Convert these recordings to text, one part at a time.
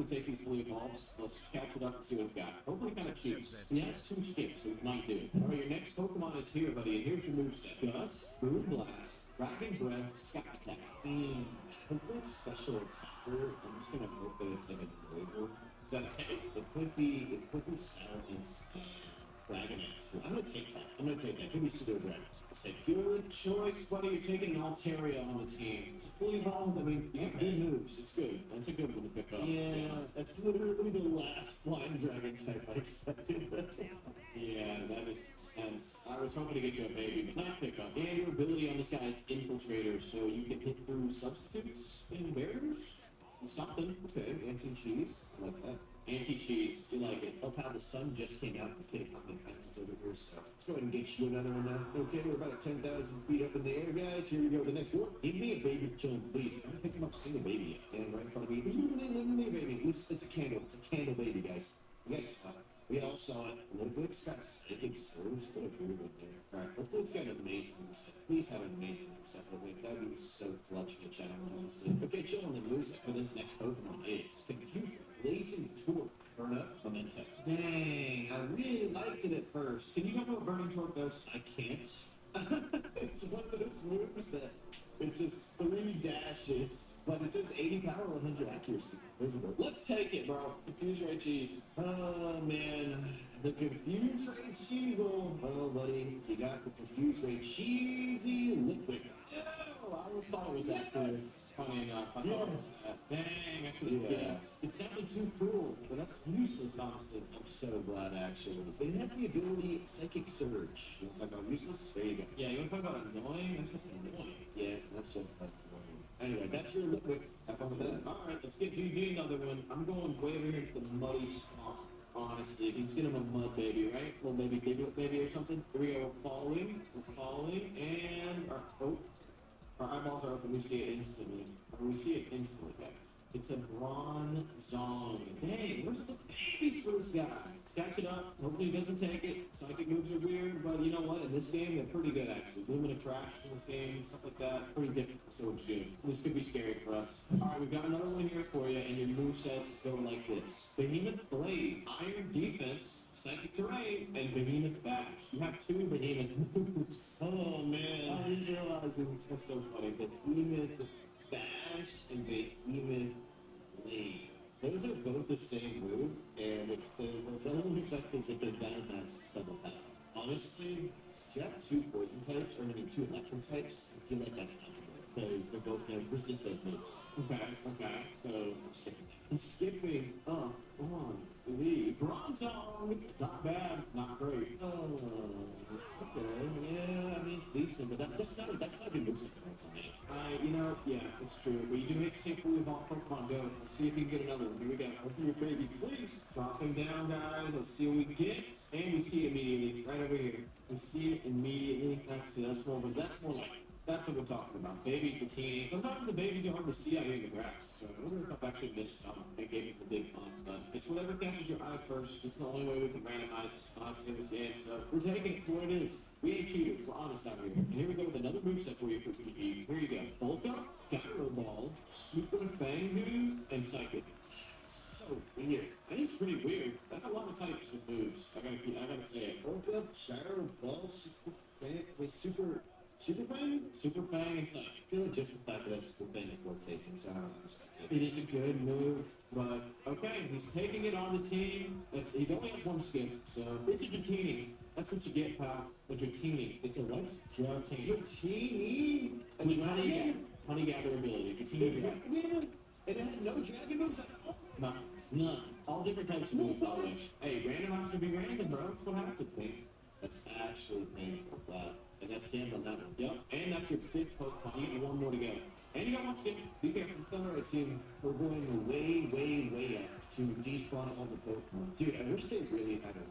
to take these fully evolves. Let's catch it up and see what we got. Hopefully kind of cheats. He has 2 skips, so it might do it. Alright, your next Pokemon is here, buddy, and here's your moveset. Gust, Boom Blast, Dragon Breath, Sky Attack. Hopefully it's a special attacker. I'm just gonna hope that it's like a noble. Is that a take? It could be Silence and Dragonite. I'm gonna take that. Give me Pseudo Dragon. Say, good choice, buddy. You're taking Altaria on the team. It's fully evolved. I mean, you have good moves. It's good. That's a good one to pick up. Yeah, that's literally the last flying dragon type I expected. Yeah, that is sense. I was hoping to get you a baby, but not pick up. And your ability on this guy is Infiltrator, so you can hit through substitutes and barriers. Something. Okay, anti-cheese. I like that. Anti-cheese. You like it. Oh, pal, the sun just came out. Okay, I'm going to over here, so let's go ahead and get you another one now. Okay, we're about at 10,000 feet up in the air, guys. Here we go. The next one. Give me a baby for chilling, please. I'm going to pick him up, seeing a baby. And right in front of me. Leave me a baby. It's a candle. It's a candle baby, guys. You guys saw it. We all saw it. A little bit. It's got Psychic Surge. What a weird one there. Alright, hopefully it's got an amazing moveset. Please have an amazing moveset. That would be so clutch for the challenge, honestly. Okay, chill on the moveset for this next Pokemon is Confused Blazing Torque. Burn up Memento. Dang, I really liked it at first. Can you talk about Burning Torque does? I can't. It's one of those moves that it just 3 dashes, but it says 80 power, 100 accuracy. Let's take it, bro. Confuse Ray Cheese. Oh, man. The Confuse Ray Cheese. Oh, buddy. You got the Confuse Ray Cheesy Liquid. Oh, I always thought it was that too. Funny enough. I thought it was that. Dang, I should have guessed. It sounded too cool, but that's useless, honestly. I'm so glad, actually. But it has the ability Psychic Surge. You want to talk about useless? There you go. Yeah, you want to talk about annoying? That's just annoying. Yeah, that's just like annoying. Anyway, that's your liquid. Have fun with that. Alright, let's get GG another one. I'm going way over here to the muddy swamp. Honestly, he's getting a mud baby, right? Little baby or something. Here we go. We're falling, and our eyeballs are open. We see it instantly. Guys. It's a Bronzong. Dang, where's the babies for this guy? Catch it up. Hopefully he doesn't take it. Psychic moves are weird, but you know what? In this game, they're pretty good, actually. Lumina Crash in this game, stuff like that. Pretty difficult, so it's good. This could be scary for us. Alright, we've got another one here for you, and your movesets go like this. Behemoth Blade, Iron Defense, Psychic Terrain, and Behemoth Bash. You have 2 Behemoth moves. Oh, man. I didn't realize it. That's so funny. Behemoth Bash and Behemoth Blade. Those are both the same move, and the only effect is if they're Dynamax double power. Honestly, you have 2 poison types, or maybe 2 electric types. I feel like that's not good, because they're both going to resist those moves. Okay. So, I'm skipping that. I'm skipping up on the Bronzong. Not bad, not great. Oh, okay. Yeah, I mean, it's decent, but that's not a good move system for me. Yeah, it's true. But you do hate to see fully evolved Pokemon go. Let's see if we can get another one. Here we go. Open your baby, please. Dropping down, guys. Let's see what we get. And we see it immediately. Right over here. We see it immediately. That's more like. That's what we're talking about. Baby for teeny. Sometimes the babies are hard to see out here in the grass. So I wonder if I've actually missed some. They gave me the big pump. But it's whatever catches your eye first. It's the only way we can randomize honestly in this game. So we're taking it for what it is. We ain't cheaters. We're honest out here. And here we go with another moveset for you for PvP. Here you go. Bulk Up, Gyro Ball, Super Fang Dude, and Psychic. So weird. That is pretty weird. That's a lot of types of moves. I gotta say it. Bulk Up, Gyro Ball, Super Fang. Wait, Super Fang and Psychic. I feel like just the fact that Super Fang is worth taking, so I don't know. It is a good move, but okay, he's taking it on the team. He only has 1 skip, so it's a Dratini. That's what you get, pal. A Dratini. It's a what? Dratini? A dragon? Honey gather ability. Dratini dragon. And it had no dragon moves at all? None. All different types of moves, by the way. Hey, random options be random, bro. That's what happened, man. That's actually painful. Wow. And that's stand on that one. Yep. And that's your 5th Pokemon. You got 1 more to go. And you got 1 skip. Be careful. Alright, team. We're going way up to despawn all the Pokemon. Dude, I wish they really had a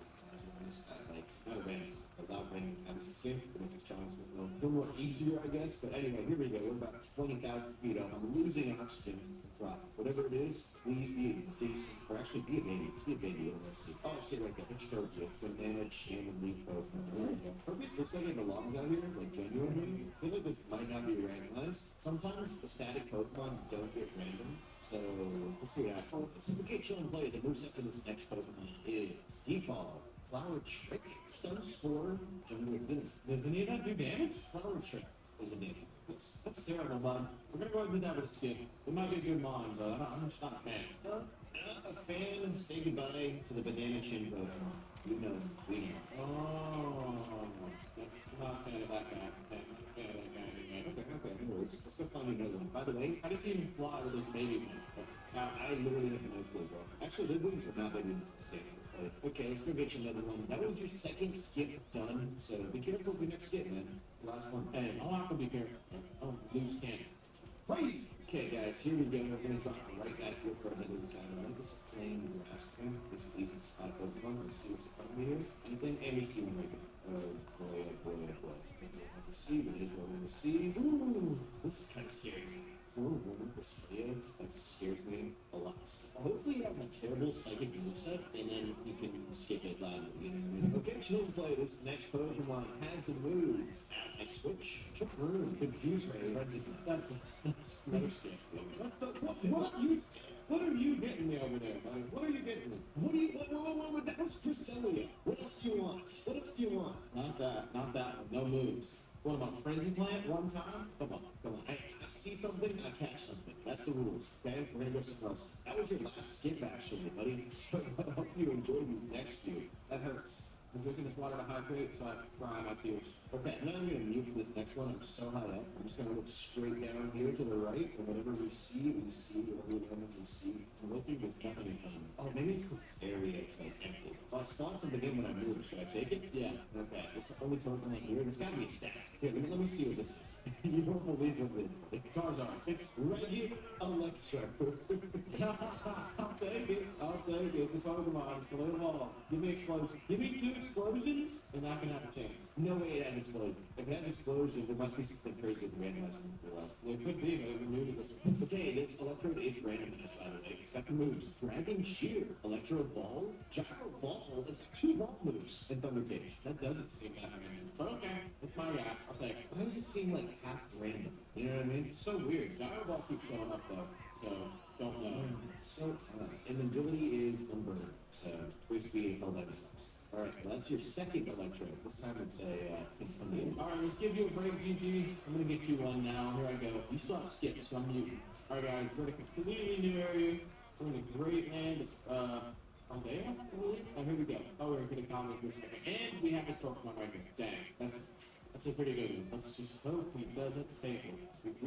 just like not a random, without random items escape, to make this challenge a little more easier, I guess. But anyway, here we go. We're about 20,000 feet up. I'm losing oxygen. Drop. Whatever it is, please be decent. Or actually, be a baby. Just be a baby. Let's see. Oh, I see it right there. It's Trojan. Banana, Shannon, leaf, Pokemon. There we go. Purpose looks like it belongs out here, like genuinely. I feel like this might not be randomized. Sometimes the static Pokemon don't get random. So, let's see what happens. So, the get chill and play. The moveset for this next Pokemon is Default. Flower Trick. Stun Spore. Jungle Boom. Does any of that do damage? Flower Trick is a name. That's terrible, bud. We're gonna go ahead and do that with a skip. It might be a good mon, but I'm just not a fan. A fan, say goodbye to the banana chin Pokemon. You know, we know. Oh, that's not a fan of that guy. Okay, no worries. Let's go find another one. By the way, how does he even fly with those baby wings? I literally have no clue, bro. Actually, the wings are not baby wings the same. Okay, let's go get you another one. That was your second skip done, so be careful with your next skip, man. Last one. Hey, I'll have to be careful. Oh, loose cannon. Crazy! Okay, guys, here we go. We're gonna drop right back here for another time. I think this is plain grass thing. This is decent spot Pokemon. Let's see what's in front of me here. Anything? And we see one right there. Oh boy, oh boy, oh boy. It's not what we see, but it is what we see. Ooh, this is kind of scary. For a woman, this video, that scares me a lot. Hopefully you have a terrible psychic moveset, and then you can skip it loudly. You know what I mean? Okay, chill and play. This next Pokemon has the moves. I switch. Trick Room. Confuse Ray. That's another skip. What are you getting me over there, buddy? What are you getting me? What? That was Cresselia. What else do you want? What else do you want? Not that. Not that one. No moves. What about Frenzy Plant one time? Come on. I see something, I catch something. That's the rules, okay? We're gonna go somewhere else. That was your last skip, actually, buddy. So I hope you enjoy these next two. That hurts. I'm drinking this water to hydrate, so I cry my tears. Okay, now I'm gonna mute for this next one. I'm so high up. I'm just gonna look straight down here to the right, and whatever we see, whatever we see. I'm looking, there's nothing in front of me. Oh, maybe it's because this area is like empty. Well, I spawned something in when I moved. Should I take it? Yeah. Okay. It's the only Pokemon here. There's gotta be a stack. Here, let me see what this is. You don't believe what it is. It's Charizard. It's right here. Electro. I'll take it. It's a Pokemon. It's a little ball. Give me explosion. Give me 2 explosions, and I can have a chance. No way it has explosion. If it has explosions, there must be something crazy with randomized for us. It could be, but we're new to this one. Okay, this Electrode is randomized, by the way. It's got the moves. Dragon Cheer, Electro Ball, Gyro Ball. It's 2 ball moves in Thunder Cage. That doesn't seem that random. But okay, it's my guy. I'll take it. Why does it seem like half random? You know what I mean? It's so weird. Gyro Ball keeps showing up, though. So, don't know. It's so odd. And the ability is Unburn. So, free speed, all that stuff. Alright, well, that's your second Electro. This time it's a Fintonio. Alright, let's give you a break, GG. I'm gonna get you one now. Here I go. You still have skips, so I'm muting. Alright, guys, we're in a completely new area. We're in a great land. Aldea? Oh, here we go. Oh, we're gonna comment here a second. And we have this Pokemon right here. Dang, that's a pretty good one. Let's just hope he doesn't take it. If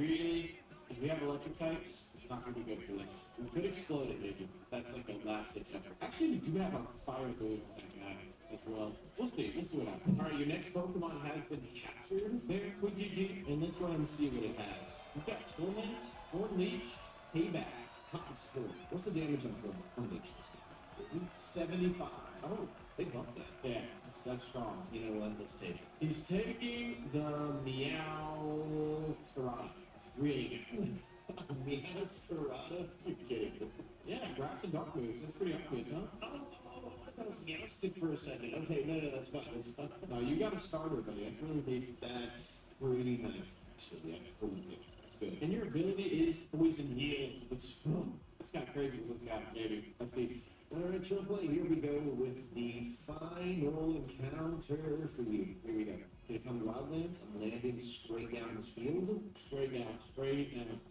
we have electric types, it's not gonna be good for this. We could explode it, maybe. That's like a last ditch effort. Actually, we do have a fire move on that guy as well. We'll see what happens. Alright, your next Pokemon has been captured there with GG. And let's go ahead and see what it has. We've got Torment, Horn Leech, Payback, Cotton Spore. What's the damage on Horn Leech this game? 75. Oh, they buffed that. Yeah, that's strong. You know what? Let's take it. He's taking the Meow Tirada. That's really good. Meow Tirada? You're kidding. Yeah, grass and dark moves. That's pretty obvious, huh? Oh, that was Meowstic for a second. Okay, no, that's fine. No, you got a starter, buddy. That's really decent. That's pretty nice, actually. That's pretty good. That's good. And your ability is Poison Heal, which, it's kind of crazy to look at, maybe. That's decent. Alright, Triple, here we go with the final encounter for you. Here we go. Gonna come to Wildlands. I'm landing straight down this field. Straight down.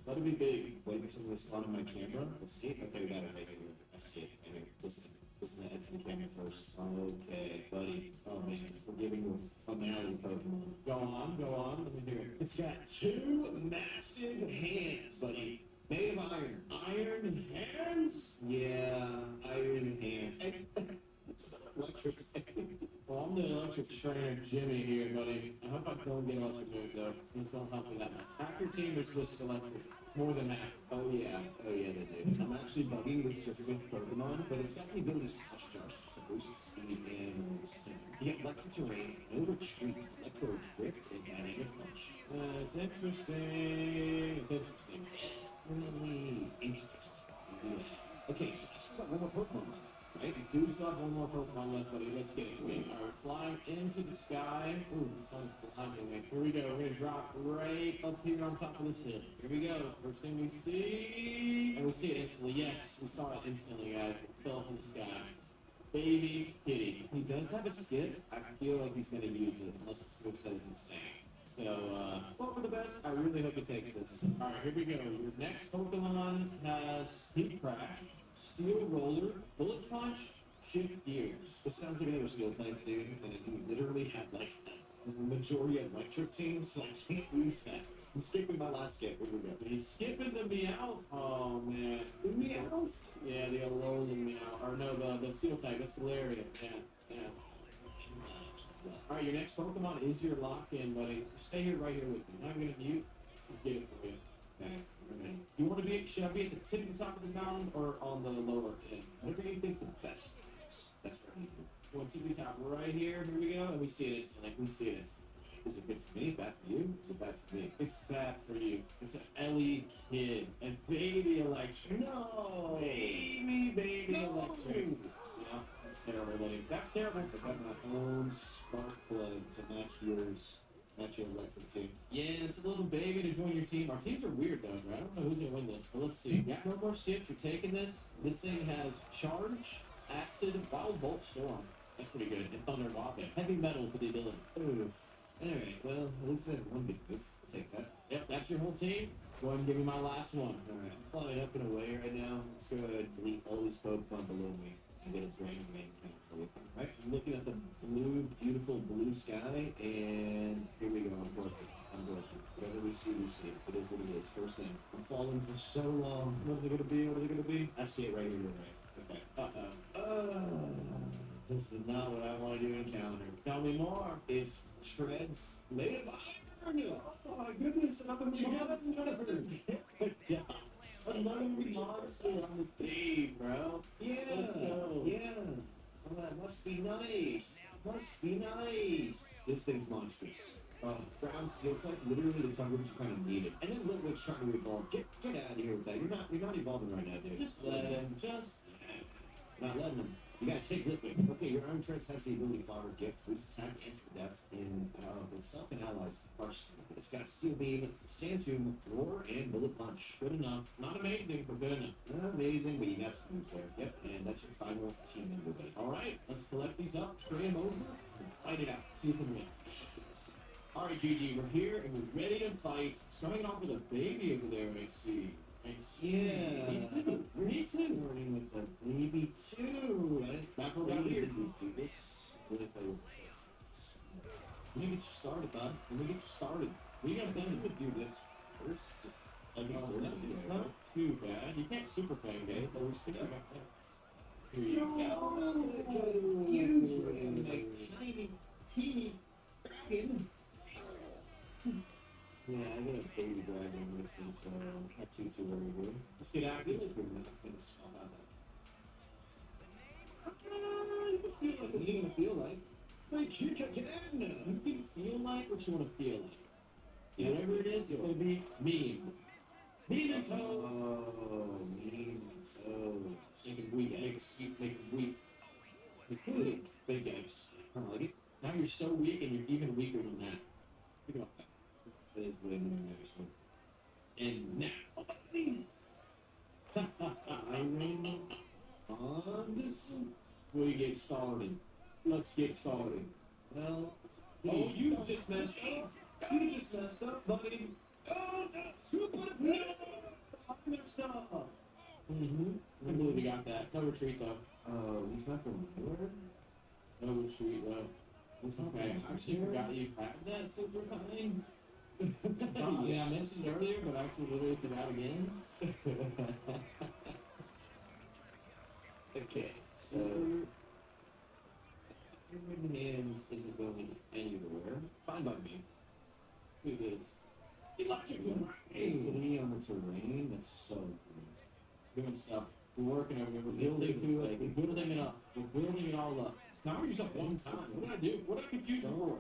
Let it be big. Wait for someone to spawn on my camera. Let's see. Okay, we got it. Let's see. Anyway, listen to the edge of the camera first. Okay, buddy. Oh man, we're giving you a finale Pokemon. Go on. Let me hear it. It's got 2 massive hands, buddy. Made of iron. Iron hands? Yeah, iron hands. Electric. Well, I'm the electric trainer Jimmy here, buddy. I hope I don't get electric moves, though. Please don't help me that much. Half your team is just electric. More than that. Oh yeah, they do. I'm actually bugging this specific Pokemon, but it's got the ability to slash charge to boost speed and stamina. You get electric terrain, no retreat, electro drift, and dynamic punch. It's interesting. It's interesting. Definitely interesting. Yeah. Okay, so I still got one more Pokemon left, right? We do still have one more Pokemon left, buddy. Let's get it for you. All right, flying into the sky. Ooh, the sun's blinding me. Here we go. We're gonna drop right up here on top of this hill. Here we go. First thing we see, and we see it instantly. Yes, we saw it instantly, guys. It fell up in the sky. Baby kitty. He does have a skip. I feel like he's gonna use it unless the move set is insane. So, hope for the best. I really hope he takes this. All right, here we go. Your next Pokemon has Heat Crash, Steel Roller, Bullet Punch, Shift Gears. This sounds like another skill type, dude, and you literally have like the majority of electric teams, so I can't use that. I'm skipping my last skip. Here we go. He's skipping the Meowth. Oh, man. The Meowth? Yeah, the Alolan Meow. Or no, the Steel type. That's Galarian. Yeah. All right, your next Pokemon is your lock-in, buddy. Stay here, right here with me. I'm gonna mute. Get it for you. Okay. Okay. You want to be? Should I be at the tip and top of this mountain or on the lower end? Whatever you think the best is. That's what I need. You want tippy top right here? Here we go. And we see it instantly. We see it. Is it good for me? Bad for you? Is it bad for me? It's bad for you. It's an Ellie kid. And baby electric. No! Baby electric. Yeah, that's terrible, buddy. That's terrible. I got my own spark plug to match yours. Match your electric team. Yeah, it's a little baby to join your team. Our teams are weird though, right? I don't know who's gonna win this, but let's see. Got no more skips. You're taking this. This thing has Charge, Acid, Wild Bolt, Storm. That's pretty good. And Thunder Wobble. Heavy Metal for the ability. Oof. Alright, well, at least I have one big move. I'll take that. Yep, that's your whole team. Go ahead and give me my last one. Alright, I'm flying up and away right now. Let's go ahead and delete all these Pokemon below me. And get a brand name count for you. Alright, I'm looking at the blue, beautiful blue sky, and here we go. I'm working. Whatever we see, we see. It is what it is. First thing. I'm following for so long. What are they gonna be? What are they gonna be? I see it right here, right? Okay. This is not what I want to do encounter. Tell me more. It's Treads made of iron. Oh my goodness, another monster. Another monster on the team, bro. Yeah. Oh, that must be nice. Must be nice. This thing's monstrous. Ground steel type, literally the coverage you kind of needed. And then Litwick's trying to evolve. Get out of here with that. You're not evolving right now, dude. Just let him. Not letting him. You gotta take Litwick. Okay, your Iron Treads has the ability to Flower Gift, boost attack and depth in itself and allies. It's got Steel Beam, Sand Tomb, Roar, and Bullet Punch. Good enough. Not amazing, but good enough. Not amazing, but you got some moves there. Yep, and that's your final team member. All right, let's collect these up, trade them over, and fight it out. See who can win. All right, GG, we're here and we're ready to fight. Starting off with a baby over there, I see. Yeah, we're starting with the baby too. Back around here. We do this with a. Let me get you started, bud. Let me get you started. We gotta do this first. Just not too bad. You can't super play, okay? But we're sticking back there. Here you go. Huge ring, like tiny teeny dragon. Yeah, I got a baby dragon missing, so not too worried here. Let's get out of here. We're not gonna swap out that. You can feel like what you want to feel like. Like, you can get in there. You can feel like what you want to feel like. Yeah, whatever it is, it's going to be mean. Mean and toe. Oh, mean and toe. Make it weak. Make it weak. Weak. Big eggs. I don't like it. Now you're so weak and you're even weaker than that. Think about that. That is what I mean by this one. And now, on this we get started. Let's get started. well, You just messed up. You just messed up, buddy. Oh, super I messed up. I believe we got that. No retreat, though. oh, he's not going anywhere? No retreat, though. It's okay. I actually forgot you had that super kind. Yeah, I mentioned it earlier, but I actually literally forgot again. Okay, so Human Hands isn't going anywhere. Fine by me. Who is? Electricity on the terrain. That's so cool. Doing stuff. We're working over here. We're building to it. We're building it up. We're building it all up. Now we're just up one time. What did I do? What did I confuse you for?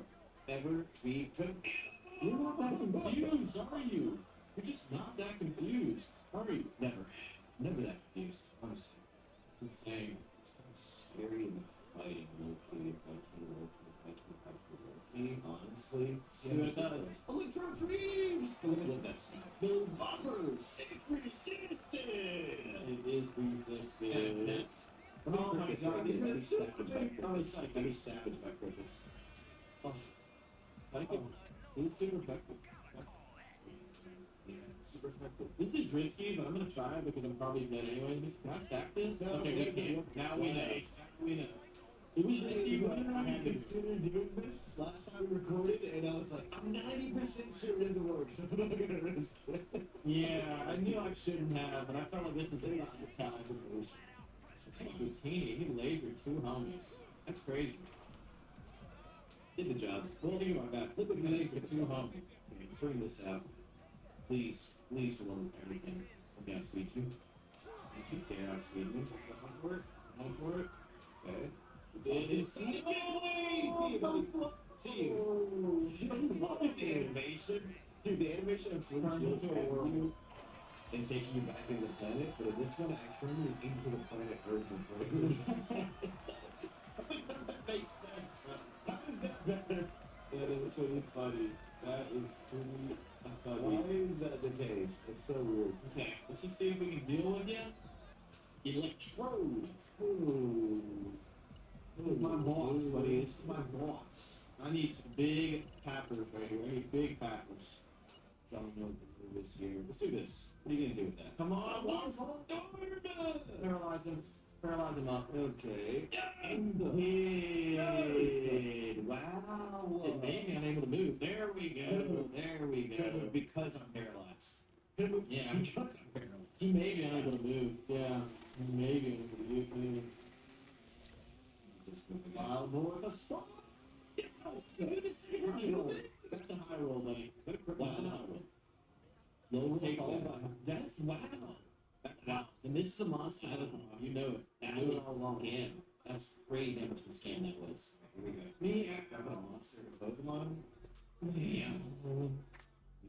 Ever be good. You're not that confused, are you? You're just not that confused. Are you? Never. Never that confused. Honestly. It's insane. It's kind of scary and fighting low-key. Honestly. See what it does? Electron dreams! Look at that stuff. The bombers! It's resisted! It is resisted. Oh my god, he's very savage by purpose. savage. Very savage by purpose. Oh, thank you. He's super effective. Yeah, super effective. This is risky, but I'm gonna try it because I'm probably dead anyway. Can I stack this? Okay, we can't. Now we know. We know. It was risky, but I had to consider doing this last time we recorded, and I was like, I'm 90% sure it doesn't work, so I'm not gonna risk it. Yeah, I knew I shouldn't have, but I felt like this is the time. It's routine. He lasered two homies. That's crazy. Did the job. What do you think about that? Look at me laser two homies. Okay, bring this out. Please, please, for love of everything. I'm gonna sweet you. Don't you dare outsweet me. One for it. One for it. Okay. Did see it? See it, buddy. See you. What is the animation? Dude, the animation of Slim Jill world and taking you back into the planet, but this one actually into the planet Earth and Earth. I think that makes sense. How is that better? That is pretty funny. That is pretty funny. Why is that the case? It's so weird. Okay, let's just see if we can deal with you. Electrode. Ooh. This is my boss, buddy. This is my boss. I need some big pappers right here. I need big pappers. Don't know what to do this here. Let's do this. What are you gonna do with that? Come on, boss. Paralyze him. Paralyze him up. Okay. In the head. Wow. It made me unable to move. There we go. There we go. Because I'm paralyzed. Yeah. Because I'm paralyzed. He may be unable to move. Yeah. He may be unable to move. Wild boy with a star. Yes. That's a high roll, buddy. Wow. Low take that. That's wow. That's wow. And this is a monster. You know it. That You know was how long. scam. That's crazy how much of a scam that was. Here we go. Me after I'm a monster of Pokemon. Yeah.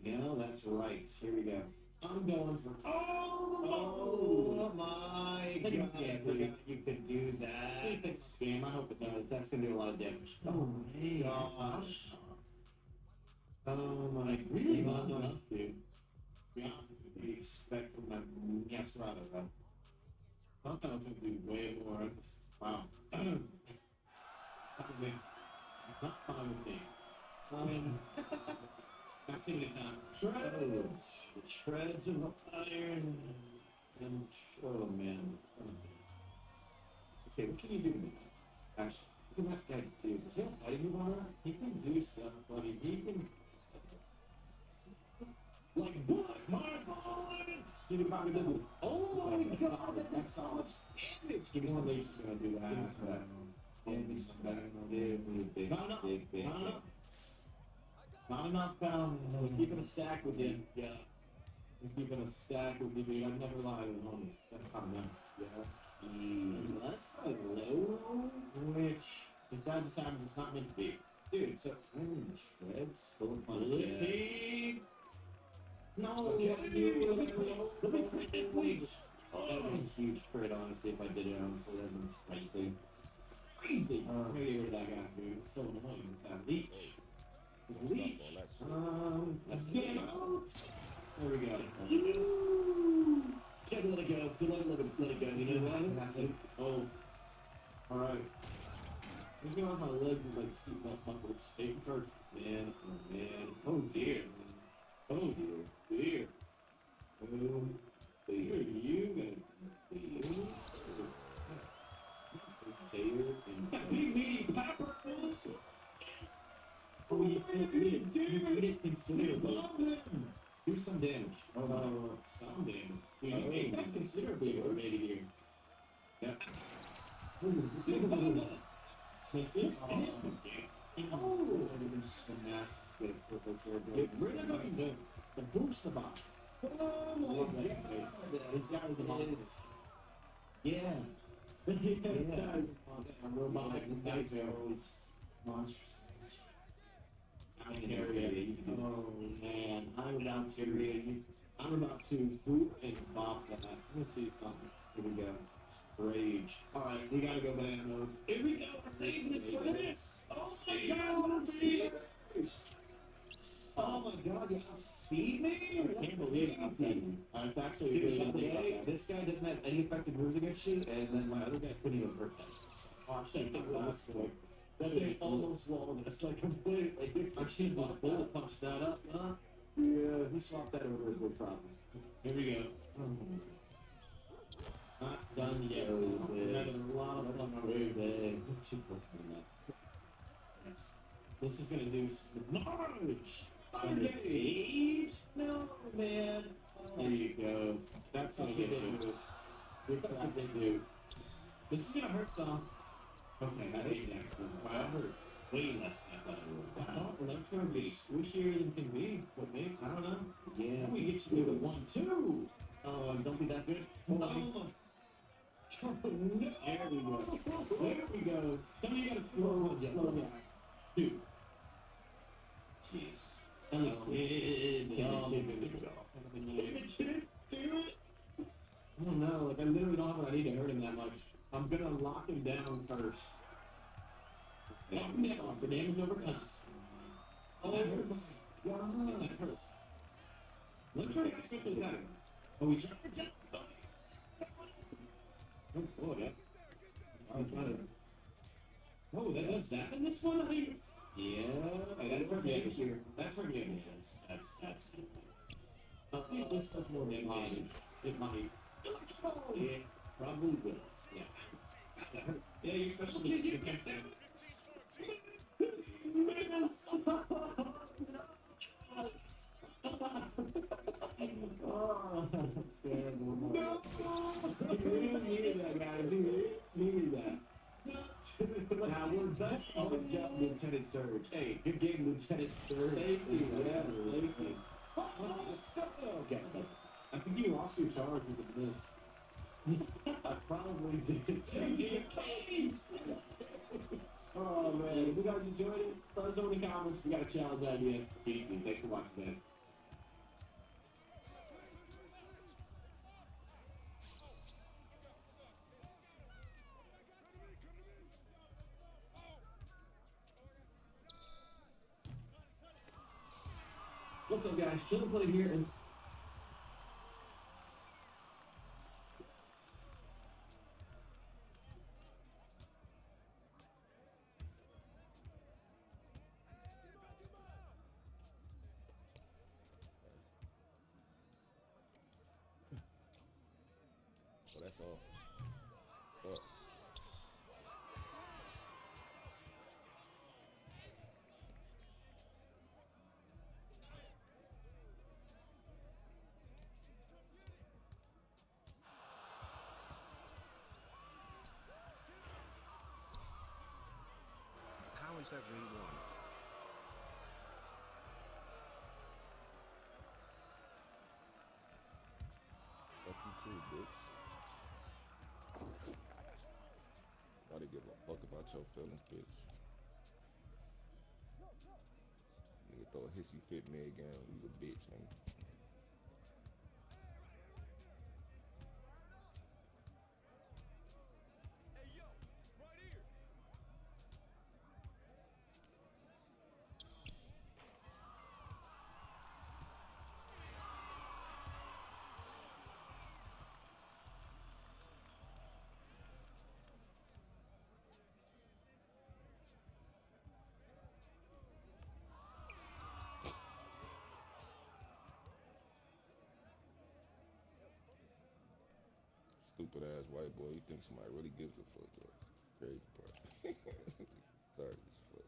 Yeah, that's right. Here we go. I'm going for. Oh my god! I forgot you could do that. It's a scam. I hope it does. That's gonna do a lot of damage. Oh my gosh. Oh my Like, really god. not enough, dude. Yeah, what do you expect from my Yasrado, bro? I thought I was gonna do way more. Wow. Probably not fine with me. Not too many times. Shreds! The shreds of iron. And, oh man. Okay, what can you do to me? Actually, what can that guy do? Is he a fighting move on that? He can do stuff, buddy. He can. Like what? My bullets! See the power double. Oh my god, that's so much damage! Give me some leash. Gonna do that. Give me some back. Big, Not enough. big. Not enough. Not enough, pal. We're keeping a stack with you. Yeah. We're keeping a stack with you, dude. I've never lied to homies. That's not enough. Yeah. Unless I low, Which, if that just happens, it's not meant to be. dude. So shreds, full of punch. Lippy. No. Okay. Let me freak this leech. That would be a huge crit, honestly, if I did it honestly. That'd be crazy. Crazy. I'm gonna get rid of that guy, dude. It's so annoying with that leech. Leech. Let's Get get out. There we go. Can't let it go. Feel like let it go. You know that? Oh. Alright. These guys on my leg with like seatbelt buckles. State church. Man, oh man. Oh dear. Oh dear. Dear. Oh Here dear. you go. And Big meaty pepper. Oh, you didn't consider that. do some damage. Oh, some damage. Dude, you made that considerably for maybe here. Yep. Miss it? Oh, okay. Oh, and it's the mask with purple turbo. Get rid of him. The booster box. Oh my god. This guy is a monster. Yeah. This guy is Yeah. a monster. I'm robotic. These guys are always monstrous. I carry it. Oh man, I'm about to boot and bop that. Let's see something. Here we go. Rage. Alright, we gotta go banana mode. Here we go. Save this for this. Oh my god, serious. Oh my god, you outspeed me? I can't believe it. I've actually really Dude, didn't think about that. this guy doesn't have any effective moves against you, and then my other guy couldn't even hurt that. Oh, I should have done last one. That thing almost walled us like completely. I should have bullet punched that up, huh? Yeah, he swapped that over with no problem. Here we go. Not done yet. We're having a lot of fun already. This is gonna do some knowledge. Engage. No, man. There you go. That's gonna get you. This is a big dude. This is gonna hurt some. Okay, I hate that. Wow, hurt way less than I thought it would. Wow, well, that's gonna be squishier than can be with me. I don't know. Yeah. We get you to the 1-2. Oh, don't be that good. Oh, No. There we go. There we go. Tell me you gotta slow down. 2. Jeez. Oh, I don't know. Like, I literally don't have what I need to hurt him that much. I'm gonna lock him down first. Lock him down. The name is over us. Oh, that hurts. God, that hurts. Let's try to get quickly that. Oh, he's trying to jump. Oh, boy. I'm trying to. Oh, that does that in this one? Yeah. That's for damage. That's for damage. That's. Let's see if this does more damage. It might. Yeah, probably will. Yeah. That hurt. Yeah, you're special. You can stand Oh, terrible. No! You needed that, guy. You needed that. Now, we're best always got Lieutenant Surge. Hey, good game, Lieutenant Surge. Thank you, yeah, thank you. Okay, I think you lost your charge with this. I probably did. Oh man, if you guys enjoyed it, let us know in the comments. We got a challenge idea. Thanks for watching, guys. What's up, guys? Chillin' Play here, and So that's all. Fuck. How is everyone? Fuck you too, bitch. Nobody give a fuck about your feelings, bitch. Nigga throw a hissy fit mid game, you a bitch, nigga. Stupid ass white boy, you think somebody really gives a fuck, though. Crazy part. Sorry as fuck.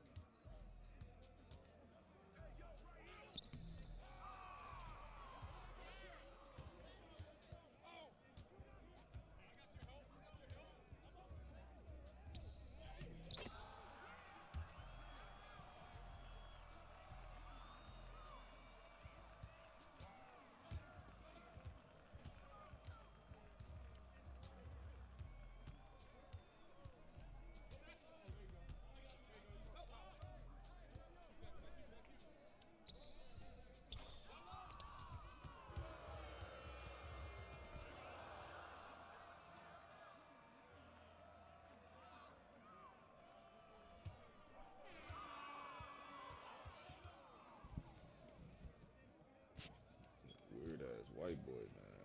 white boy, man.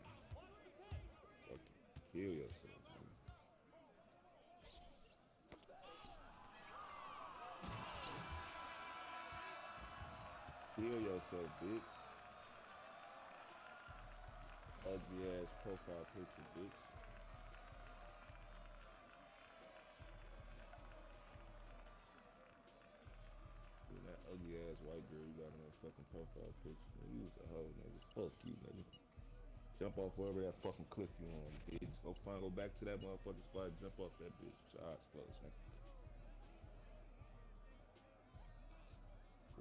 Fucking kill yourself, man. Kill yourself, bitch. Ugly ass profile picture, bitch. Dude, that ugly ass white girl you got in that fucking profile picture. Man, you was a hoe, nigga. Fuck you, nigga. Jump off wherever that fucking cliff you on, bitch. Go back to that motherfucking spot. Jump off that bitch. Your eyes closed, nigga.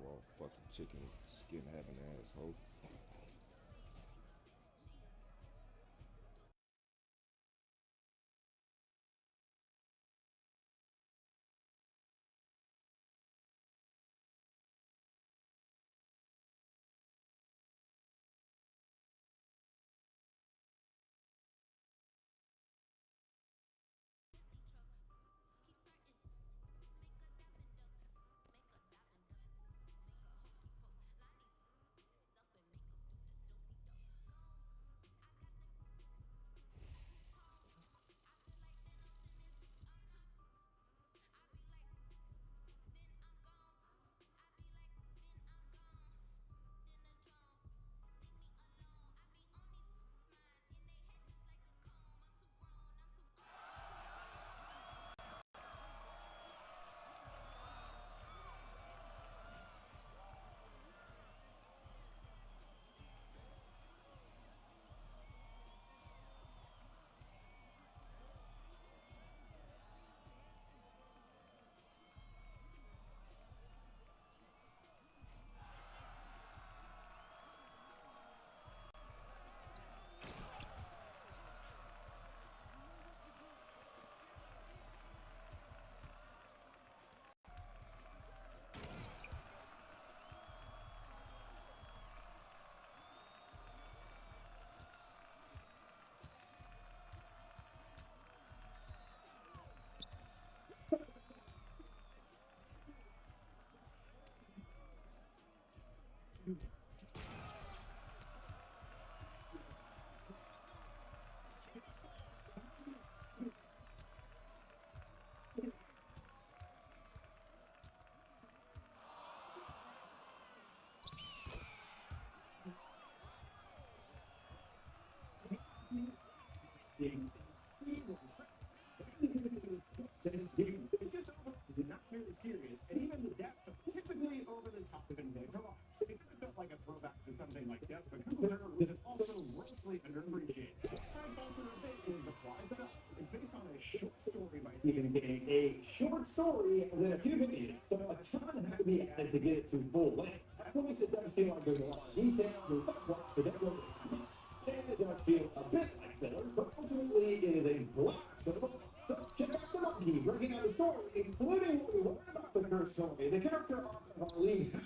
Raw fucking chicken skin having asshole. It's just not very serious, and even the deaths are typically over the top and visualized. It kind of felt like a throwback to something like Death of a Cruiser, which is also grossly underappreciated. My favorite thing is The Fly Cell. It's based on a short story by Stephen King, a short story with a few videos, so a ton had to be added to get it to full length. At points, it does feel like there's a lot of details and subplots that don't really come up. And it does feel a bit like filler, but ultimately it is a blast of a book. So check out the monkey breaking out the story, including what we learned about the curse story, the character arc of our lead.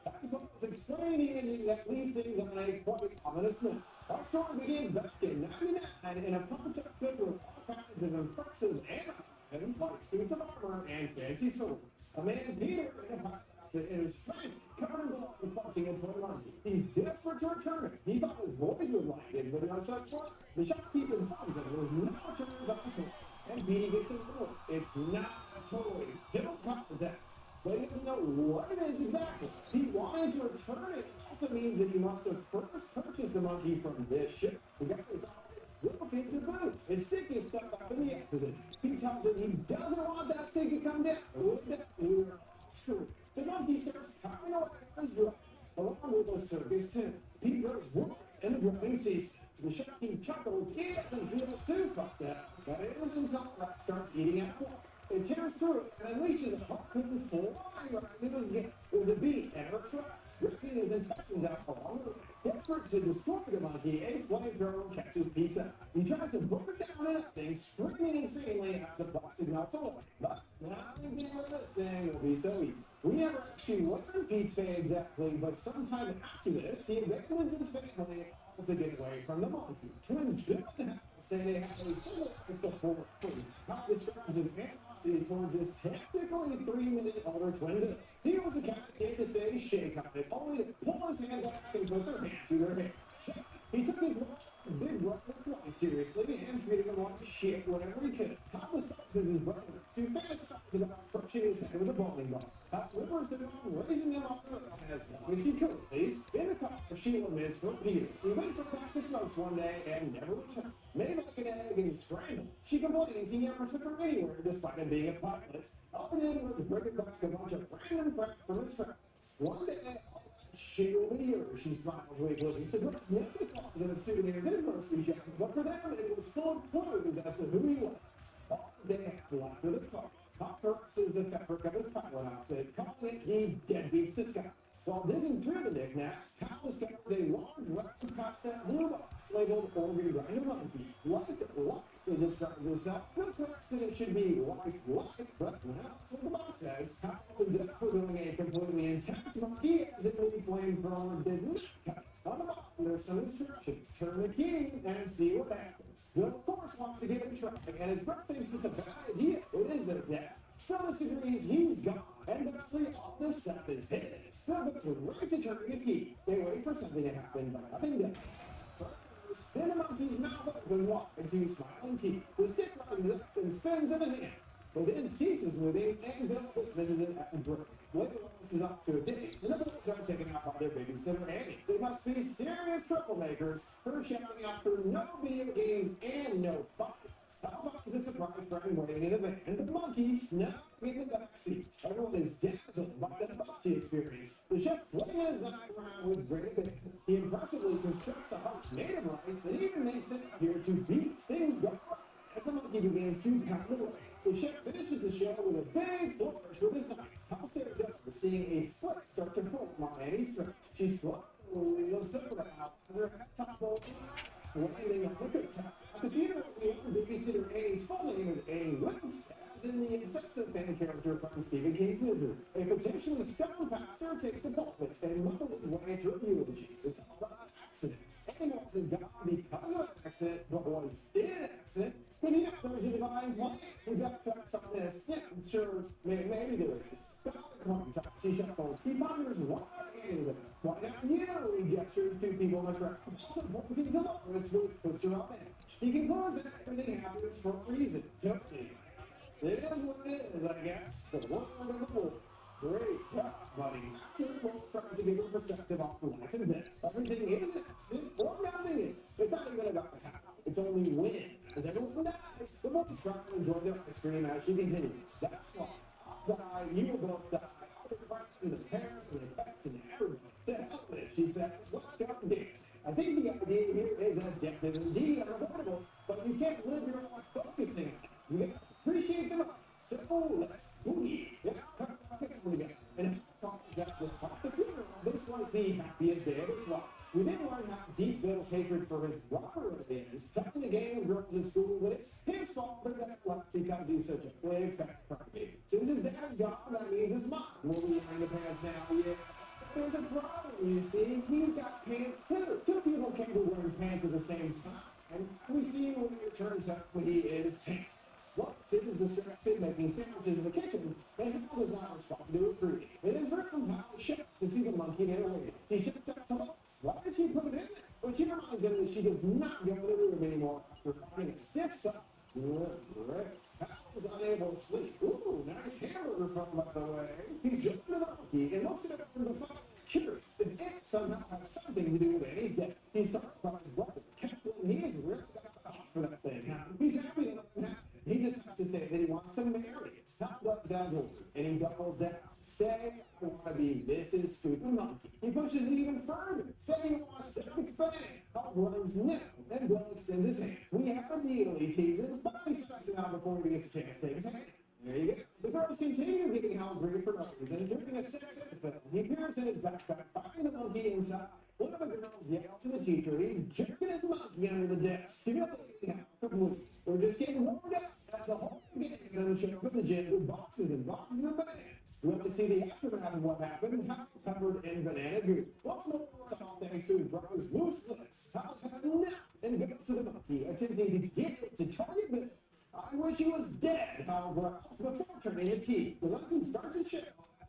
As well as explaining the ending that leaves things on a quite ominous note. Our story begins back in '99 in a punch-up filled with all kinds of impressive and like suits of armor and fancy swords. A man, Peter, in a hot outfit and his friends covered in blood and fucking a toy monkey. He's desperate to return it. He thought his boys would like it, but on such point, the shopkeeper informs him there was no returns on toys. And Petey gets informed it's not a toy. Don't call it that. But he doesn't know what it is exactly. He wanted to return it. Also means that he must have first purchased the monkey from this ship. The guy is broken into boot. His stick is stuck up in the opposite. He tells him he doesn't want that stick to come down. The monkey starts coming away on his drive, along with the circus tent. He grows worried, and the drumming ceases. The shocking chuckles, he doesn't feel too fucked up, but it isn't until Rat starts eating out more. It tears through it and unleashes a harpoon flying right into his guts with a beat and a retracts, ripping his intestines out along the way. Desperate to destroy the monkey, a flamethrower catches Pete's eye. He tries to burn down that thing, screaming insanely as the plastic melts away. But not getting rid of this thing will be so easy. We never actually learned Pete's fate exactly, but sometime after this, he abandons his family to get away from the monkey. Twins Bill and Hal say they have a similar before food. Hal describes his animosity towards his technically 3-minute older twin Bill. He was the kind of kid to say shake on it, only to pull his hand back and put their hand through their hair. He took his big brother quite seriously and treated him like shit whenever he could. Thomas stops his brother to fantasize about crushing his head with a bowling ball. Rivers had on raising him up as long as she could, at least. In the car, she laments for Peter. He went for back to smokes one day and never returned. Made like an egg and scrambled. She complains he never took her anywhere despite him being a pilot. All he did was bring back a bunch of random crap from his tracks. One day, she will be yours, she smiles weakly. The girls never closet of souvenirs in grocery shop, but for them it was full of clues as to who he was. All day after the car, Pop caresses the fabric of his pilot outfit, calling it he deadbeats disguise. While digging through the knickknacks, Kyle discovers a large round pasta blue box labeled Organ Grinder Monkey. Like it describes itself, but corrects that it should be like, but now that's what the box says. Kyle opens it up, revealing a completely intact monkey as if the flamethrower did not cut. On the bottom, there's some instructions. Turn the key and see what happens. Bill, of course, wants to give it a try, and his brother thinks it's a bad idea. It is their dad. Thomas agrees he's gone, and Wesley, all this stuff is his. Bill goes right to turn the key. They wait for something to happen, but nothing does. First, then the monkey's mouth opens wide to smiling teeth. The stick rises up and spins in the hand. But then ceases moving, and Bill dismisses it at the break. Later, Wallace is off to a date, and the boys are taken out by their babysitter Annie. They must be serious troublemakers. Her shouting out for no video games and no fights. How finds a surprise friend waiting in the van, and the monkey snuck in the back seat. Everyone is dazzled by the hibachi experience. The chef flings his knife around with great abandon. He impressively constructs a heart made of rice and even makes it appear to beat things go right. As the monkey begins to pound away, the chef finishes the show with a big flourish with his knife. Hal stares up, seeing a slit start to form on Annie's throat. She slowly looks over at Hal as her head topples landing on the cooktop. At the theater, the babysitter Annie's full name is Annie Wilkes, as in the obsessive fan character from Stephen King's Wizard. A potentially stone pastor takes the pulpit and mumbles his way through a eulogy. It's all about accidents. Annie wasn't gone because of an accident, but was in an accident. But yeah, there's a divine plan. We got facts on this. Yeah, I'm sure maybe there is. But he shuffles. He ponders why Annie there. Why not you? He gestures to people in the crowd. Also pointing to Lois, which puts her on edge. He concludes that everything happens for a reason. Totally. It is what it is, I guess. The world and the war. Great job, buddy. Actually, tries to give a perspective on life and death. Everything is an accident or nothing is. It's not even about how. It's only when. As everyone dies, the boys try to enjoy their ice cream as she continues. That's life. I'll die, you will both die. All the friends and the parents and the pets and everyone. To hell with it, she says. Let's go and dance. I think the idea here is that death is indeed unavoidable, but you can't live your life focusing on it. You gotta appreciate the moment. So let's boogie. Yeah, come on again. And how that was like the funeral. This was the happiest day of his life. We didn't learn how deep Bill's hatred for his brother is. Talking the game of girls at school, but it's his fault for that luck because he's such a big fat crybaby. Since his dad's gone, that means his mom will be wearing the pants now. Yes. There's a problem, you see. He's got pants too. Two people can't be wearing pants at the same time. And we see when it turns out he is pants. Well, Sid is distracted making sandwiches in the kitchen, and Hal does not respond to a greeting. It is very Hal's shocked to see the monkey get away. He shouts out to Lois. Why did she put it in there? But she reminds him that she does not go to the room anymore after finding a stiff sock. Great. Hal is unable to sleep. Ooh, nice hamburger from, by the way. He's jumping to the monkey and looks at it from the phone. Curious that it somehow has something to do with Annie's death. He's sorry about his brother. Captain, he is really got the house for that thing. He's happy to let him happen. He just has to say that he wants to marry it. Top does as ordered, and he doubles down. Say, I want to be Mrs. Stupid Monkey. He pushes it even further. Say he wants to expand. Hal runs no, and Bill extends his hand. We have a deal, he teases, but he strikes him out before he gets a chance to take his hand. There you go. The girls continue giving Hal grief for no reason. During a sex ed film, he peers in his backpack, finding the monkey inside. One of the girls yells to the teacher, he's jerking his monkey under the desk. Humiliating Hal completely. We're just getting warmed up. That's a whole game going to show up at the gym with boxes and boxes of bananas. We'll have to see the aftermath of what happened. Hal covered in banana goo. What's more, it's all thanks to his brother's loose lips. Hal's had enough and goes to the monkey, attempting to get it to target Bill. I wish he was dead, Hal growls, before turning a key. The monkey starts to show.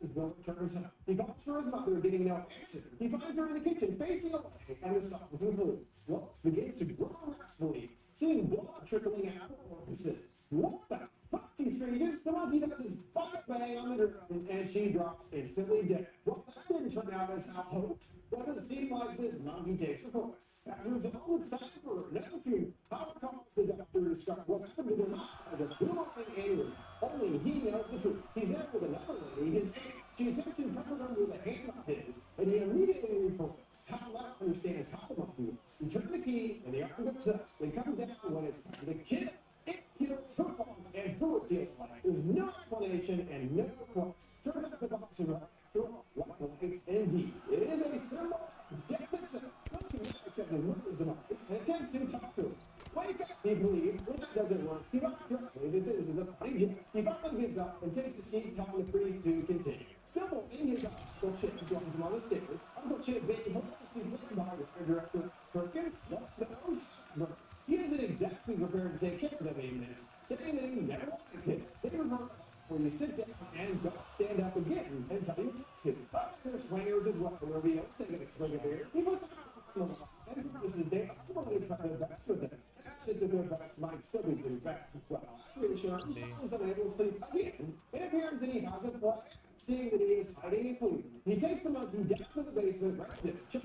his brother turns up. He calls for his mother, getting no answer. He finds her in the kitchen, facing away, and the song concludes. Lux begins to grow restfully, seeing blood trickling out of her orifices. What the fuck, he screams? The monkey does his butt bang on the ground, and she drops instantly dead. Well, that didn't turn out as I hoped. Doesn't seem like this monkey takes reports. After it's all it's time for another funeral, Howard calls the doctor to describe what happened to their mom as a booming aneurysm. Only he knows the truth. He's there with another lady, his aunt. She attempts to cover him with a hand on his, and he immediately reports how Howard understands how the monkey works. He turns the key, and the arm goes up. They come down when it's time to kill. It kills her bones and who it feels like. There's no explanation and no quotes. Turns out the boxers are after all like life indeed. It is a symbol of death itself. Nothing except his mother's demise and attempts to talk to him. Wake up, he believes. When that doesn't work, he must directly that this is a funny joke. He finally gets up and takes a seat, telling the priest to continue. Still in his Uncle Chip joins him on the stairs. Uncle Chip being hopelessly written by writer director Perkins. He isn't exactly prepared to take care of them in minutes, saying that he never wanted kids. They revert where you sit down and don't stand up again and tell you what to. But there's swingers as well, where we don't take a swing of beer. He puts on the line and promises they are going to try their best with them. Just that their best might still be pretty bad. Well, that's reassuring. He was unable to sleep again. It appears that he has a plan. Seeing that he is hiding in food, he takes the monkey down to the basement right there.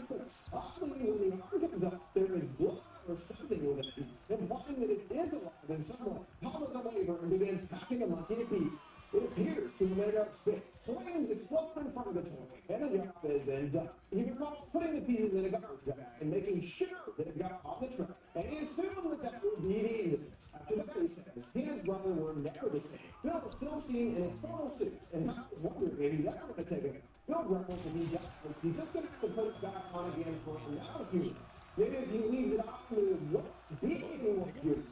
Oddly, when the arm comes up, there is blood or something with it, implying that it is alive in some way. Paul is a labor and begins packing the monkey to pieces. It appears to have made up space. Flames explode in front of the toy, and the job is then done. He recalls putting the pieces in a garbage bag and making sure that it got on the truck, and he assumed that that would be the end of it. After that, he says he and his brother were never the same. Bill is still seen in his formal suit, and Hal is wondering if he's ever going to take it. Bill grumbles if he dies, he's just going to have to put it back on again for another few. Maybe if he leaves it off with what being what you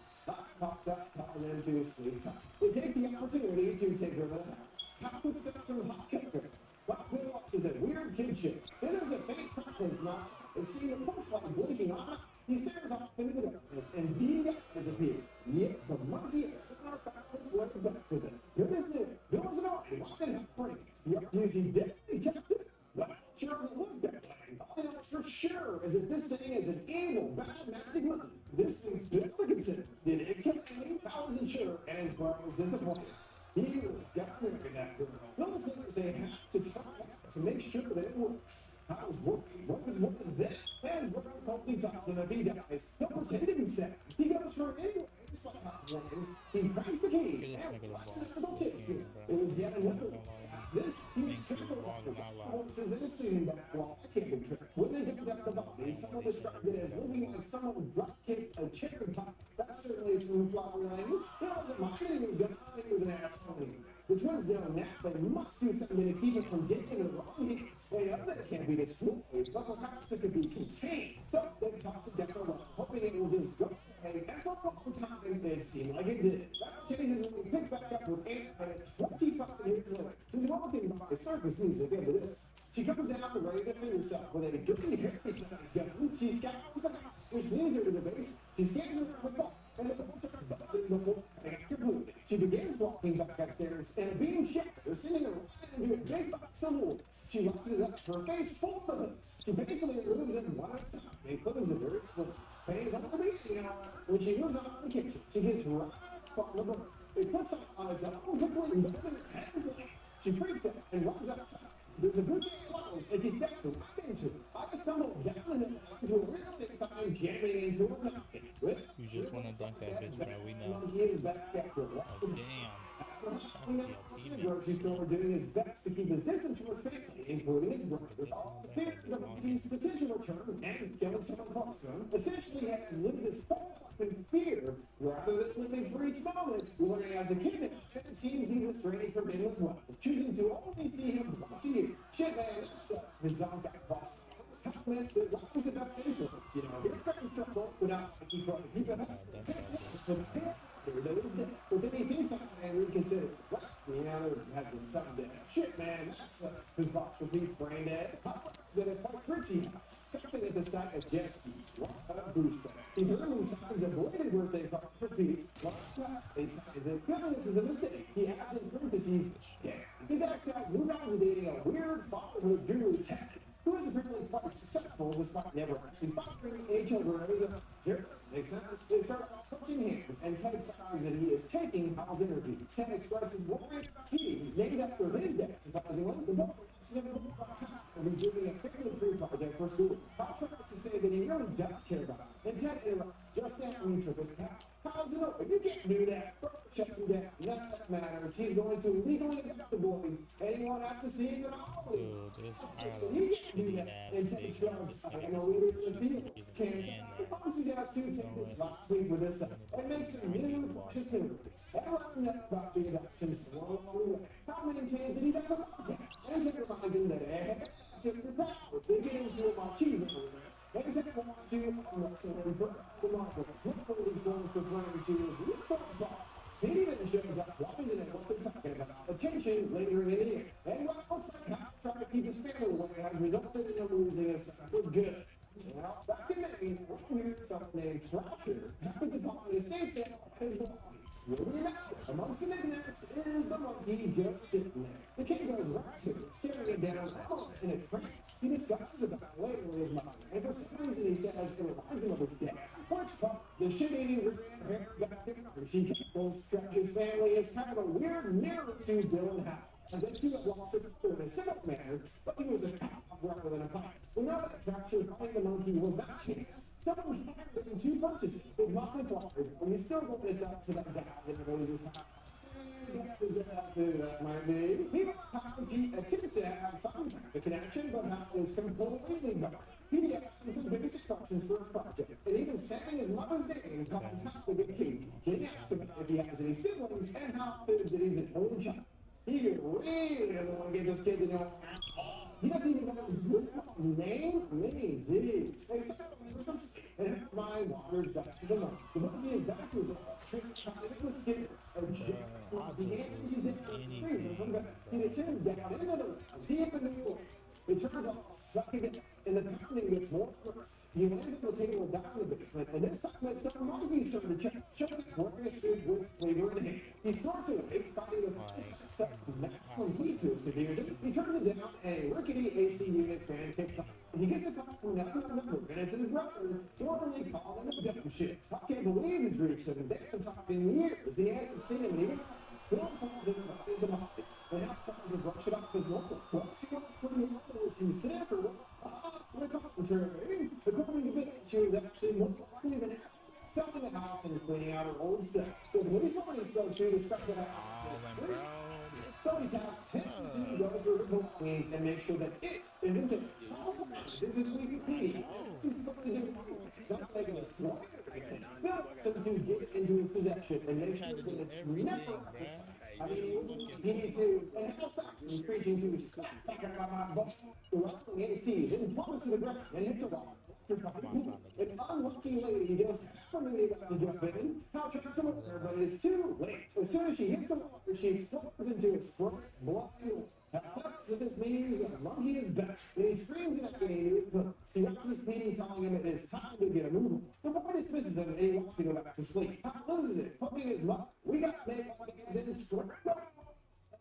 pops up, calling them to sleep time. They take the opportunity to take over the house. Hal puts up some hot cooker. But Bill watches a weird kid show. Then there's a faint crackling from outside, and seeing the porch light blinking on. He stares off into the darkness, and being eyes appear. Yet the monkey has somehow found its way back to them. Goodness knew, Bill was annoyed. Why did he bring it? The argues he definitely kept it. Well, sure doesn't look that way. All I know for sure is that this thing is an evil, bad, magic monkey. This thing's definitely considered. Did it kill me? I wasn't sure, and his brother was disappointed. He was definitely that girl. No players they have to try to make sure that it works. I was working. What was one of them? And Brown promptly tells him if he dies, he'll pretend to be sad. He goes for it anyway. Despite Hop's warnings, he cranks the key. It was yet another one. This he was super horses in a sitting back while I can't be tricked. When they got out the body, someone described it as looking like someone drop kicked a cherry pie. That's certainly some flowery language. It wasn't mine, it was gone, it was an asshole. The twins know now they must do something to keep it from getting in the wrong hands. They know that it can't be destroyed, but perhaps it could be contained. So they toss it down the road, hoping it will just go away. And for a long time, it seemed like it did. That changes when we pick back up with Aunt at 25 years later. She's walking by circus music into this. She comes out ready to free herself with a dirty, hairy-sized gun. She scours the house, which leads her to the base. She scans around the ball, and it pulls her buzzing before completely. She begins walking back upstairs, and being shattered, sending her right into a big box of wolves. She rises up, her face full of hooks. She painfully removes them one at a time and closes the very slits. Pains on the beginning, however, when she moves on to the kitchen, she gets right up on the burner. It puts on its own quickly and her head flames. She freaks out and runs outside. There's a good thing closed, and she steps right into it. I stumbled down the hill into a real estate sign, jamming into a mountain. You just want to dunk that bitch, bro. We know. Oh, damn. The grocery store doing his best to keep his distance from his family, including his brother. All the fear of the monkey's potential return and killing someone close to him essentially has lived his whole life in fear rather than living for each moment. Learning as a kid, it seems he was ready for him as well, choosing to only see him once a year. Shit, man, that sucks. His zombie boss comments that life is about influence, you know. Your friends trouble without making progress. He's got but then he thinks something and reconsider. What? You know, there has been something there. Shit, man, that sucks. His box repeats brain dead. At a quite pretty house, stopping at the site of jet skis. What a booster. He literally signs a belated birthday card for Pete. They say that this is a mistake. He adds in parentheses, yeah. His ex has moved on to dating a weird fatherhood guru Ted, who is apparently quite successful despite never actually fathering any children of his own. Sure, makes sense. They start off coaching hands, and Ted signs that he is taking Hal's energy. Ted expresses worry about he, named after his dad, surprisingly. The boy is never about Hal, as he's doing a family tree project for school. Hal tries to say that he really does care about him, and Ted interrupts just after he took his pal. Hal's it open? You can't do that. Shuts him down. None of that matters. He's going to legally adopt the boy, and he won't have to see him at all. Dude, this You can't do that. And Ted shrugs. I know we live in the field. Obviously, guys, too, take this last week with us. It makes some new precious memories. Everyone knows about the adoption so how many times did he does a podcast? And Ted reminds him that took the power. They get into a machismo. And Ted wants to wrestle for the marbles. What are these films referring to is football. He even shows up wanting to know what they're talking about. Attention later in the year. And what looks like how trying to keep his family away has resulted in him losing his son for good. Well, back in May, one weird fellow named Thrasher happened to find an estate sale at his belongings. Really about amongst the knickknacks is the monkey just sitting there. The king goes right to it, staring it down almost in a trance. He discusses about it later with his mother, and for some reason he says it reminds him of his dad. Which part, the shit-eating red hair back there, she cackles, Stretch's family is kind of a weird mirror to Bill and Hal. As they two have lost it in a simple manner, but he was a cop rather than a fight. We know that attraction behind the monkey was not chance. Someone had written 2 punches. His mom implied, and you still want this out to that guy that knows his house. Might be. He attempted to have some the connection, but Hal is completely gone. He asks him some basic questions for his project, and even saying his mother's name causes Hal to get key. Then he asks him if he has any siblings, and Hal figures that he's an only child. He really doesn't want to get this kid to know. He doesn't even know his name. Me, jeez. And half my water's back to the monkey. The monkey is back to his trying to get the skitters. The animals is different. He descends down into the deep in the floor. It turns out sucking it, and the pounding gets more worse. He lands on the table down in the basement, and this time it's the monkey's turn to check, showing wearing a suit with flavor in hand. He snorts away, finding the maximum heat to his diffusion. He turns it down, and a rickety AC unit fan kicks on. He gets a call from an unknown number, and it's his brother, normally calling him a shit. I can't believe he's reached him. They haven't talked in years. He hasn't seen him either. Bill calls it his demise, and Hal tries to brush it off as normal. Well, she wants to put him over to sick or what? The commentary, according to Bill, she was actually more likely than ever selling the house and cleaning out her old stuff. So the police wanted to describe the house. So he tasks him to go through her belongings and make sure that it isn't there. This is Wikipedia. This is supposed to do something like a square. Bill wants him to get it into his possession and make sure that it's never outside. I mean, he needs to, and Hal stops and preaching to his stop talking about my butt. The rocking AC, then plummets to the ground and hits a wall. An unlucky lady does finally about to jump in. Hal tries to move her, but it's too late. As soon as she hits the water, she explodes into a sprint blind. So this means that the monkey is back, and he screams in agony. He rises Petey, telling him it is time to get a move. The boy dismisses him, and he wants to go back to sleep. Hal loses it, poking his mouth. We got to make all the guys in sprint.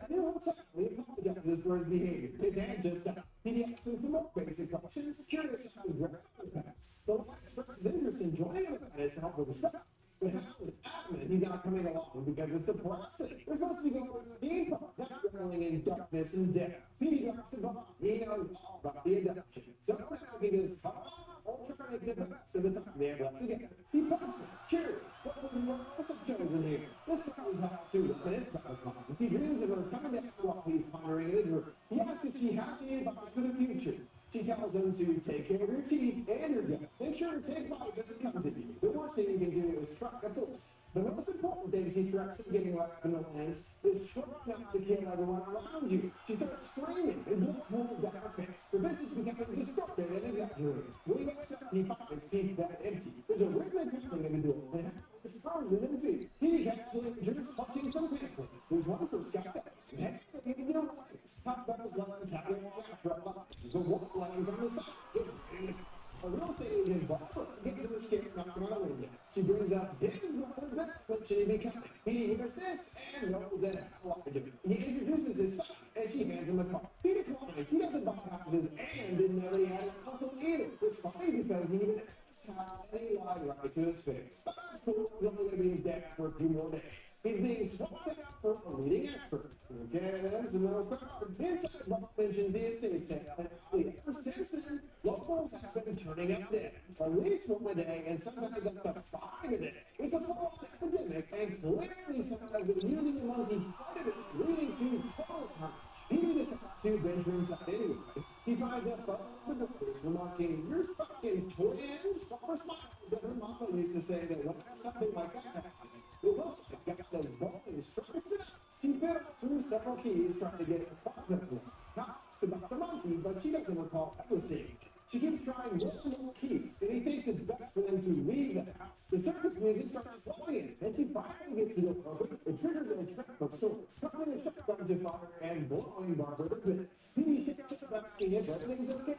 He apologizes for his behavior. His hand just up. He asks him some more basic questions. Curious how his grandmother passed. The lad expresses interest in joining him at his help with the stuff. But Hal is adamant he's not coming along because it's depressing. We're supposed to be going with the theme park, not rolling in darkness and death. He drops the bomb. He knows all about the adoption. So now he goes, all trying to get the best of the time they have left together. He pops it, curious, what would the else have chosen here? This guy is hot too, and it's not his mom. He dreams of her coming down while he's pondering his room. He asks if she has any advice for the future. She tells him to take care of your teeth and your gut. Make sure to take bite doesn't come to you. The worst thing you can do is try to force. The most important thing she stresses getting right in the lens is try not to kill everyone around you. She starts screaming and blood pouring down her face. The business becoming distorted and exaggerated. When he wakes up, he finds his teeth dead empty. There's a rhythmic pounding in the door, and this is frozen in the feet. He casually enters, touching some pamphlets. There's one for Scott. And even the legs. Top bells line, tapping on the walk line from the side. A real estate agent Barbara gets an escape knocking on the window. She brings up his mother back, but she becoming. He hears this and knows that Hal lied to him. He introduces his son, and she hands him a card. He declines finds he doesn't buy houses and didn't know he had an uncle either. It's funny because he even asked how he lied right to his face. But of course, he's only going to be his dad for a few more days. He's being swapped out for a leading expert. Okay, that's a little crowd. Inside Bob mentions the estate sale, and ever since then, locals have been turning up dead. At least one a day, and sometimes up to 5 a day. It's a full epidemic, and clearly sometimes they're using the monkey quite a bit, leading to total carnage. He decides to venture inside anyway. He finds a photo of the boys remarking, "You're fucking twins?" Or smiles that her mama used to say that when something like that happened, it looks like got those boys trying to sit up. She fiddles through several keys trying to get it positively. Talks about the monkey, but she doesn't recall ever seeing it. She keeps trying more and more keys, and he thinks it's best for them to leave the house. The circus music starts playing, and she finally gets to the over. It triggers a trap of sorts, starting a shotgun to fire and blowing Barbara to bits. He shakes asking if everything's okay.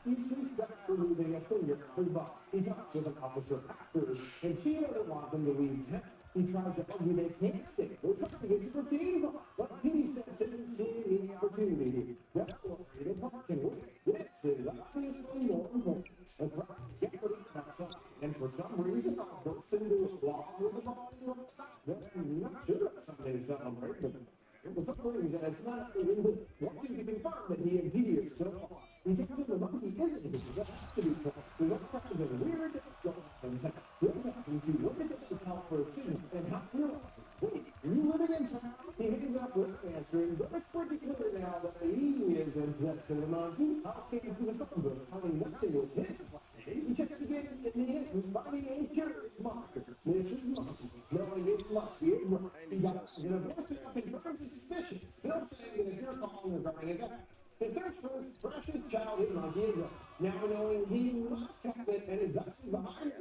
He sneaks back, removing a finger from his body. He talks with an officer after, and she doesn't want them to leave town. He tries to argue they can't stay. They're trying to get to the theme park. But he steps in, seeing the opportunity. Don't worry, the park can wait. This is obviously more important. The crowd is gathering outside, and for some reason, I burst into applause with the ball in front of the back. I'm not sure that's something to celebrate, but the funny thing is that it's not even wanting to confirm that he appears so far. He tells him the monkey isn't here, but has to be close. There's all kinds of weird things going on in town. He'll text him to look at the hotel for a signal and how he realizes, wait, are you living in town? He hangs up with answering, but it's pretty clear now that he is in possession of the monkey. I'll scan through the phone book, finding nothing with his last name. He checks again in the end, finding a curious marker. Mrs. Monkey, knowing it must be a murder. He got in a voice that confirms his suspicions. Still saying that if you're calling regarding his act, his search for his precious childhood monkey is up. Now knowing he must have it and his dust is behind it,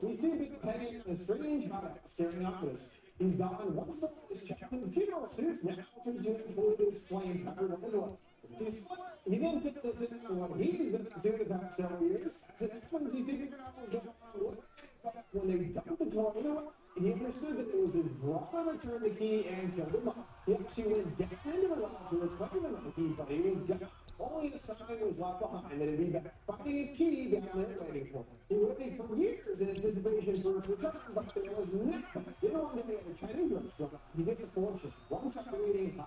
we see Big Peggy in a strange hideout staring up at us. He's donned once more his childhood funeral suit, now altered to include his flame pepper as well. He then picked us in on what he's been doing the past several years. As it happens, he figured out what was going on. When they dumped the toy, he understood that it was his brother that turned the key and killed him off. He actually went down into the well to reclaim the monkey, but he was gone. Only a sign was left behind that he'd be back, finding his key down there waiting for him. He waited for years in anticipation for his return, but there was nothing. Then one day at a Chinese restaurant, he gets a fortune. One side reading,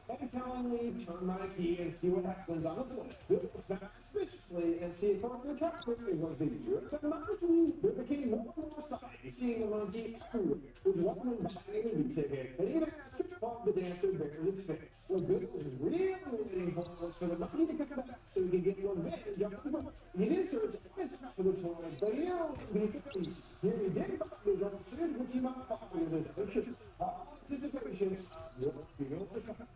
and telling me, turn my key and see what happens on the floor. Bill looks back suspiciously and see according to the calendar, it was the year of the monkey. There became more and more signs, seeing the monkey everywhere. There's one man buying a movie ticket, and even asked if the dancer bears its face. What Bill was really waiting for was for the monkey to come back so he could get revenge on the monkey. He did search his house for the toy, but he don't be surprised. Here he did find his own suit, which he might follow with his other shirts. All anticipation,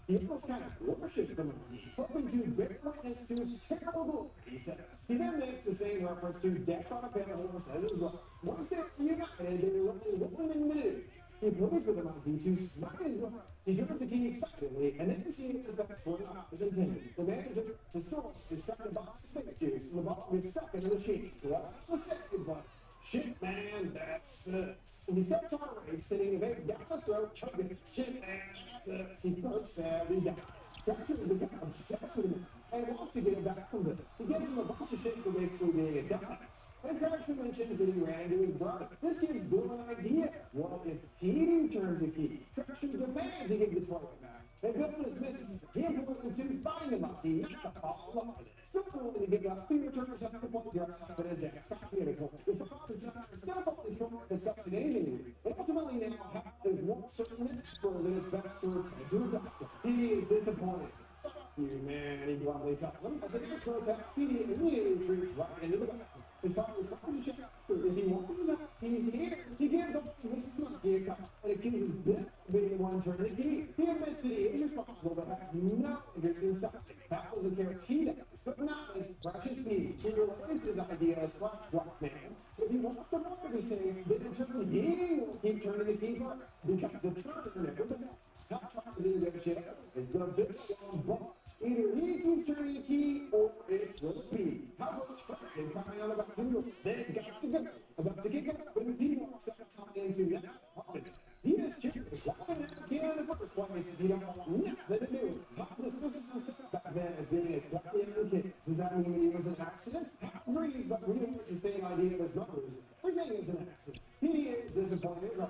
he almost kind of worships the monkey, hoping to bear witness to his terrible glory, he says. He then makes the same reference to death on a pale horse as his brother. Once they're united, they're really willing to do. He pleads with the monkey to smite his brother. He turns the key excitedly, and then sees its effects for as intended. The manager, the store, is trying to box the fake juice, and the bottle gets stuck in the machine. What's the second one? Shit, man, that sucks. He steps on a rake, sitting a big down the throat, chugging. Shit, man, that sucks. He burps as he dies. Scratcher becomes obsessed with him and wants to get him back from it. He gives him a bunch of shit for basically being a dumbass. And Traction mentions that he ran into his brother. This gives Bill an idea. What if he turns the key? Traction demands he give the toy back. And Bill and his missus, he and him to find the monkey, not to fall in love with it. Still willing to give up, he returns up to the point dress up in a deck, stop beautiful. The father and son are still falling short, discussing anything new. And ultimately now, Hal is more certain than ever that it's best to return to a doctor. He is disappointed. Fuck you, man, he bluntly tells him. But the next road's out, he immediately retreats right into the bathroom. His father tries to check after. If he wants his out, he's here. He gives up Mrs. Monkey a call and accuses Bill of being the one turning the key. He admits that he is responsible, but has no interest in stopping. That was a character he does, but not his precious being. He relays his idea as slash drop man. If he wants the water to be saved, then in turn he will keep turning the key for because the turner never does. Stop trying to negotiate is the big one boss. Either he keeps turning the key or it's the P. How much frightened coming out about Google? Then got to go. About to kick it up when the P walks out into that office. He is curious. Why did that kid in the first place, you don't want nothing to do with it. How dismisses himself back then as being a dummy young kid. Does that mean he was an accident? Agrees, but we don't the same idea as numbers. Everything is an accident. He is disappointed, right?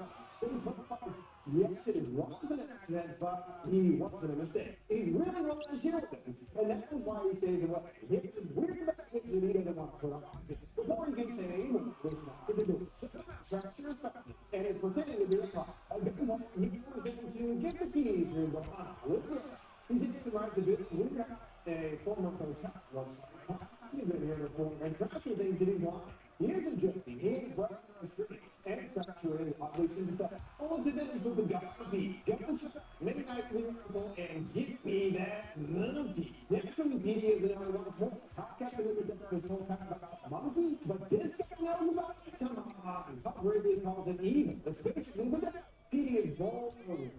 Yes, it was an accident, but he wasn't a mistake. He's really willing to share with him, and that is why he stays away. He hits his weird back hits and he doesn't want to put on. Before he can say anymore, there's nothing to do. So, fracture is fracture, and it's pretending to be a cop. He wants them to get the keys and go, look at it. He takes the right to do it. Look at a former coach once. He's been here before, and Fracture thinks that he's lying. He isn't joking. He is right on the street. And Fracture is oddly sympathetic. All to them is the guy to be. Get the shot, make a nice little people, and get me that monkey. Next from the media is another one more. How Captain this whole time about monkey? But this guy knows about it. Come on. How Ridley calls it evil. It's basically what that. Petey is bold.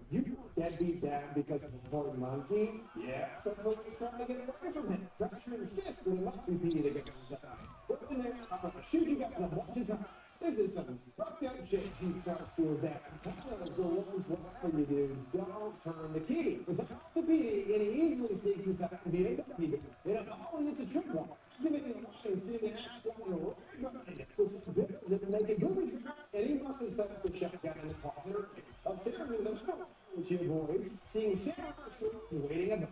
You deadbeat dad because of the poor monkey? Yeah, someone is trying to get away from him. Fracture insists that it must be Petey that gets his eye. Put in there, I'm gonna shoot you guys a bunch of times. This is some fucked up shit. Pete starts to with that. The ones whatever you do, don't turn the key. Without the Petey, and he easily sneaks inside the VAW. And it's a trick one. Giving him a line and seeing an ass down the road. With some bitters that make it booby traps, and he must have set up the shotgun in the closet. Upstairs, there's a door which he avoids, seeing Sarah waiting above.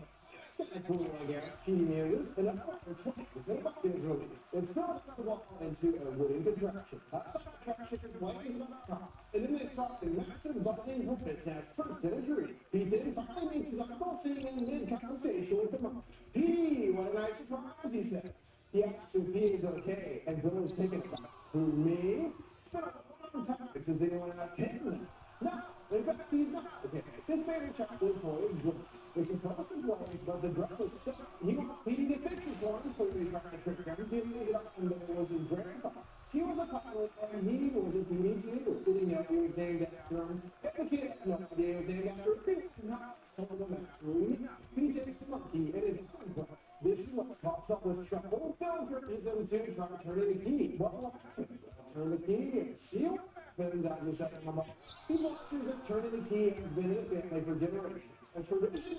That's kind of cool, I guess. He muses, and another trick is that about his release. It's not a wall into a wooden contraption. Outside the contraption plays about cops, and then they start a massive buzzing rumpus nest first in a tree. He then finally meets his uncle sitting in mid-conversation with the monkey. Petey, what a nice surprise, he says. He asks if he is okay, and Bill's thinking about it. Who, me? It's been a long time since anyone out him. No, in fact, he's not okay. This favorite chocolate toy is good. It's supposed to play, but the drug was stuck. He wants Petey to fix his one, clearly trying to trick him. Giving it up, and there was his grandfather. He was a pilot, and he was his Petey too. Didn't know he was named after him. And the kid had no idea he was named after a kid. Not told him absolutely not. He takes the monkey and his own place. This is what pops up with trouble. Bill encourages them to try to turn the key. What will happen? Turn the key and seal it. As a second number. He watches that turning the key has been in the family for generations. A tradition,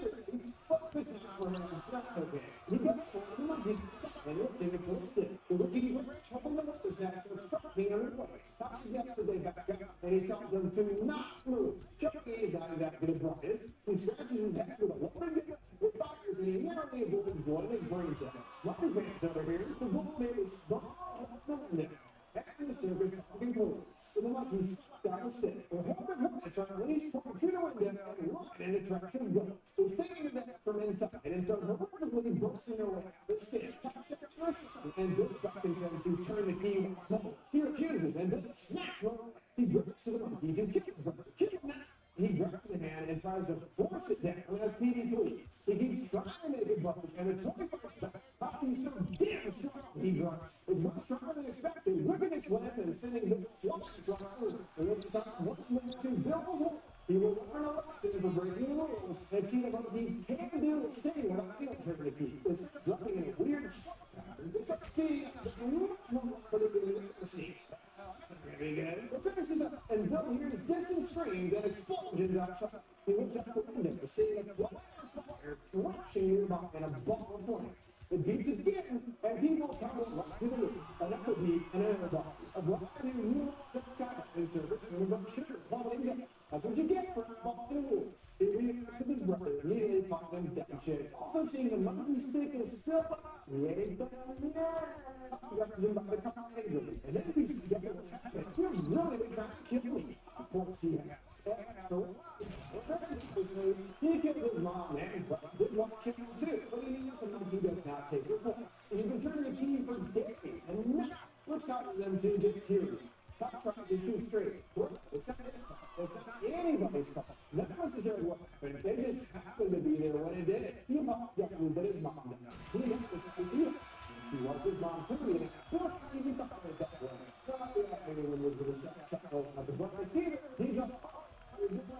but this is not for him. That's okay. He gets for the monkeys and he'll give it to the stick. The rookie rich home the workers that starts trucking on the place. Top suggests as they back up, and he tells them to not move. Chucky is not exactly the brightest. He scratches his head with a loaded gun. It fires and he narrowly avoids one of his brain cells. Slumber pants over here. The wolf made a small window. After the service, fucking bullets. So the monkeys down the set. They're helping her. So at least talking to the window and run in the traction goes. They're thinking that from inside. And so reportedly bursting their way out the stick. Taps it for a second. And Bill beckons him to turn the key once more. He refuses and Bill smacks him. He grips to the monkey to kick him. Kick him now. He grabs the hand and tries to force it down as Petey flees. He keeps trying to make it budge, and the toy fights back. Poppy's so damn strong, he grunts. It's much stronger than expected, whipping its weapon and sending him flying across the room. And this time, once more to Bill's home. He will learn a lesson for breaking the rules and see what he can do and stay without being turned to Pete. It's dropping in a weird pattern. It's like speeding up much more predictable than the scene. Very good. It finishes up, and Bill hears distant screams and explosions outside. He looks out the window, seeing a fire flashing nearby in a ball of flames. It beats his again, and people tumble right to the roof. Another beat, and another ball. A brand new just got in service from a bunch of sugar plummeting down. That's what you get for a ball in the woods. He reunites with his brother, immediately caught them down shit. Also seeing the monkey stick is still up. Yay, represented by the car angrily. And then we see what's happening. You're really trying to kill me. Of course he has. So, he killed his mom and but did want to kill him too. But he needs the monkey does not take your place. He's been turning the key for decades, and now, which causes them to get teary. Cop tries to shoot straight. It's not his fault. It's not anybody's fault. Not necessarily what happened. They just happened to be there when it did it. He apologizes that his mom died. He got this excuse. He wants his mom to be there. Don't even thought of it that way. Not that anyone was going to set child at the bar. He's a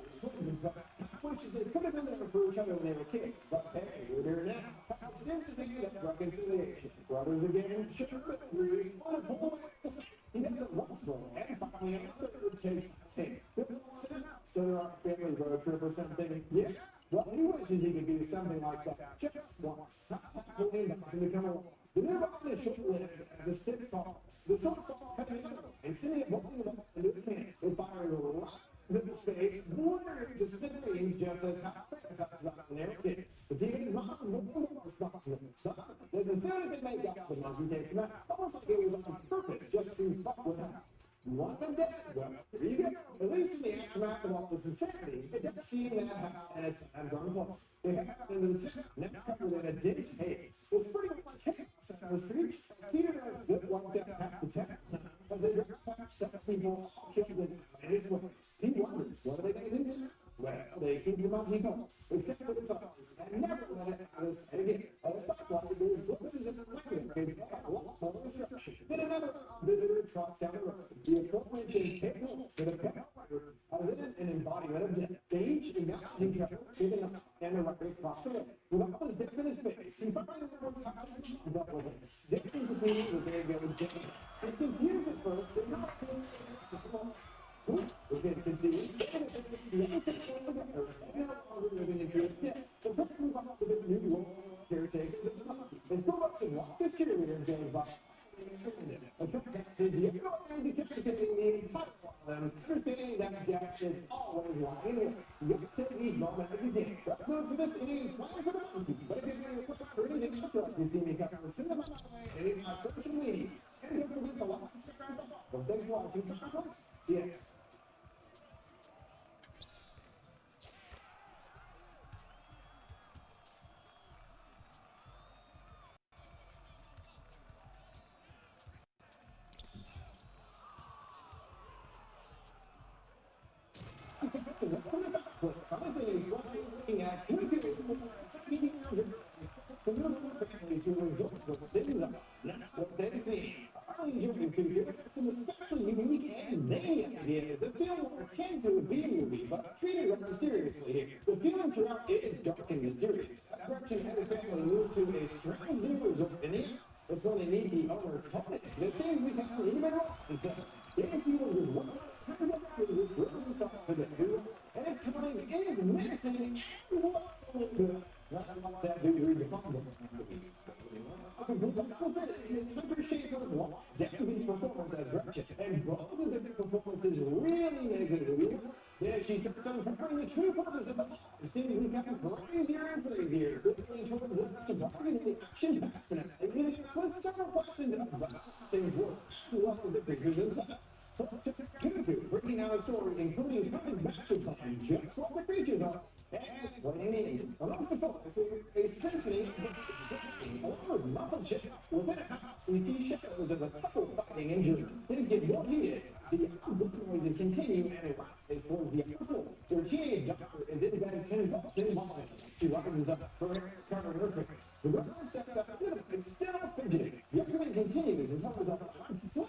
swings his back. Wishes they could have been there for each other when they were kids. But hey, we're here now. Since they get up reconciliation. Brothers again, sugar, agrees, on a pull. He does it once more, and finally another third takes his hand. So they're on a family road trip or something. Yeah. Well, he wishes he could do something like that just once. Halloween doesn't become a the new ball is short-lived as the stick falls. The softball coming out and sending it bowling the ball into the can. They fire it over middle space, blurred to smithereens just as high as about narrow kicks. The team is not responsible. Doesn't sound like it made up the monkey takes him out. Almost like it was on purpose just to fuck with him. One of them dead. Well, there you go. At least in the aftermath of all this insanity, it doesn't seem that high as I've gone close. They have into the city, now covered in a dense haze. It's pretty much chaos on the streets. Peter has been wiped out half the town. As they drive past, some people killed in various ways. He wonders, what are they going to do? Well, they keep him up, he goes. Except for the times, and never let it out of his head again. Aside like there's glimpses of the land, maybe a lot more destruction. Then another visitor trots down the road. The aforementioned pit wolf with a pet rider as in an embodiment of death. They each acknowledging trouble, giving up, and the rider crops away. With all his death in his face, he finally knows how to double this. Dixon's opinion that they go with James. It confuses first, but not within conceived, the ancestral together, and no longer living into his death. The person who got the new role caretaker of the monkey. They go up and walk the cheerleader and goes by. A protected, the other decapitating the entire them, everything that death is always lying in. You have to take these moments as you can. Don't move for this, it is fine for the monkey. But if you're going to put for anything else, like you see me come from cinema, and in my social media, and don't forget to watch the subscribe. Well, thanks for watching. Yes. The film akin to a B-movie, but treated rather seriously here. The feeling throughout is dark and mysterious. Correction had the family moved to a strange new resort in the Alps. That's when they meet the owner, Tony. The things we have even wrong. Nancy was one of those times after this really saw for the new, and it's coming in menacing and wonderful. Not like that dude read the Bible. It's super shaker was definitely performance as Gretchen, and both of the performances really negative. Yeah, she starts uncovering the true purpose of the life. Seems we've gotten crazier and crazier. Quickly towards us surviving the action-packed finale. Leaving us with several questions about how things work, as well as the creatures themselves. Breaking out a story, including Cummings' master plan, just what the creatures are, and explaining amongst the focus a symphony of muffled shit. Within a house, we see shadows of a couple fighting injured. Things get more heated. The noises continue and rise towards the upper floor. Their teenage daughter is in bed convulsing violently. She rises up, covering her face. The girl steps up a little bit, still fidgeting. The argument continues as hard as a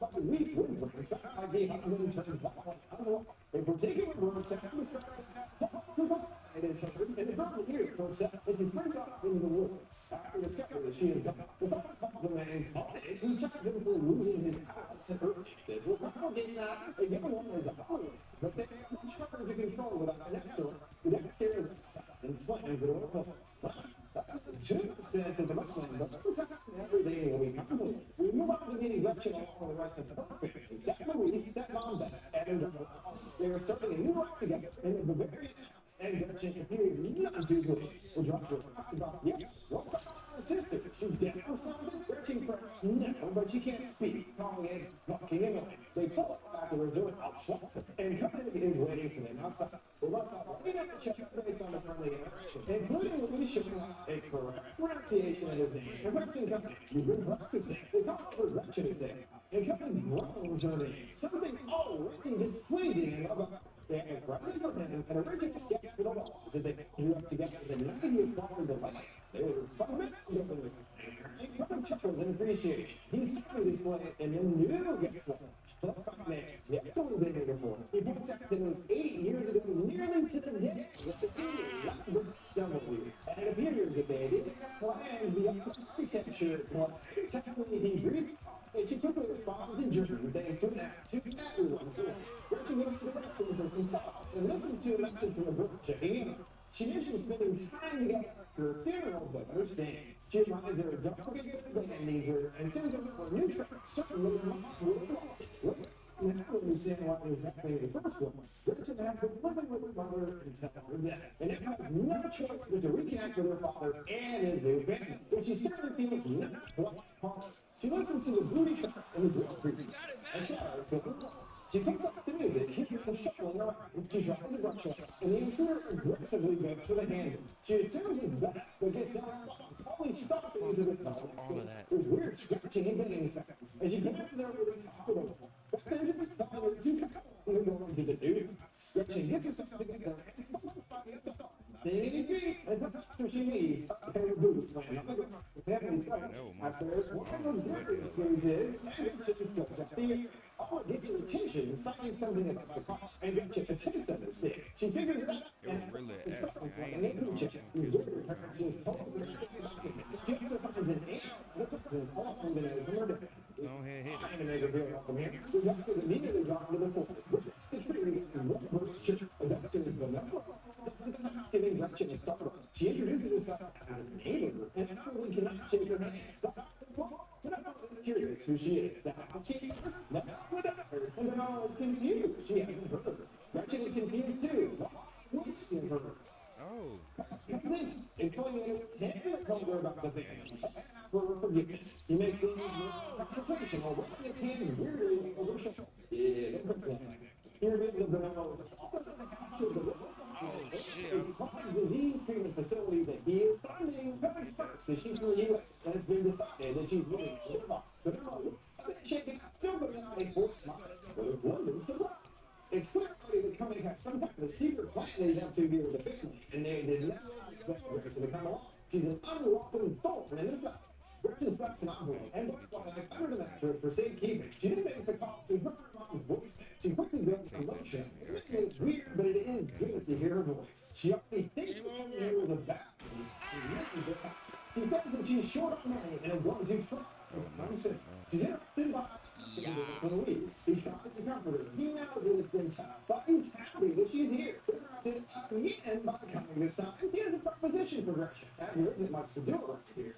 but the weak woodwork, like the husband turned violent. A particular word sound was it is heard, and the girl here looks up as she springs off into the woods. After discovering that she is gone, the father calls the man Colin, who checks him for losing his balance and early. This will probably not a young one is a follower, but they are much harder to control without an extra. The downstairs and slams the door closed. 2% is a muffin, but everything will be complete. We move on to getting Gretchen along the rest of the perfect. That Louise, that Bomba, and they are starting a new life together in the Bavarian house, and Gretchen appears not too good. The doctor asked about, what's up with her sister? She's dead or something? Gretchen first, no, but she can't speak, calling it fucking annoying. They pull up at the resort of Schwartz, and Cutting is waiting for them outside. The left side, check updates on the friendly interaction, including Louise showing a correct pronunciation of his name. And Gretchen's company, we've been practicing. They call her Gretchen to say, and Cutting groans her name. Something already displeasing about the aggressive and an original sketch for the law that they grew up together in the 90th quarter of the land. They were fundamentally different with his name. And Cutting chuckles and appreciation. He's happy display and then new gets left. Yeah, totally been here before. He points out that it was 8 years ago, nearly to the day, that the people stumbled here. And it appears that they didn't plan the architecture club. Technically, he breathes, and she quickly responds in German. They soon out to everyone. Gretchen goes to the restroom for some thoughts, She mentions spending time together after her funeral, but understands. She reminds her don't forget the band needs her, and sends her for a new track, certainly her mom will love it. Now we understand why exactly in the first place. Gretchen had been living with her mother until her death, and it has no choice but to reconnect with her father and his new family, which she certainly feels not quite hard. She listens to the booty track and the drill preaching. And she picks up the music, keeping the shuffling around. She tries a brush shot, and the intruder aggressively goes for the handle. She is doing his best, but gets no response, only stopping into the tunnel. There's weird scratching and banging sounds as she dances over the top of the wall. But then she just telling her to come and go into the new house. Gretchen gets herself together and it's the sun spot against the sun. Staying in your feet, and after she leaves, her boots land on the ground. Family second, after one of the various stages, and Gretchen goes up the air. Oh, it gets her attention, signing something about the car, and Gretchen attempts to understand. She figures it out, and she also finds an ant that is awesome than a murder. Go ahead, hit it. I'm gonna make a video from here. The doctor immediately dropped into the forest. The tree and what birds chirp. The doctor is the number. Giving Gretchen a startle. She introduces herself as a neighbor, and everyone cannot shake her hand. We're not curious who she is. The house she no, and they're all confused. She hasn't heard. Gretchen is confused too. What's in her? Oh. Explaining that it's him that told her about the thing. For forgiveness. He makes things more confrontation while rubbing his hand weirdly over her shoulder. Yeah, don't put that like that. He reveals the banana is also something captured the a disease treatment facility that he is funding coming first as she's from the U.S. and it's been decided that she's willing to live off. But her looks a bit shaken out, still putting out a forced smile. But it wasn't surprise. It's clear that the company has some kind of secret plan they have to deal with the family, and they did not expect Gretchen to come along. She's an unwelcome thorn in their sides. Gretchen stuffs an envelope and looks like under the mattress for safekeeping. She then makes a call to her mom's voice. She quickly builds a motion. It's weird, but it is good to hear her voice. She already thinks the here was a bathroom. She misses it. She thinks that she's short on money and is going to try. She's interrupted by Louise. He tries to comfort her. He knows that it's been tough, but he's happy that she's here. Interrupted again by coming this time. He has a proposition for Gretchen. There isn't much to do around here.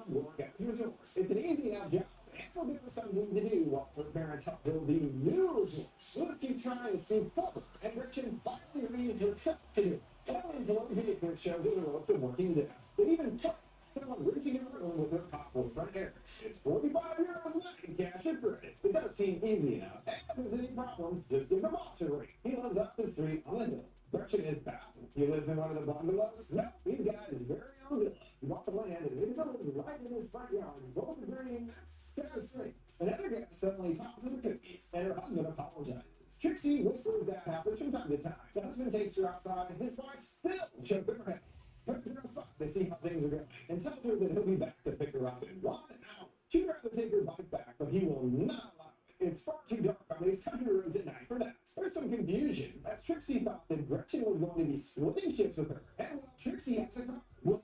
Work at the resort. It's an easy enough job. And will give her something to do while her parents help build the new resort. We'll keep trying to speak forward, and Gretchen finally reads herself to do. Ellen Blow vehicle shows her the ropes of working this. But even someone reaching in her room with her popcorn front hair. It's 45 euros a night in cash and credit. It does seem easy enough. And if there's any problems, just give him a ring. He lives up the street on the hill. Gretchen is baffled. He lives in one of the bungalows? No, he's got his very own villa. He bought the land and his villa is right in his front yard. Both agreeing that's kind of strange. Another guy suddenly tosses the cookies, and her husband apologizes. Trixie whispers that happens from time to time. The husband takes her outside, and his wife still choking her head. Puts her in a spot to see how things are going, and tells her that he'll be back to pick her up in 1 hour. She'd rather take her bike back, but he will not allow it. It's far too dark on these country roads at night for that. There's some confusion, as Trixie thought that Gretchen was going to be splitting shifts with her. And while Trixie has a car, well,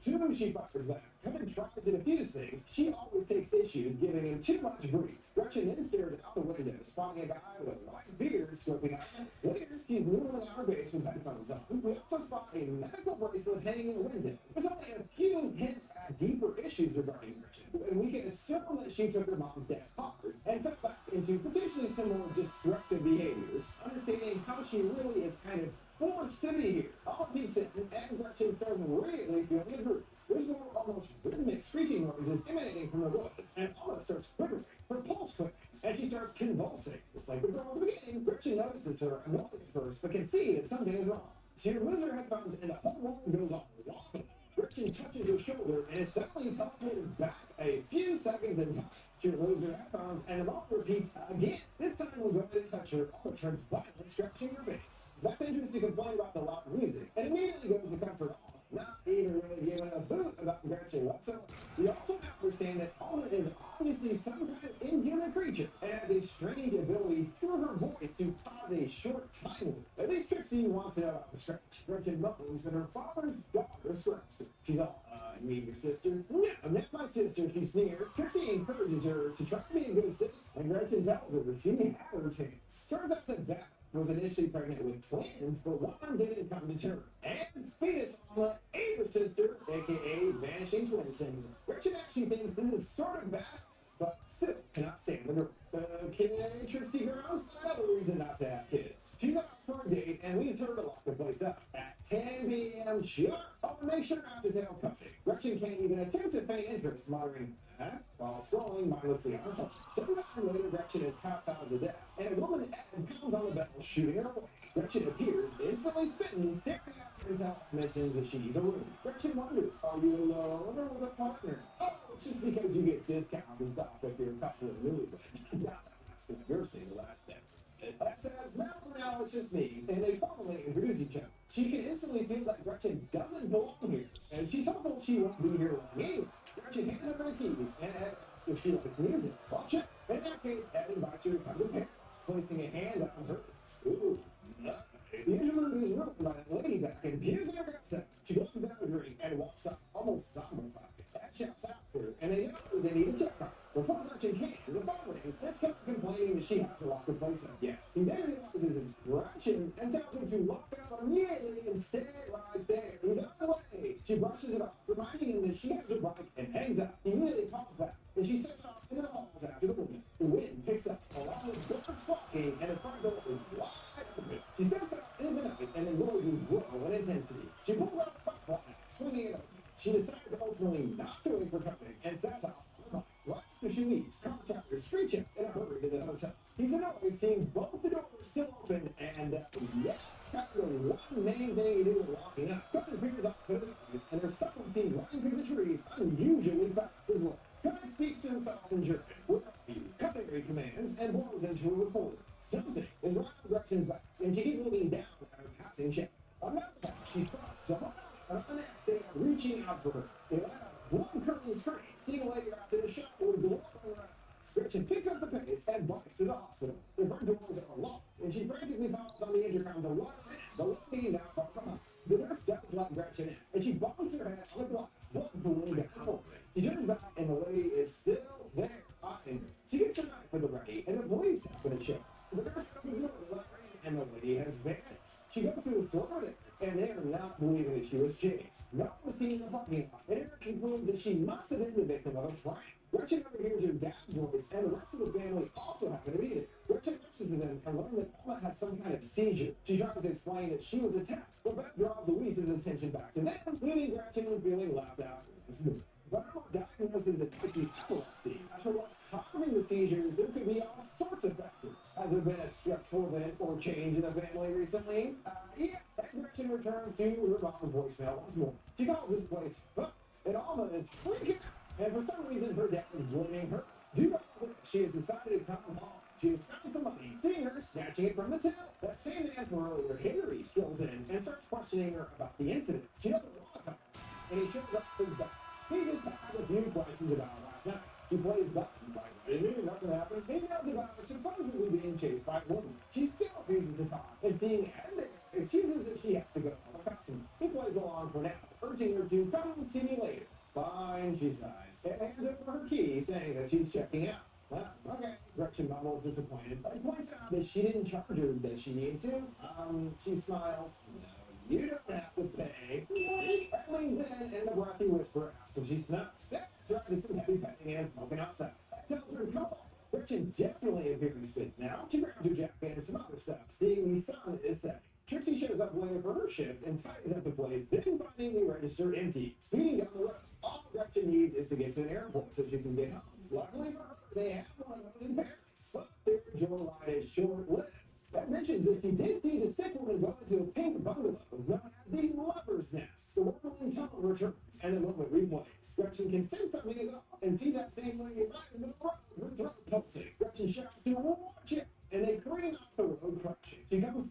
too, she fires back. Coming tries to diffuse things, she always takes issues, giving him too much grief. Gretchen then stares out the window, spotting a guy with a white beard scoping out. Later, she's noodling out her base with headphones on. We also spot a medical bracelet hanging in the window. There's only a few hints at deeper issues regarding Gretchen, and we can assume that she took her mom's death hard and fell back into potentially similar destructive behaviors, understanding how she really is kind of forced to be here. All peaks in, and Gretchen starts really feeling a groove. There's more almost rhythmic screeching noises emanating from the woods, and almost starts quivering. Her pulse quickens, and she starts convulsing. Just like the girl at the beginning, Gretchen notices her annoyed at first, but can see that something is wrong. She removes her headphones, and the whole room goes on wobbling. Gretchen touches her shoulder, and is suddenly teleported back a few seconds in time. She removes her headphones, and the mom repeats again. This time we'll go ahead and touch her, all turns violent, scratching her face. Beth enters to complain about the loud music, and immediately goes to comfort all. Not even really giving a hoot about Gretchen whatsoever. We also now understand that Alma is obviously some kind of inhuman creature, and has a strange ability through her voice to pause a short time loop. At least Trixie wants to know about the scratch. Gretchen mumbles that her father's daughter scratched her. She's all, you mean your sister? No, not my sister, she sneers. Trixie encourages her to try to be a good sis, and Gretchen tells her she had her chance. Turns out that was initially pregnant with twins, but one didn't come to term. And Venus on the Aver sister, aka Vanishing Twin Syndrome. Gretchen actually thinks this is sort of badass, but still cannot stand the girl. Okay, Trixie girls, another reason not to have kids. She's out for a date and leaves her to lock the place up. At 10 p.m. sharp, oh, make sure not to tell company. Gretchen can't even attempt to feign interest, muttering, while scrolling mindlessly on her phone. Sometime later, Gretchen is passed out of the desk, and a woman pounds on the bell, shooting her away. Gretchen appears, instantly smitten, staring at her until mentions that she needs a room. Gretchen wonders, are you alone or with a partner? Oh, it's just because you get discounts and stuff if you're a couple of newlyweds. You're single last day. That says, now it's just me, and they formally introduce each other. She can instantly feel that Gretchen doesn't belong here, and she's hopeful she won't be here long anyway. Gretchen hands her the keys and asks if she likes music. Well, check. In that case, Ed invites her to come to Paris, placing a hand on her lips. Ooh, no. The interlude is ruined by a lady that can puke her guts out. She goes down a drink and walks up, almost zombified. Ed shouts after, and they know they need a check her. Before Gretchen can, the phone rings. Ed's kept complaining that she has to lock the place up. Yes. He then realizes it's Gretchen and tells her to lock it up immediately and stay right there. He's on the way. She brushes it off, reminding him that she has her bike and hangs up. He immediately pops back, and she sets off into the halls after the woman. The wind picks up, along with doors squawking, and the front door is wide open. She steps out into the night and then rolls in grow in intensity. She pulls out a butt plug, swinging it open. She decides ultimately not to wait for company and sets off her bike. Right after she leaves, contractors screech out in a hurry to the hotel. He's annoyed seeing both the doors still open, and yeah, it's kind of the one main thing you do with walking up. Company figures out the noise, and there's someone seen running through the trees unusually fast as well. Company speaks to himself in German. Where are you? Company commands and blows into a recorder. Something is right on Gretchen's back, and she keeps looking down at her passing check. Another time, she spots someone else, and on the next day, reaching out for her. They let out one curtain scream, seeing a lady after the shop with blood on her eyes. Gretchen picks up the pace and bikes to the hospital. The front doors are locked, and she frantically pounds on the intercom to let her in. The lady now far behind. The nurse doesn't let Gretchen in, and she bonks her head on the glass, blood pooling down her forehead. She turns back, and the lady is still there, eyeing her. She gets her knife for the ready, and the police happen to show. The nurse opens the door to let her in, and the lady has vanished. She goes to the store there, and they are not believing that she was chased. No one was seen in the parking lot, and Eric concludes that she must have been the victim of a prank. Gretchen overhears her dad's voice, and the rest of the family also happen to be there. Gretchen rushes to them and learns that Emma had some kind of seizure. She tries to explain that she was attacked, but Beth draws Louise's attention back to them, leaving Gretchen feeling left out. But Emma diagnoses an epilepsy. As for what's causing the seizures, there could be all sorts of factors. Has there been a stressful event or change in the family recently? Yeah. And Gretchen returns to her mom's voicemail once more. She calls this place fucked, and Alma is freaking out. And for some reason, her dad is blaming her. Due to all this, she has decided to come home. She has found some money, seeing her snatching it from the till. That same man from earlier, Harry, strolls in and starts questioning her about the incident. She doesn't want to talk, and he shows up to his back. He just has a few questions about last night. He plays button like, I knew nothing happened. He knows about her supposedly being chased by a woman. She still refuses to talk, and seeing Ed excuses that she has to go to a customer. He plays along for now, urging her to come see me later. Fine, she sighs, and hands over her key, saying that she's checking out. Well, okay. Gretchen mumbles disappointed, but he points out that she didn't charge her that she needed to. She smiles. No, you don't have to pay. That leans in, and the breathy whisper asks if she smokes. That's right, there's some heavy petting and smoking outside. That tells her to come on. Gretchen definitely appears fit now. She grabs her jacket and some other stuff, seeing the sun is setting. Trixie shows up later for her shift and tightens up the place, then finding the register empty. Speeding down the road, all Gretchen needs is to get to an airport so she can get home. Luckily for her, they have one of those in Paris, but their joyride is short-lived. That mentions that she did see the sick woman go into a pink bungalow known as the Lover's Nest. The whirling tunnel returns, and the moment replays. Gretchen can sense something is off and sees that same lady right in the road, her throat pulsing. Gretchen shouts to her, watch it, and they careen off the road crashing. She comes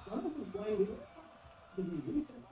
so this is going to be recent.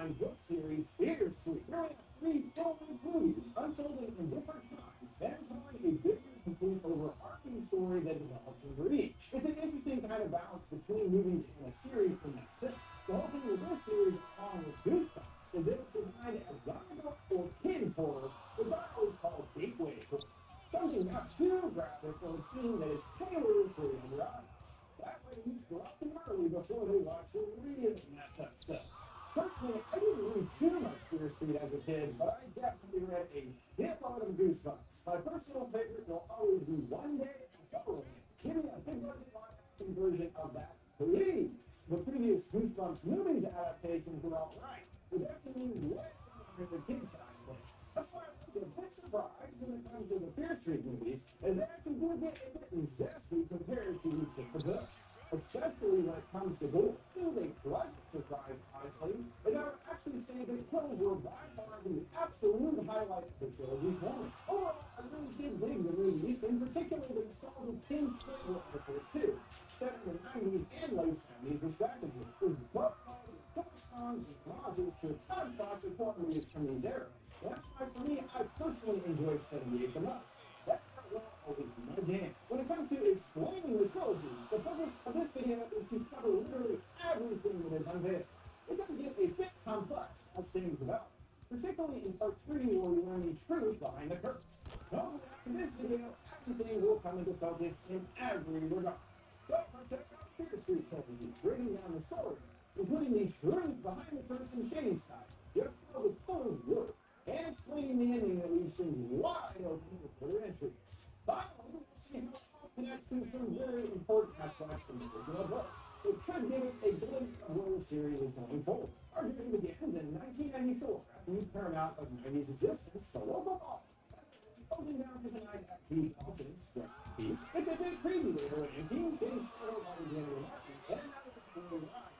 9 book series, Bittersweet. Here we have 3 full-length movies unfolding in different times and telling a bigger, complete, overarching story that develops over each. It's an interesting kind of balance between movies and a series in that sense. The whole thing with this series, along with Goosebumps, is that it's defined as young adult or kids horror, which I always call gateway horror. Something not too graphic or obscene that is tailored for younger audience. That way you drop them early before they watch the really messed up stuff. Personally, I didn't read too much Fear Street as a kid, but I definitely read a shitload of Goosebumps. My personal favorite will always be One Day Ago. Give me a big budget live action version of that, please. The previous Goosebumps movies adaptations were alright, but definitely way on the kid side of things. That's why I was a bit surprised when it comes to the Fear Street movies, as they actually do get a bit zesty compared to each of the books. Especially when it comes to gore. It was a pleasant surprise, honestly, and I would actually say that kills were by far the absolute highlight of the trilogy for me. Overall, I really did dig the movies, in particular the nostalgic King Square of the first two, set in the 90s and late 70s respectively. There's both couple songs and homages to a ton of classic horror movies from these eras. That's why for me, I personally enjoyed 78 the most. That will always be my jam. When it comes to explaining the trilogy, the purpose of this video is to cover literally everything that is unveiled. It does get a bit complex as things develop, particularly in part 3 where we learn the truth behind the curse. Hopefully after this video, everything will come into focus in every regard. So let's check out the Fear Street trilogy, breaking down the story, including the truth behind the curse and shady side, just how the closed work, and explaining the ending that leaves things wide open for further entries. Finally, we'll see how it all connects to some very important aspects from the original books. It could give us a glimpse of where the series is going forward. Our journey begins in 1994, after the paramount of 90s existence, the local mall. Closing down for the night at the Dalton's, rest in peace. It's a big preview of her and team getting settled by the January Martin, and now the ride,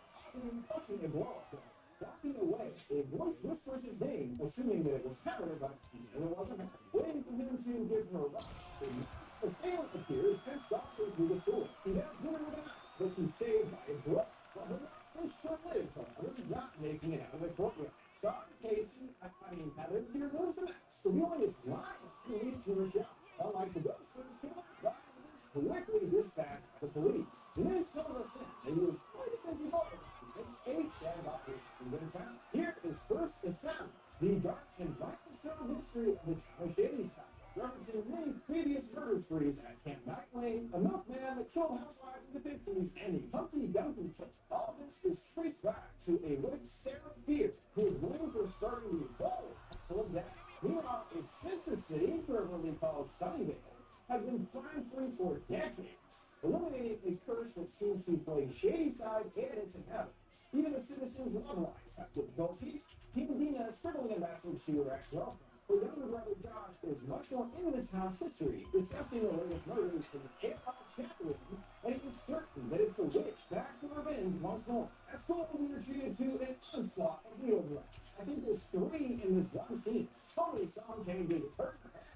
touching a blow-up there. Walking away, a voice whispers his name, assuming that it was Heather, but he said it wasn't her. Waiting for him to give her a rush, a masked assailant appears and stops her through the sword. He has hit her with a knife, but she's saved by a blow. But her life is short-lived, however, not making it out of the courtyard. Sorry, Casey, Heather, here goes the mask. The villain is lying to lead to her shop. Unlike the Ghostface killer, Ryan was quickly dispatched by the police. The news fills us in that he was quite a busy boy. Eight dead bodies have been found. Here is first established the dark and violent film history of the town of Shady Side, referencing many previous murder sprees at Camp Night Lane, a milkman that killed housewives in the 50s, and the Humpty Dumpty kill. All this is traced back to a witch, Sarah Fear, who is blamed for starting the whole cycle of death. Meanwhile, its sister city, formerly called Sunnyvale, has been crime-free for decades, eliminating a curse that seems to plague Shady Side and its inhabitants. Even the citizens' love lives have difficulties. Team Dina is scribbling a message to her ex-girlfriend. Her younger brother Josh is much more into the town's history, discussing the latest murders from the AFI chat room, and he is certain that it's a witch back for revenge once more. That's cool when we are treated to an onslaught of neophytes. I think there's 3 in this one scene. So many song changes, turn her head.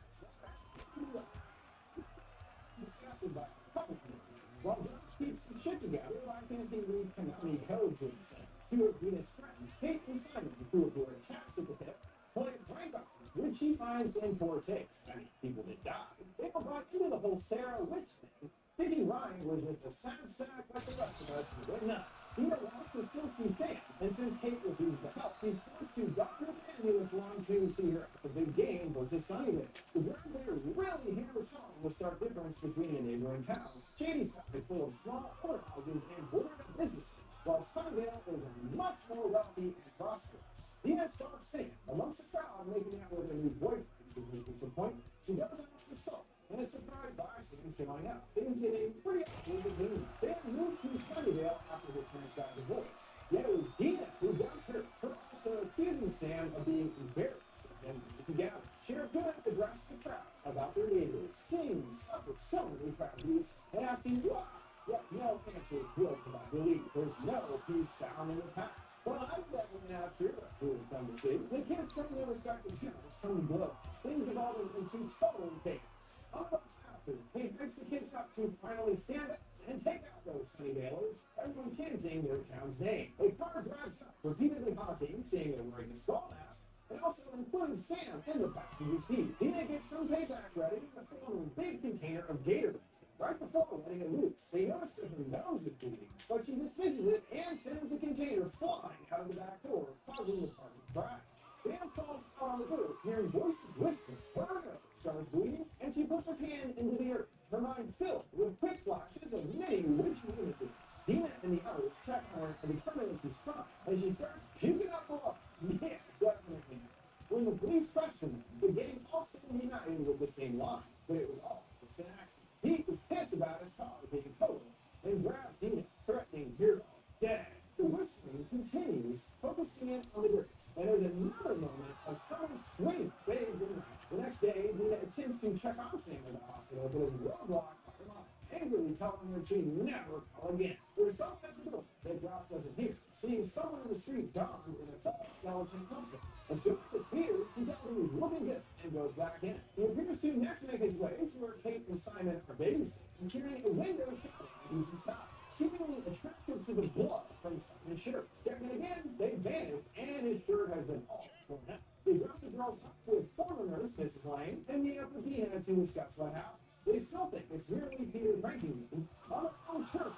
Disgusted by the couple's movie. While Josh keeps his shit together, I think he reads Konami code to himself. Two of Dina's friends, Kate and Simon, who were attached to the hip, play a prank on him, which he finds in poor taste. People that died. They were brought into the whole Sarah witch thing, thinking Ryan was just a sad sack like the rest of us and went nuts. Dina wants to still see Sam, and since Kate refused to help, he's forced to doctor the family with wanting to see her at the big game versus Sunnyvale. The very player really hammer song will start difference between the neighboring towns. Shady Side full of small courthouses and border businesses, while Sunnyvale is much more wealthy and prosperous. Dina spots Sam amongst the crowd making out with a new boyfriend. To his disappointment, she goes out to Salt, and is surprised by Sam showing up. Things getting pretty ugly between them. Sam moved to Sunnyvale after her parents got divorced. Yet it was Dina who got hurt, her also accusing Sam of being embarrassed and together. She appeared to address the crowd about their neighbors, seeing suffer so many tragedies, and asking why. Yet no answers will provide relief. There's no peace found in the past. Well, I definitely not sure that's who we've come to see. The kids certainly respect the channel's tone glow. Things evolving into total chaos. Almost after, Kate breaks the kids up to finally stand up and take out those Sunnyvalers, everyone chanting their town's name. A car drives up, repeatedly honking, saying a wearing a skull mask. It also includes Sam in the passenger seat. Dina gets some payback ready to fill in a big container of Gatorade. Right before letting it loose, they notice that her nose is bleeding, but she dismisses it and sends the container flying out of the back door, causing the car to crash. Sam calls out on the door, hearing voices whisper. Her nose starts bleeding, and she puts her hand into the earth, her mind filled with quick flashes of many witchy images. Dina and the others check on her and determine that she's fine, as she starts puking up blood. Yeah, definitely. When the police question them, the gang all seemed united with the same line, but it was all just an accident. He was pissed about his car being totaled and grabs Dina, threatening her dead. The whispering continues, focusing in on the bridge, and there's another moment of someone screaming, "Babe, good night." The next day, Dina attempts to check on Sam at the hospital, but is roadblocked by her mom, angrily telling her to never call again. There's someone at the door that Josh doesn't hear, seeing someone in the street donned in a full skeleton outfit. As soon as it's here, she tells him he's looking good and goes back in. He appears to next make his way to where Kate and Simon are babysitting, carrying a window shower he's inside, seemingly attracted to the blood from Simon's shirt. Checking again, they vanish, and his shirt has been all torn out. They drop the girls off with former nurse Mrs. Lane and meet up with Dina to discuss what happened. They still think it's merely Peter pranking them on their own turf.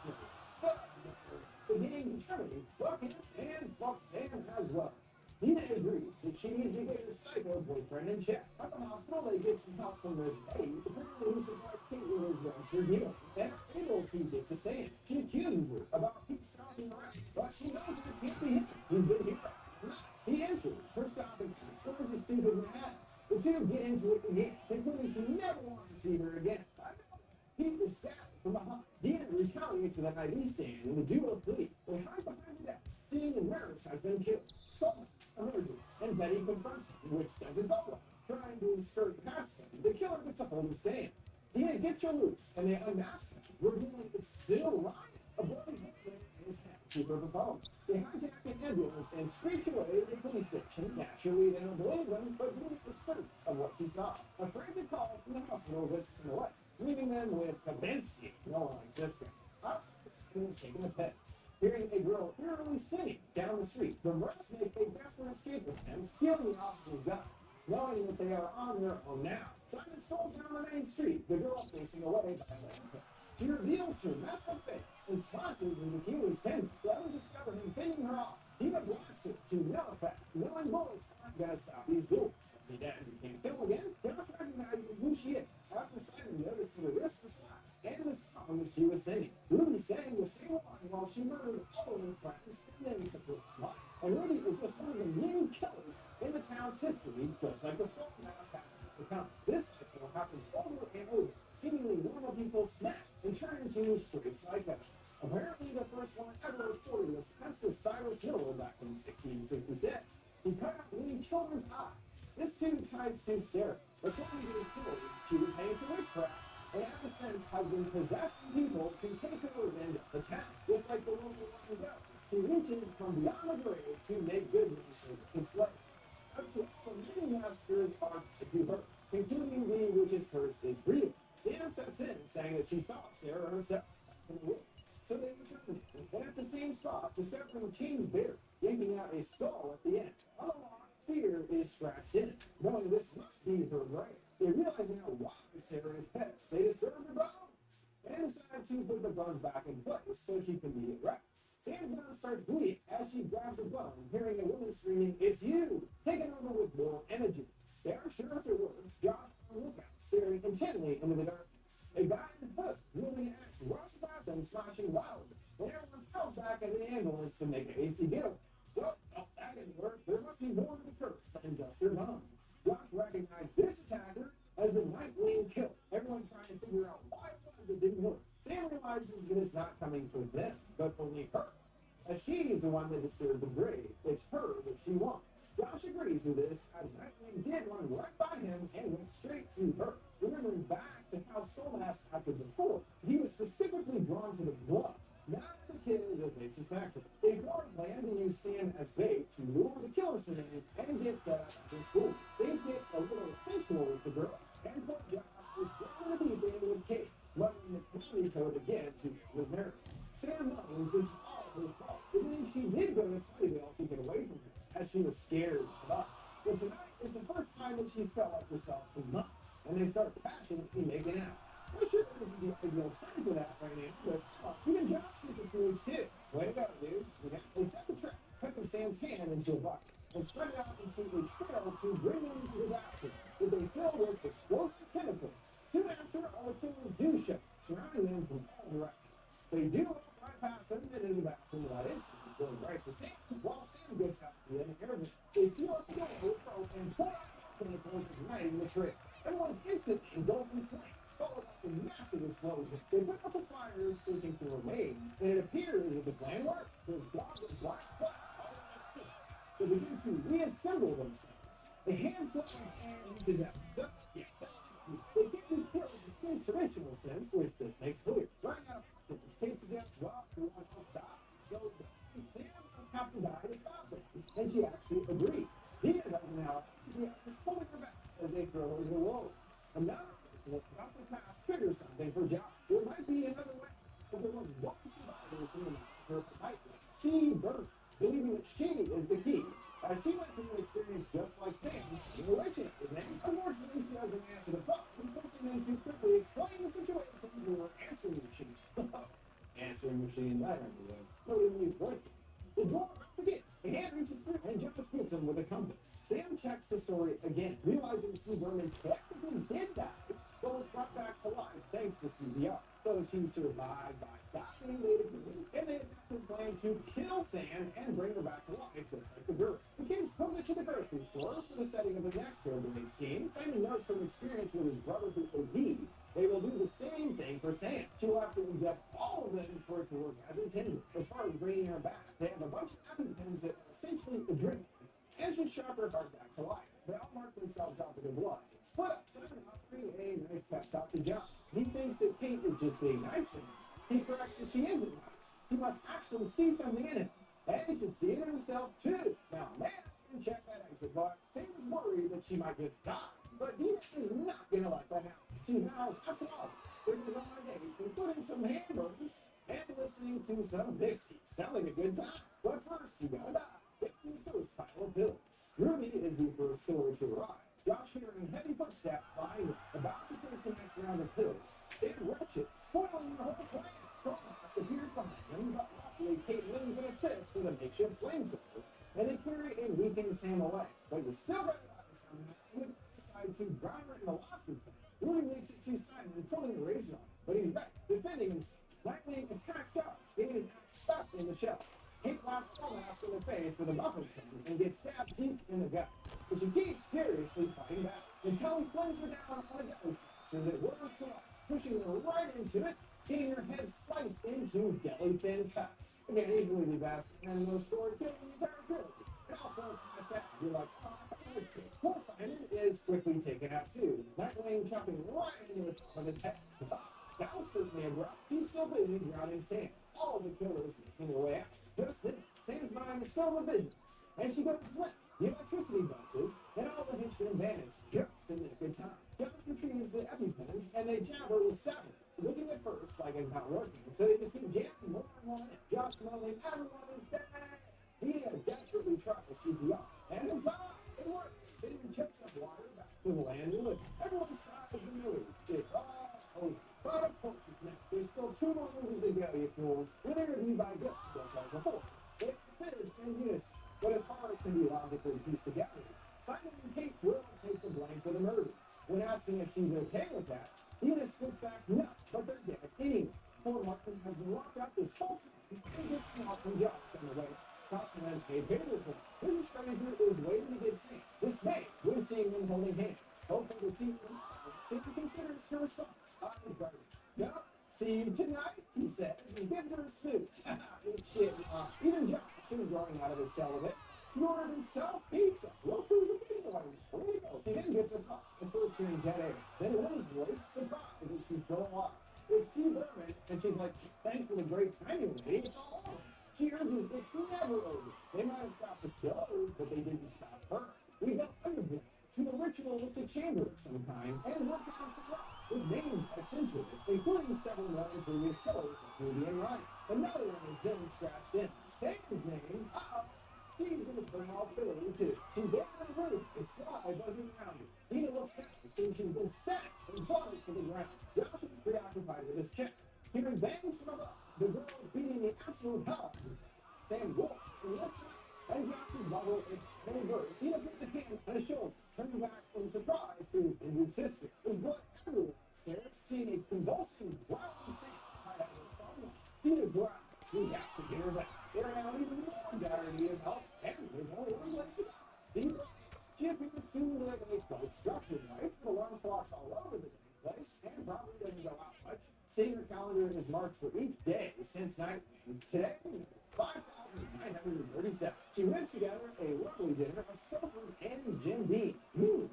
The gang determined fuck him and fuck Sam as well. Dina agrees that she needs to get her psycho boyfriend in check. At the hospital, they get some help from Nurse Dave, apparently who supplies Kate with her drugs for healing, and are able to get to Sam. She accuses her about Pete stalking around, but she knows that it can't be him. He's been here. He enters her stopping, throws a stupid ass. The two get into it again, concluding she never wants to see her again. Pete is stabbed from behind. Dina retaliates with an ID stand, and the duo flee. They hide behind the desk, seeing the nurse has been killed. Stolen. Emerges, and Betty confronts him, which doesn't go well. Trying to skirt past him, the killer gets a hold of Sam. Dina gets her loose, and they unmask him, revealing it's still Ryan, a bloody hole in his hand to her performance. They hijack an ambulance and screech away to the police station. Naturally, they don't believe them, but Dina is certain of what she saw. A frantic call from the hospital whisks them away, leaving them with Kavinsky no longer existing. Upstairs, is taking a piss. Hearing a girl eerily singing down the street, the rest make a desperate escape with him, stealing the officer's gun. Knowing that they are on their own now, Simon strolls down the main street, the girl facing away by a lamppost. She reveals her messed up face and slashes his Achilles tendon. The others discover him fending her off. Dina blasts her to no effect, knowing bullets aren't gonna stop these duels. He dead and can't kill again. Josh recognizes who she is after Simon noticed the wrist was slashed and the song that she was singing. Ruby sang the same line while she murdered all of her friends and then took her life. And Ruby is just one of the many killers in the town's history, just like the Soul Mask has become. This cycle happens over and over. Seemingly normal people snap and turn into straight psychos. Apparently, the first one ever reported was Pastor Cyrus Miller back in 1666. He cut out many children's eyes. This too ties to Sarah. According to the story, she was hanged for witchcraft, and ever since has been possessing people to take her revenge of the town. Just like the local one goes, she reaches from beyond the grave to make good with the slaves. As to all the many massacres are to her, concluding the witch's curse is real. Sam steps in, saying that she saw Sarah herself in the woods. So they return, and at the same spot, discovering a chained bear, yanking out a skull at the end. On the lawn, fear is scratched in it, knowing this must be her grave. They realize now why Sarah is pissed. They disturb her bones and decide to put the bones back in place so she can be at rest. Sam's nose starts bleeding as she grabs a bone, hearing a woman screaming, "It's you!" Taken over with more energy. They are sure of their words. Josh on the lookout, staring intently into the darkness. A guy in the hood, wielding an axe, rushes at them, slashing wildly. And everyone falls back in the ambulance to make a hasty getaway. Oh, that didn't work. There must be more to the curse than just their bones. Josh recognized this attacker as the Nightwing Killer. Everyone trying to figure out why it was it didn't work. Sam realizes that it's not coming from them, but only her. As she is the one that disturbed the grave, it's her that she wants. Josh agrees with this, as Nightwing did run right by him and went straight to her. Remembering back to how Soulmask acted before, he was specifically drawn to the blood, not the kids as they suspected. They ignore a plan to use Sam as bait to lure the killers in and get set up for school. Things get a little sensual with the girls, and poor Josh is going to be there with Kate, running the community code again to his nerves. Sam knows this is all her fault, but then she did go to Sunnyvale to get away from him. as she was scared of us. But tonight is the first time that she's felt like herself in months, and they start passionately making out. I'm sure this is the ideal time for that right now, but even Josh gets a smooch too. Way to go, dude. Okay? They set the trap, putting Sam's hand into a bucket, and spread it out into a trail to bring him into the bathroom that they fill with explosive chemicals. Soon after, all the killers do show, surrounding them from all directions. They do walk right past them and in the bathroom without incident, going right to Sam. While Sam gets out the end of it, they seal up the door with rope and pour out chemicals igniting the trail. Everyone's instantly engulfed in flames, followed by a massive explosion. They put out the fires searching for remains, and it appears that the plan worked. There's blobs of black fire all around the field. They begin to reassemble themselves. The hand flies and reaches out. They can't be killed in the traditional sense, which this makes clear. Running out of options, Kate suggests, well, everyone else died. So Sam must have to die to stop them. And she actually agrees. Dina doesn't now is pulling her back as they throw her to the wolves. Another that about to pass triggers something for Josh. There might be another way, but there was one survivor from the massacre of Nightmare. See Bert, believing that she is the key. She went through an experience just like Sam's simulation of name. Unfortunately, she doesn't answer the phone, forcing them to quickly explain the situation to her answering machine. Answering machine, I don't know. Nobody needs working. The door again. The hand reaches through and Josh hits him with a compass. Sam checks the story again, realizing Sue Berman technically did die, but was brought back to life thanks to CPR. So she survived by dying later, and they adopted a plan to kill Sam and bring her back to life, just like the girl. The kids come to the grocery store for the setting of the next Hellblade scheme. Simon knows from experience with his brother who OD'd, they will do the same thing for Sam. She will have to inject all of them for it to work as intended. As far as bringing her back, they have a bunch of EpiPens that are essentially adrenaline, and should shock her heart back to life. They all mark themselves out with their blood. Split up, Simon offering a nice pep talk to John. He thinks that Kate is just being nice to him. He corrects that she isn't nice. He must actually see something in him, and he should see it in himself too. Now, man, and check that exit, but Sam is worried that she might just die. But Dina is not gonna let that happen. She vows after all this, they're on a date, including some hamburgers and listening to some Pixies, sounding a good time. But first, you gotta die. Get the first pile of pills. Ruby is the first killer to arrive. Josh hearing heavy footsteps behind him, about to take the next round of pills. Sam wretched, spoiling the whole plan. Stormblast appears behind him, but luckily Kate wins an assist with a makeshift flamethrower, and they carry and weaken Sam away. But you still got to die somehow. Decide to drown her in the lobster tank. Ruby makes it to Simon, pulling the razor on him, but he's back, defending himself. Nightwing attacks Josh, getting his axe stuck in the shells. Kate laps Stormblast in the face with a muffin tin and gets stabbed deep in the gut. But she keeps furiously fighting back until he flings her down on a deli saucer that whirls to life, pushing her right into it, getting her head sliced into deli thin cuts. Again, easily the best and most story killing the entire trilogy. And also, past that, you're like, poor Simon is quickly taken out too. Nightwing chopping right into the top of his head. That was certainly abrupt. He's still busy drowning Sam. All the killers making their way out. Just then, Sam's mind is filled with visions, and she goes limp. The electricity bounces, and all the henchmen vanish just in the good time. Josh retrieves the EpiPens, and they jabber with Seven, looking at first like it's not working, so they just keep jamming more and more in. Josh moaning, everyone is dead! He desperately tries CPR, and huzzah! It works! Sam chips up water back to the land of living. Everyone sighs in relief. It's all over. But of course it's not. There's still 2 more movies to go, you fools. With a review by Gus, just like before. They finish in unison, but as hard as can be logically pieced together, Simon and Kate will take the blame for the murders. When asking if she's okay with that, Dina spits back no, but they're dead anyway. Poor Martin has been locked up this whole time and gets smart from Josh on the way. Carson has paid bigger report. Mrs. Fraser is waiting to get Sam. Dismayed when seeing them holding hands. Hopeful to see them. Sam considers her response. Eyes burning. No, see you tonight, he says, and gives her a smooch. Shit, even Josh is growing out of his shell a bit. He ordered himself pizza. Look who's a pizza order. Where do you go? He then gets a call. At first hearing dead air. Then Will's voice, surprised that she's still alive. It's Sue Berman, and she's like, thanks for the great timing, lady. It's all over. She urges it's never over. They might have stopped the killers, but they didn't stop her. We got underground to the ritualistic chamber of some kind and worked on some rocks with names etched into it, including several known previous killers like Ruby and Ryan. Another one is then scratched in. Sam's name, she's gonna for an all killer too. She's there on the roof, the fly buzzing around her. Dina looks down, seeing she's been stacked and falling to the ground. Josh is preoccupied with his check. Hearing bangs from above, the girl is beating the absolute hell out of her. Sam walks and lifts her up, and Josh is bubble and bird. Dina puts a hand on his shoulder, turning back in surprise to his injured sister. There's blood everywhere upstairs, seeing a convulsing, wild Sam tied out of her phone. Dina growls. We have to get her back. They're now even more dirty of help, and there's only one place to go. See, she appears to live in a quite structured life. The alarm clocks all over the damn place, and probably doesn't go out much. Seeing her calendar is marked for each day since night. Today, 5,937. She whips together a lovely dinner of Stouffer's and Jim Beam.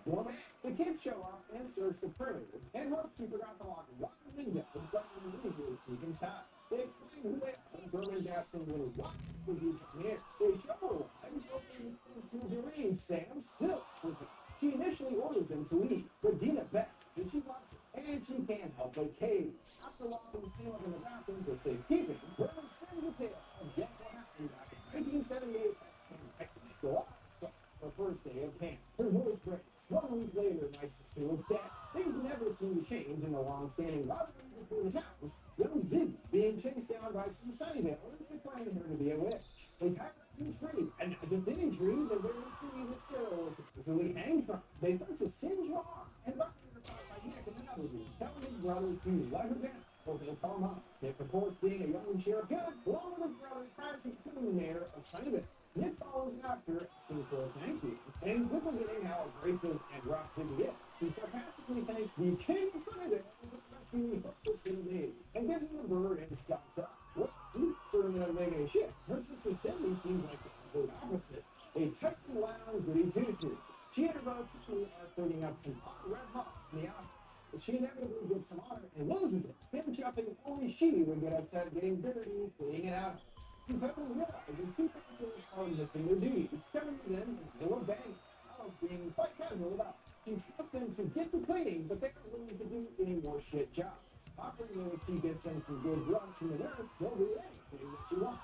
Woman. The kids show up and search the perimeter, and hopes she forgot to lock one window, but easily sneak inside. They explain who they are, and Berman Gaston will what would you come here? They show her one, hoping to deranged Sam still with her. She initially orders them to leave, but Dina begs, and she wants her, and she can't help but cave. After locking Sam up in the bathroom for safekeeping, Berman spins the tale of guess what happened back in 1978 and go off the first day of camp. Her voice breaks. 1 week later, my sister was dead. Things never seem to change in the long-standing rivalry between the towns. Young Ziggy being chased down by some Sunnyvalers declaring her to be a witch. They tie her to a tree, and not just any tree, the very tree that Sarah was supposedly hanged from. They start to singe her arm and bury her by neck in another room, telling his brother to let her down. Or they'll tell him off. Nick, of course, being a young sheriff good, along with his brother, crashes to the mayor of Sunnyvale. Nick follows after, asking for a thank you, and quickly getting how abrasive and rough Ziggy is. He sarcastically thanks the king of Sunnyvale for rescuing his kid and gives him the bird and stops up. What? Certainly not making a shit. Her sister Cindy seems like the complete opposite. A tightly wound goody two-shoes. She and her brother are cleaning up some hot red hots in the office. But she inevitably gets some honor and loses it. Him jumping, only she would get upset getting dirty, cleaning it out. She suddenly realizes two people are missing their duties. Coming in and they were banging. Alice being quite casual about it. She trusts them to get to cleaning, but they aren't willing to do any more shit jobs. Offering them if she gets them some good grubs from the nurse, they'll do anything that she wants.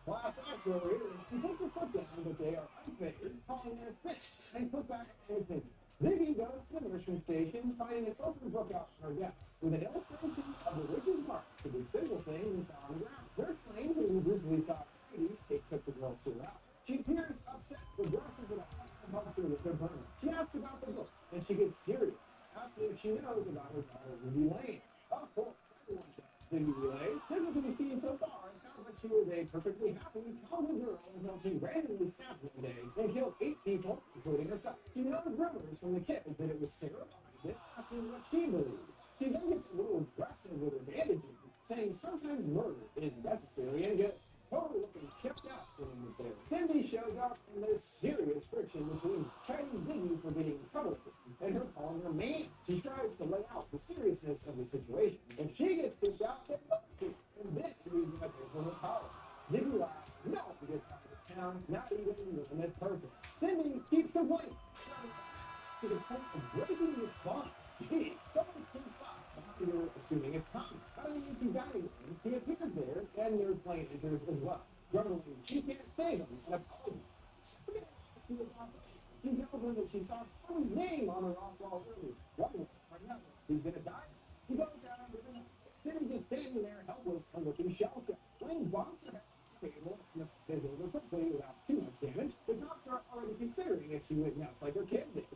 Class acts over here. She puts her foot down, but they are unfavored, calling her a snitch, and put back her opinion. Ziggy goes to the nursing station, finding an open book out on her desk with an illustration of the witch's marks, the big single thing we saw on the ground. Nurse Lane, who briefly saw ladies, took the girls to her house. She appears upset, but brushes it off and helps her with her burn. She asks about the book, and she gets serious, asking if she knows about her daughter, Ruby Lane. Of course, everyone does. Ziggy relays, this is what we've seen so far. It sounds like she was a perfectly happy, calm girl until she randomly snapped one day and killed 8 people, including herself. She knows rumors from the kids that it was Sarah behind it, asking what she believes. She then gets a little aggressive with her bandaging, saying sometimes murder is necessary and good. Totally looking kept out for him there. Cindy shows up and there's serious friction between chiding Ziggy for being in trouble and her calling her man. She tries to lay out the seriousness of the situation. If she gets kicked out, then fuck her. And then she's gonna pay for her power. Ziggy laughs, no one gets out of this town, not even the one that's perfect. Cindy keeps complaining. To the point of breaking his spine. Jeez, someone seems fine. You're assuming it's Tommy. How do you think that is? He appears there, and there's Lane enters as well. Grumbling, she can't save him, and apologizes. She tells her that she saw Tommy's name on her off wall earlier. Right now, he's gonna die. He goes down with him. Cindy just standing there, helpless, and looking shell-shocked. Lane bumps her head on the table, and is over quickly without too much damage. The cops are already considering if she went nuts like her kid did.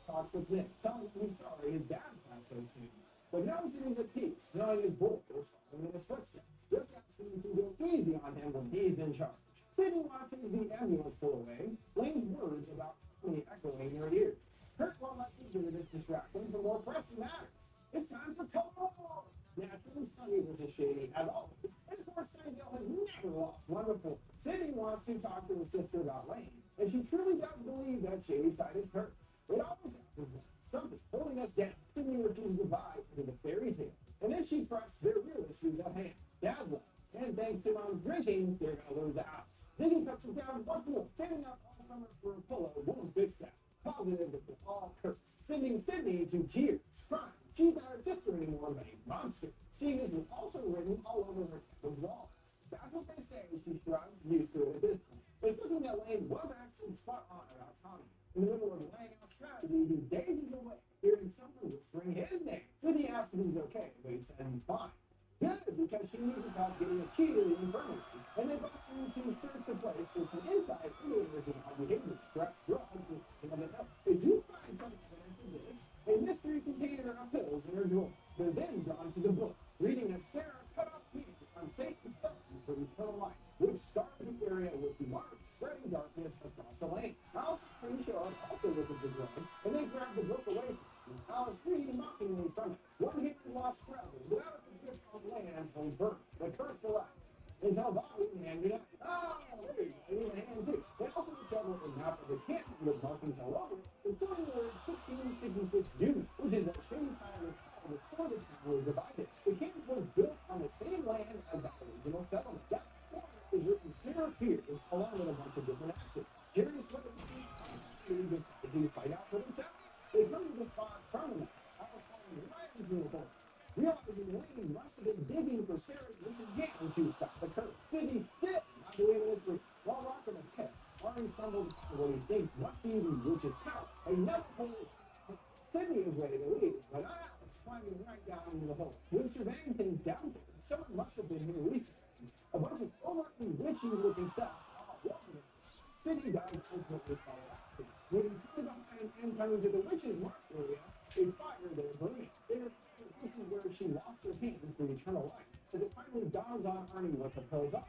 Talks with Nick, telling him he's sorry his dad passed so soon. But now he's at peace, knowing his boy is following in his footsteps. Just asking him to go easy on him when he's in charge. Cindy watches the ambulance pull away, Lane's words about Tommy echoing in her ears. Kurt won't let me do this distraction for more pressing matters. It's time for Color! Naturally, Sunny was a shady as always, and of course Sunnydale has never lost one before. Cindy wants to talk to her sister about Lane, and she truly does believe that shady side is cursed. It always happens. Something holding us down. Cindy refuses to buy into the fairy tale. And then she pressed their real issues at hand. Dad left. And thanks to Mom's drinking, they're gonna lose the house. Ziggy cuts her down once more. Standing up all summer for a pillow won't fix that. Positive that they're all cursed. Sending Cindy to tears. Crying. She's not her sister anymore, but a monster. Seeing this is also written all over her cabin's walls. That's what they say. She shrugs, used to it at this point. It's looking that Lane was actually spot on about Tommy. In the middle of laying out strategy, he dazes away, hearing someone whispering his name. Sydney asks if he's okay, but he says he's fine. Good, because she needs his help getting a key to the infirmary, and they bust into search the place for some insight indicators of odd behavior, perhaps drugs, or something of the help. They do find some evidence of this, a mystery container of pills in her drawer. They're then drawn to the book, reading that Sarah cut off hands on safety stuff for eternal life, which started the area with the marks spreading darkness across the lane. Alice and Pretty Sure also look at the drugs, and they grab the book away from them. Alice reading mockingly from it. One hit and lost forever, without a grip on lands on burn. The curse will last. Until Bobby and Andy up. Oh, there you go, in the hand too. They also discover a map of the camp with markings all over it, including the word 1666 June, which is what Shady Cyrus called before the town was divided. The camp was built on the same land as the original settlement. That corner is written Sarah Fear, along with a bunch of different accents. Curious what it means, they decide to fight out for themselves. They come to the spots permanently. Alice falling right into the hole. Realizing Lane must have been digging for Sarah's missing hand to stop the curve. Sydney still not believing it's real. While rocking a pets, Arnie stumbles to what he thinks must be the witch's house. Another hole. Sydney is ready to leave, but Alice climbing right down into the hole. When surveying things down there, someone must have been here recently. A bunch of overtly witchy-looking stuff. Sydney dies ultimately follow after. When he comes behind and coming to the witch's mark area, a fire there burning. This is where she lost her hand for eternal life, as it finally dawns on Arnie what the pills are.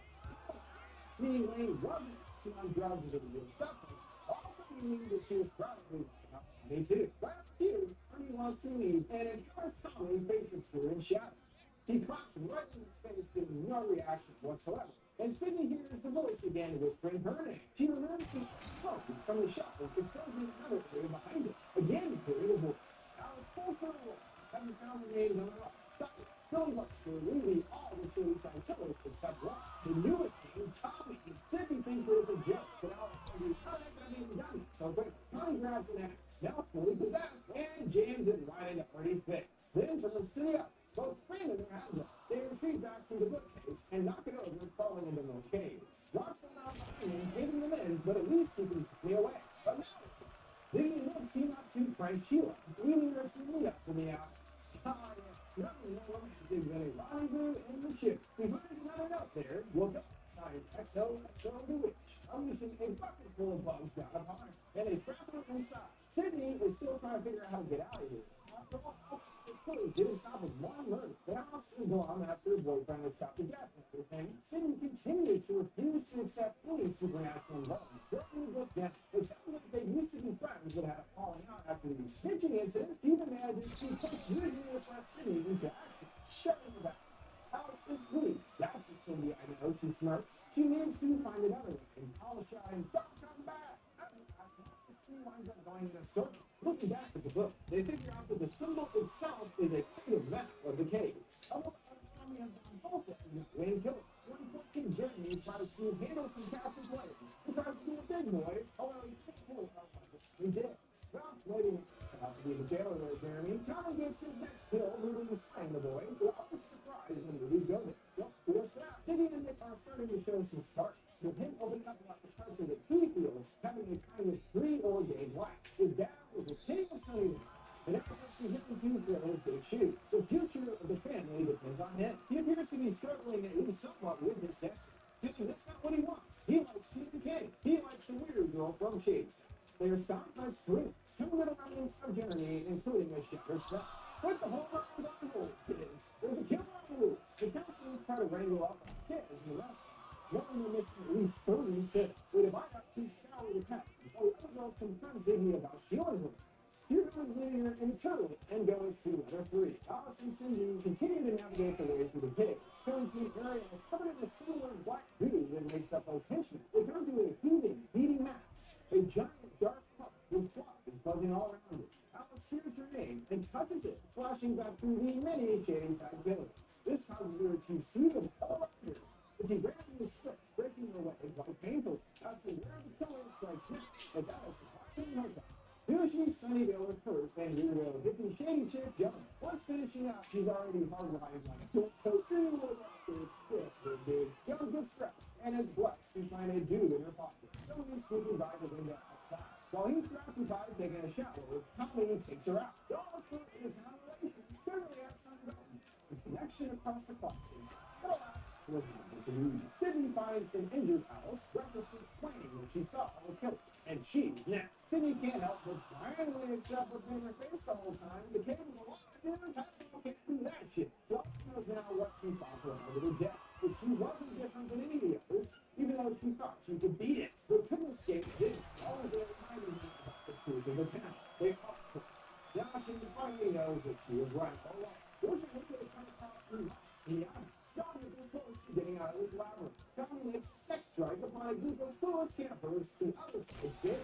Meaning Lane wasn't on drugs as a real substance, also meaning that she was probably about Tommy too. Right up here, Arnie wants to leave and encounters Tommy face obscure and shadow. He claps right in his face, giving no reaction whatsoever. And Sydney hears the voice again whispering her name. She remembers some smoke from the shuffle, exposing another area behind it. Again, hearing the voice. Alice pulls her away, having found the names on the rock. Stop it. Billy looks for really all the Shady Side killers except one. The newest name, Tommy. Sydney thinks it is a joke, but Alice argues, how that got even done it? So quick, Tommy grabs an axe, now fully possessed, and jams it right into Arnie's face. Then turns to the other. Both screaming their hands up. They retreat back through the bookcase and knock it over, crawling into more caves. Ross fell out behind him, hitting them in, but at least keeping me away. But now, Ziggy and Luke team up to prank Sheila, leaving her to meet up to the out. Nothing more romantic than a rendezvous in the ship. We find another note there. Woke up, signed XOXO the Witch, unleashing a bucket full of bugs down upon her, and a trapper inside. Sydney is still trying to figure out how to get out of here. After all, the clues didn't stop with one murder. The house is gone after her boyfriend was shot to death and everything. Sydney continues to refuse to accept any supernatural involvement. Throwing the book down. It sounds like they used to be friends, but had a falling out after the snitching incident. Even manages to push usually less Sydney into action, shutting her back. Alice is pleased. That's a Cindy I know, she smirks. She needs to find another way. Alice shouting, don't come back! Sydney winds up going in a circle. Looking back at the book, they figure out that the symbol itself is a kind of map of the caves. Tommy has gone both ways with Wayne Killer. One point in Jeremy tries to handle some captive players. He tries to be a big boy, although he can't pull it out like a screen digs. Well, waiting out to be the jailer there, Jeremy. Tommy gets his next kill, moving to sign the boy. We're always surprised when movies go there. Well, we're strapped. Tiggy and Nick are starting to show some sparks, with him opening up about the pressure that he feels having a kind of pre-ordained life. His dad was a king of Sunnyland, and it's up to him to fill his big shoes. The future of the family depends on him. He appears to be struggling at least somewhat with his destiny. That's not what he wants. He likes Stephen King. He likes the weird girl from Shades. They are stopped by screams, two little remnants of Jeremy, including a shattered spouse. Put the whole round on hold, kids. There's a killer on the loose. The counselors try to wrangle up the kids and the rest. One of them missing at least 36. We divide up to scour the path, while the other girls confront Ziggy about Sheila's woman. Here comes Linear internally and goes to letter 3. Alice and Cindy continue to navigate their way through the caves, coming to an area covered in a similar black goo that makes up those henchmen. They come to a heaving, beating mass, a giant dark puff with flies buzzing all around it. Alice hears her name and touches it, flashing back through the many Shady Side villains. This causes her to see them all up here. As he randomly slips, breaking her leg quite painfully. As to where the killer strikes next, as Alice is walking her back. Finishing Sunnyvale at first, and Real hitting Shady Chick John. Once finishing out, she's already hardwired like a so anyone out there spits her big. John gets stressed and is blessed to find a dude in her pocket. Tommy sneaks by the window outside. While he's preoccupied taking a shower, Tommy takes her out. Don't look for in-town relations. Clearly have some going. The connection across the classes. But alas, was nothing to read. Sydney finds an injured Alice, breathlessly explaining what she saw the killers. And she's next. Sydney can't help but finally accept what's been her face the whole time. The kid was a lot of dinner time. Can't do that shit. She also knows now what she thought of her little Jack. But she wasn't different than any of the others, even though she thought she could beat it. But couldn't escape Sydney. Always there reminding her about the truth of the town. They fought first. Now she finally knows that she was right all along. Fortunately, they come across the lights. Scotty is close to getting out of his labyrinth. Tommy makes a sex strike upon a group of foolish campers. The other side did.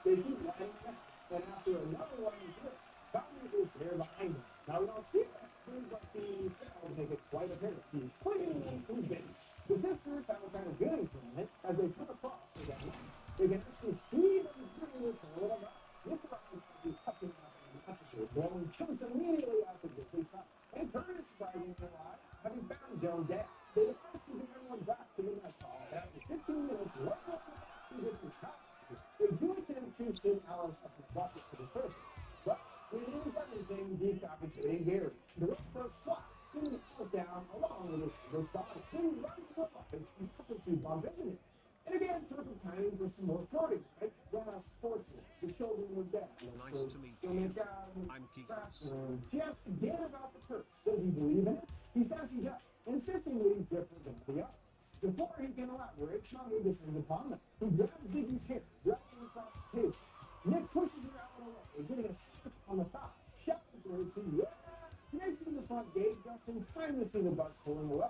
They keep letting him out. And after another one is hit, Tommy is there behind him. Now we don't see that, but the sound make it quite apparent. He's plainly convinced. The sisters have a kind of feelings from it as they come across the lights. They can actually see them doing this for a little while. Nikolai will be touching up on the messages, but he jumps immediately after the police up. And Curtis driving their life, having found Joan dead. They decide to bring everyone back to the mess hall. After 15 minutes, right after the last two different times, they do attempt to send Alice up the bucket to the surface. But it ends everything decapitating Gary. The rope goes slack, sending Alice down along with his shooter's body. Then he runs for life and happens to bump into it. And again, perfect timing for some more flirting, right? Sportsmen, the children were dead. Nice to meet so you. God, I'm Keith. She asks again about the curse. Does he believe in it? He says he does, insisting that he's different than the others. Before he can elaborate, Tommy descends upon them. He grabs Ziggy's hair, dragging across the tables. Nick pushes her out of the way, getting a switch on the thigh, shouting to her to yeah! She makes it to the front gate just in time to see the bus pulling away.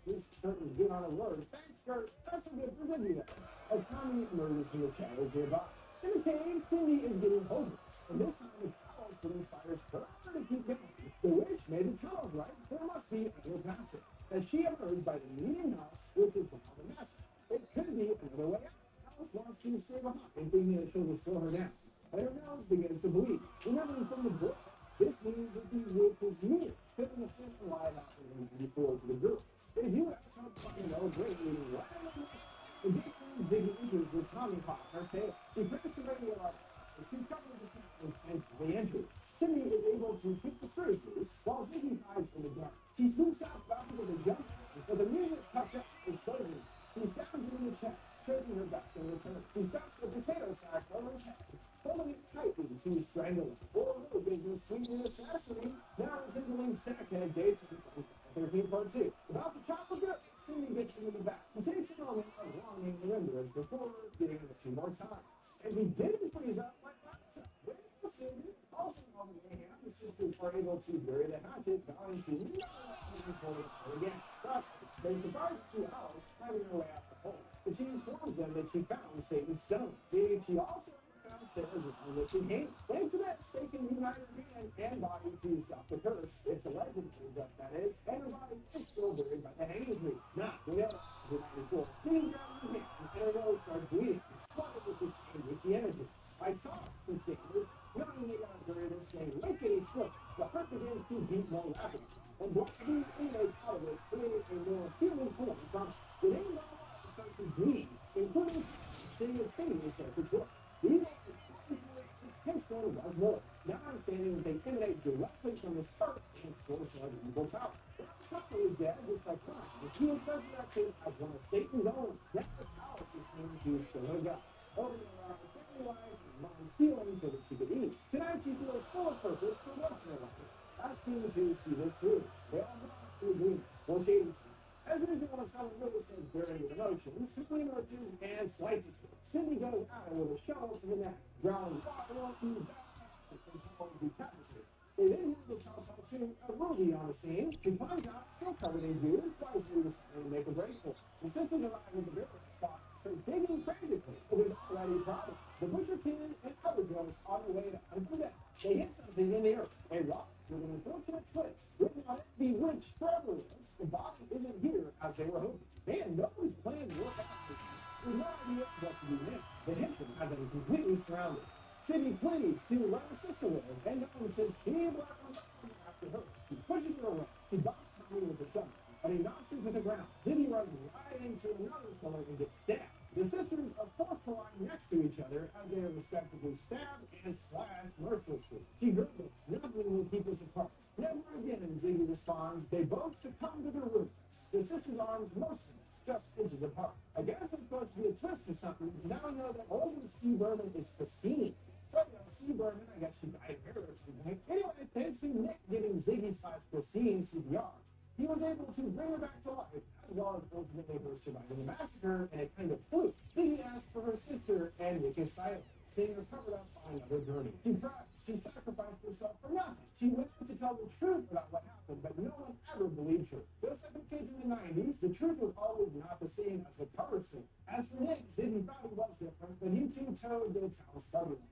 This Kurt is good on a word. Thanks, Kurt. That's a good for Ziggy, though. As Tommy emerges from the shadows nearby. In the cave, Cindy is getting hopeless. And this time, the Charles that inspires her to keep going. The witch made the Charles right. There must be another passage. As she emerged by the median house, which is behind the mess. It could be another way out. Alice wants to stay behind, thinking that she'll just slow her down. And her nose begins to bleed. Remembering from the book, this means that the witch is near, putting a certain light out before to the girls. They do have some fucking great meeting right on the list. And this time, Ziggy enters with Tommy hot on her tail. She breaks the radio out. The two cover the sounds and they enter. Cindy is able to pick the screws loose while Ziggy hides in the dark. She sneaks out back into the gun, but the music cuts out, exposing her. She stabs him in the chest, choking her back in return. She stops the potato sack over his head, holding it tightly to strangle him. Or a little bit of sweet assassinate. Now resembling sackhead dates 13 part 2. About to chop a good, Cindy gets him in the back. He takes a moment of longing remembrance before getting him a few more times. And he didn't freeze up like last time. But Cindy, also on the other hand, the sisters are able to bury the hatchet, vowing to never pull it again. But they're surprised to see Alice finding her way out the hole. But she informs them that she found Satan's stone. Meaning she also found Sarah's missing hand. Thanks to that, they can unite her hand and body to stop the curse. If the legend proves up, that is. And her body is still buried by the hanging tree. Now, the other before. She grabs her hand and her nose starts bleeding. It's flooded with the same witchy energies. I saw it from standers. Knowing they got buried this same lickety split, the hurt begins to beat more rapidly. And what the inmates out of it created a more human form from it. The name of the starts to bleed, including seeing his fingers start to twirl. These intention was more. Now understanding that they emanate directly from the start and source of evil power. Tucker is dead, just like Prime. He was resurrected as one of Satan's own. That was Alice's name to spill her guts. Opening around her family life and mind stealing so that she could eat. Tonight she feels full of purpose for once in her life. Asking to see this through. They all go to agree. Well, shady scene. As usual, when someone really starts bearing with emotions, Supreme emerges and slices her. Cindy goes at her with a shovel to the neck, growling, "Why won't you die?" Because she won't be decapitated. They then hear the shots out to a Ruby on the scene. She finds out, still covered in goo, tries to make a break for it. The sisters arrive at the burial spot, start digging frantically. It is already a problem. The butcher pin and other drugs on the way to unto them. They hit something in the earth. A rock with an unfortunate twist. Written on it, bewitched forever is. The body isn't here as they were hoping. Man, nobody's plans work out for you. There's no idea what to do next. The henchmen have been completely surrounded. Cindy pleads to let her sister live, and Nolan says she black on after her. He pushes her away. He bumps Tommy with the shovel, and he knocks her to the ground. Ziggy runs right into another killer and gets stabbed. The sisters are forced to lie next to each other as they are respectively stabbed and slashed mercilessly. She gurgles, nothing will keep us apart. Never again, Ziggy responds. They both succumb to their wounds. The sisters' arms motionless, just inches apart. I guess it's supposed to be a twist or something. Now I know that old C. Berman is pristine. So, C. Berman, I guess she died of hair or something. Anyway, thanks to Nick giving Ziggy / Pristine CPR, he was able to bring her back to life, as well as ultimately her surviving the massacre and a kind of fluke. Ziggy asked for her sister, and Nick is silent, seeing her covered up on another journey. She sacrificed herself for nothing. She went to tell the truth about what happened, but no one ever believed her. Those type of kids in the 90s, the truth was always not the same as the cover story. As for Nick, Ziggy thought he was different, but he too toed the town starter line.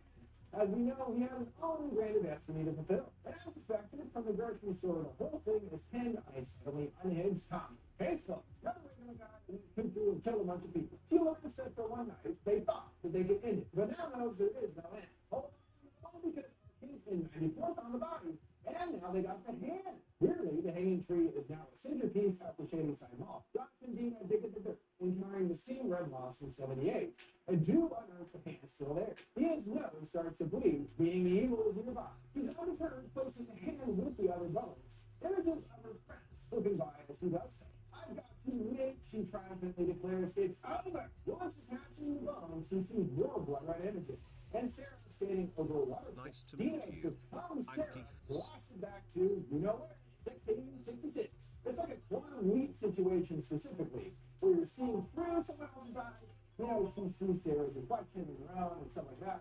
As we know, he had his own brand of destiny to fulfill. And as expected, from the grocery store, the whole thing is pinned on a suddenly unhinged Tommy. Case closed. Another regular guy who could do and kill a bunch of people. She learned said for one night they thought that they could end it, but now knows there is no end. Hold on, because he's in 94th on the body, and now they got the hand. Weirdly, the hanging tree is now a centerpiece at the Shadyside Mall. Jonathan Dean addicted to dirt and carrying the same red moss from 78. A Jew unearthed the hand still there. His nose starts to bleed, being evil is nearby. He's undeterred, placing the hand with the other bones. Images of her friends slipping by as she does so. I've got to live, she triumphantly declares. It's over. Once attaching the bones, she sees more blood red images. And Sarah standing over a water. Nice to meet you. Becomes I'm Sarah, Keith. blasted back to, you know where? 1666. It's like a quantum leap situation specifically, where you're seeing through someone else's eyes. You know, she sees Sarah's reflection in her own and stuff like that.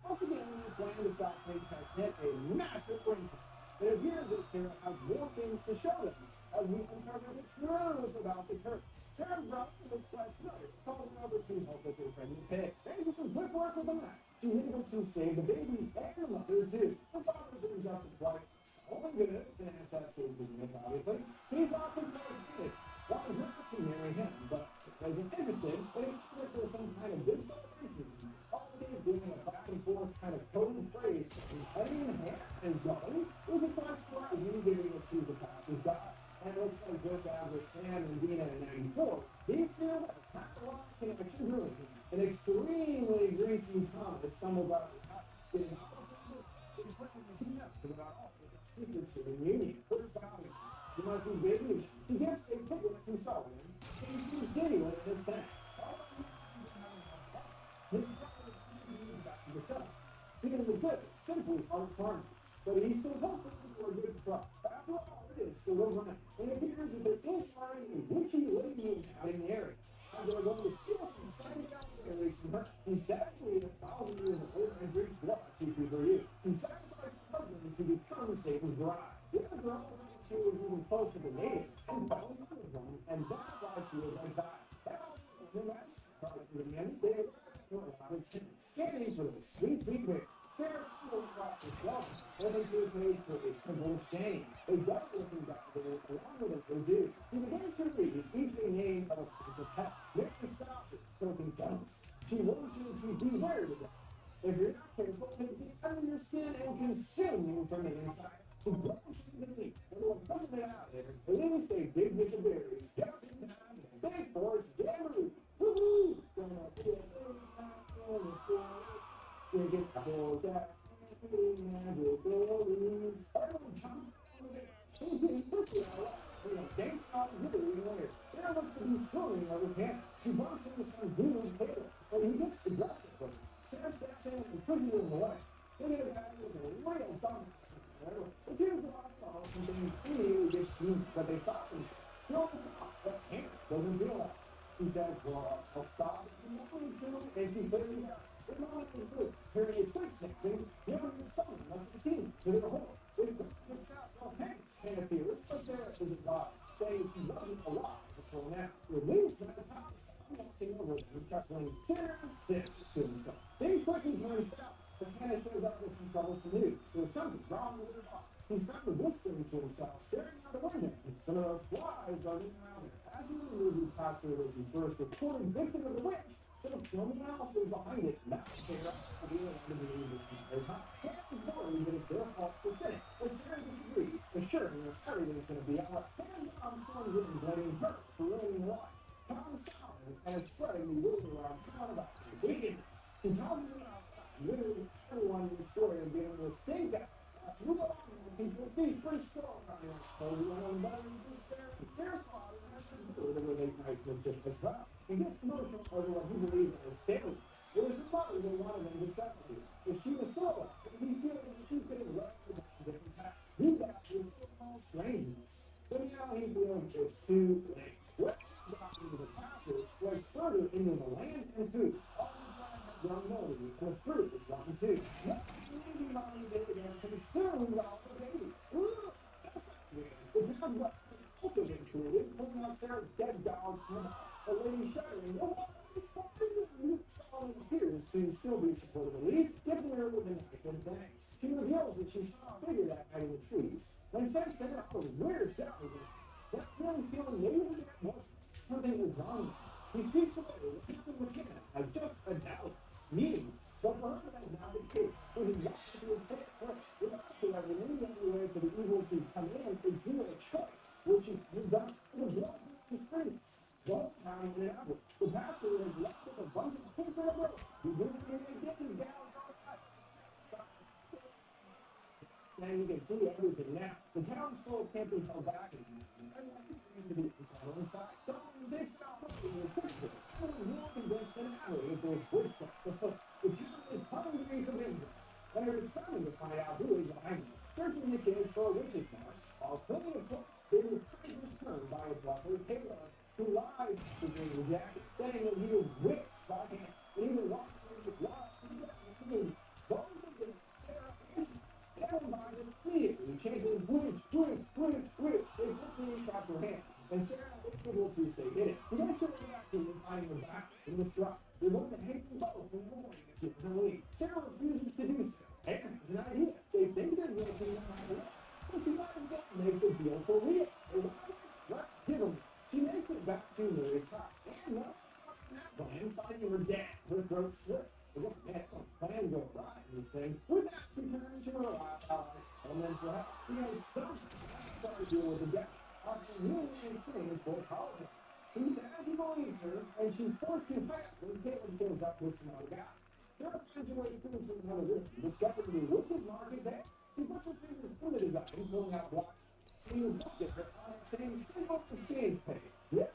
Once again, the plan to stop things has hit a massive wrinkle. It appears that Sarah has more things to show them as we uncover the truth about the curse. Sarah's brother looks quite familiar, calling over to help with their pregnant pig. They do some quick work with the knife. She's able to save the babies and the mother too. The father brings up the wife. Only good, and that's absolutely Nick, obviously. He's lots of this, wanting her to marry him, but isn't interested, but it's like there's some kind of big celebration. All it is doing a back and forth kind of coded phrase, and cutting hair is going. It was quite surprising giving it to the pastor's daughter. And it looks like just as with Sam and Dina in 94, these two have a catalog connection brewing. An extremely greasy Thomas stumbled out of the house, getting all of this, and putting the heat up to about all secrets of the union. What's happening? You might be busy. He gets a ticket himself in, and he seems genuine in his sense. His brother is back to the cell. Being the good, simply art garments, but he's still hoping for a good crop. After all, it is still overnight, and it appears that there is already a witchy lady out in the area. As they're going to steal some psychedelic berries from her, he's sadly 1,000 years old and drinks blood to people you. He sacrificed her husband to become Satan's bride. The other girl, she was even close to the natives and fell in love with them, and that's why she was exiled. That also that's part of the end. They were a lot of tenants, scanning for those sweet, sweet berries. Sarah still across the shelf, hoping to pay for a simple exchange. A dog looking back there, along with her dude. He begins to read each name of a piece of pet. Mary stops her, poking guns. She wants you to beware of them. If you're not careful, they can get under your skin and consume you from the inside. He blows you the meat, and will come it out there, and then you stay big with the berries, just in time, and big force, jamboree. Woohoo! Gonna be a big time in the forest. We get the whole that magic berries. Everyone jumps over there, singing cookie hour. Dance on the winner. Sarah looks to be swimming on his hand. She bumps into some dude in paper, and he gets aggressive with her. Sarah steps in and pushes him away. Look at a guy with a real dominance. The two go off and then he gets seen, but they stop and still off. But Hannah doesn't feel that. She says, well, I'll stop if you want me to, and she clearly does. The moment is good. Harry is quick snapping. Never is someone else to see to their hole. If the sticks out, well, hey, Santa appears, but Sarah isn't alive, saying she wasn't alive until now. Released by the top of I'm watching over them, chuckling, Sarah says to himself. Things quickly turn south. As Hannah shows up with some troublesome news. There's something wrong with her boss. He started whispering to himself, staring out the window. Some of those flies buzzing around him. As he moved past her was his first reported victim of the witch. So someone else was behind it, not Sarah. I mean, I believe this entire time. Hannah is worried that it's their fault for sinning. But Sarah disagrees, assuring that everything's going to be alright. Hannah's mom storms in blaming her for ruining her life. Tom Solomon and is spreading the word around town about her wickedness. He tells her outside, literally everyone in the story of being able to stink at. Move along, people. Be pretty strong on your exposure. You know, but you Sarah's father has to do with a late night legit as well. He gets emotional over what he believes are his failures. It was his mother that wanted him to separate. If she was still alive, he feels that she could have left with a different path. He got his so-called strangeness. But now he feels it's too late. What got into the pasture spreads further into the land and food. All the ground has grown moldy, and the fruit is rotten too. Maybe mommy baby has consumed all the babies. Ooh, that's not weird. The town got also included, pulling out Sarah's dead dog from a lady shuddering. Oh, this fine. Solomon appears to still be supportive at least, giving her with a knife and thanks. She reveals that she saw a figure that night in the trees. When since then, where's that again? That really feeling maybe that wasn't. Something was wrong. He speaks away, looking McKenna as just a doubt, meaningless. But for her, that is not the case. It is not to be a step first. However, the only way for the evil to come in is through a choice, which is done for the blood of experience. Don't time it out. The pastor has left with a bunch of kids in a row. He's going to get him down. And you can see everything now. The town's full can't be held back anymore. Everyone continues to be inside. Someone takes it out in the picture. Everyone more convinced than ever if there's witchcraft afoot. The town is hungry for vengeance. And they're determined to find out who is behind this. Searching the kids for a witch's mouse, while plenty of books, they were his turn by a butler, Taylor, who lied to the jacket, saying that he was witched by hand. And he was lost in his life. Both of them, Sarah and everyone buys it immediately, changes witch. They quickly trap her hand. And Sarah is able to say hit it. He makes her reaction to finding her back in the strut. They're going to hate them both in the morning if she doesn't leave. Sarah refuses to do so. And it's an idea. They think they're guilty no matter what. But you might as well make the deal for real. Let's give them. She makes it back to Mary's side. And let's start that plan, finding her dad. Her throat slit. Plans go right in these things. With that, she turns to her allies, and then perhaps she has something to deal with the death. After really things for politics. He says he believes her, and she's forced to fight when Caitlin kills up with some other guys. Sarah finds her way through to another room, discovering the witch's mark is there. She puts her fingers in the design, pulling out blocks, seeing a book at her on the same single exchange page. Yep,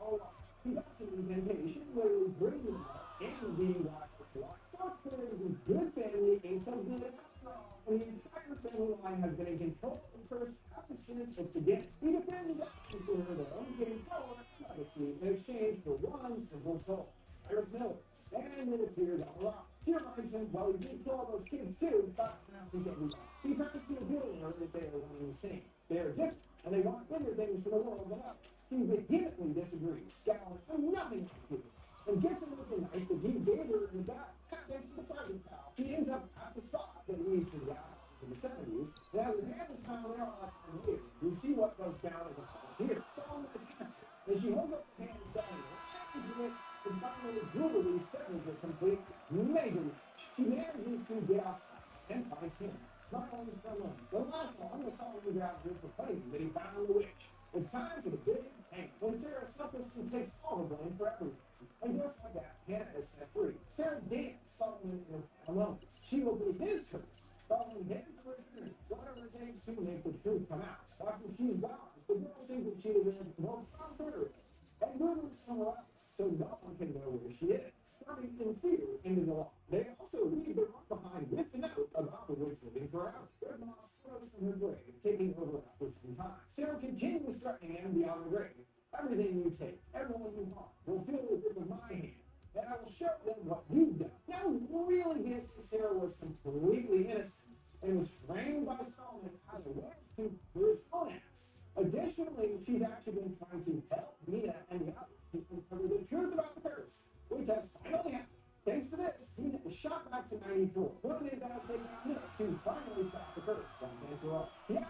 oh, he does an incantation where we bring them up and being watched for life. South Korea is a good family and something that after all, and the entire family line has been in control of the first ever since its beginning. He defends that for their own getting power and legacy in exchange for one simple soul, Cyrus Miller. And it appears all wrong. She reminds him, well, he did kill all those kids too, but now he can't be wrong. He tries to appeal to her that they are one and the same. They are different, and they want bigger things for the world than others. He vehemently disagrees, scowling for nothing like it, and gets him with the knife that he gave her in the back. Into the present pal. She ends up at the spot that leads to the Allies in the 70s. And as her hand is found there last time later, we see what goes down in the flesh here. Someone attacks her, and she holds up her hand and says, and finally brutally severs a complete mega witch. She manages to get outside and finds him, smiling from him. The last one, the Solomon grabs her for claiming that he found the witch. It's time for the big bang. When Sarah suffers, she takes all the blame for everything. And just like that, Hannah is set free. Sarah danced Solomon in a moment. She will be his curse. Solomon hid for his journey. Whatever it takes to make the truth come out. After she's gone, the girls think that she is in more prosperity and moving somewhere else, so no one can know where she is. Starting in fear into the law. They also leave the rock behind with the note about the witch living forever. There's moss grows from her grave, taking over after some time. Sarah continues threatening him beyond the grave. Everything you take, everyone you harm, will feel the grip of my hand, and I will show them what you've done. Now, really hit Sarah was completely innocent and was framed by Solomon as a witness to his own acts. Additionally, she's actually been trying to help Nina and the others to uncover the truth about the curse, which has finally happened. Thanks to this, Nina is shot back to 94. One day back, they got Nina to finally stop the curse. That's interrupt. Yeah,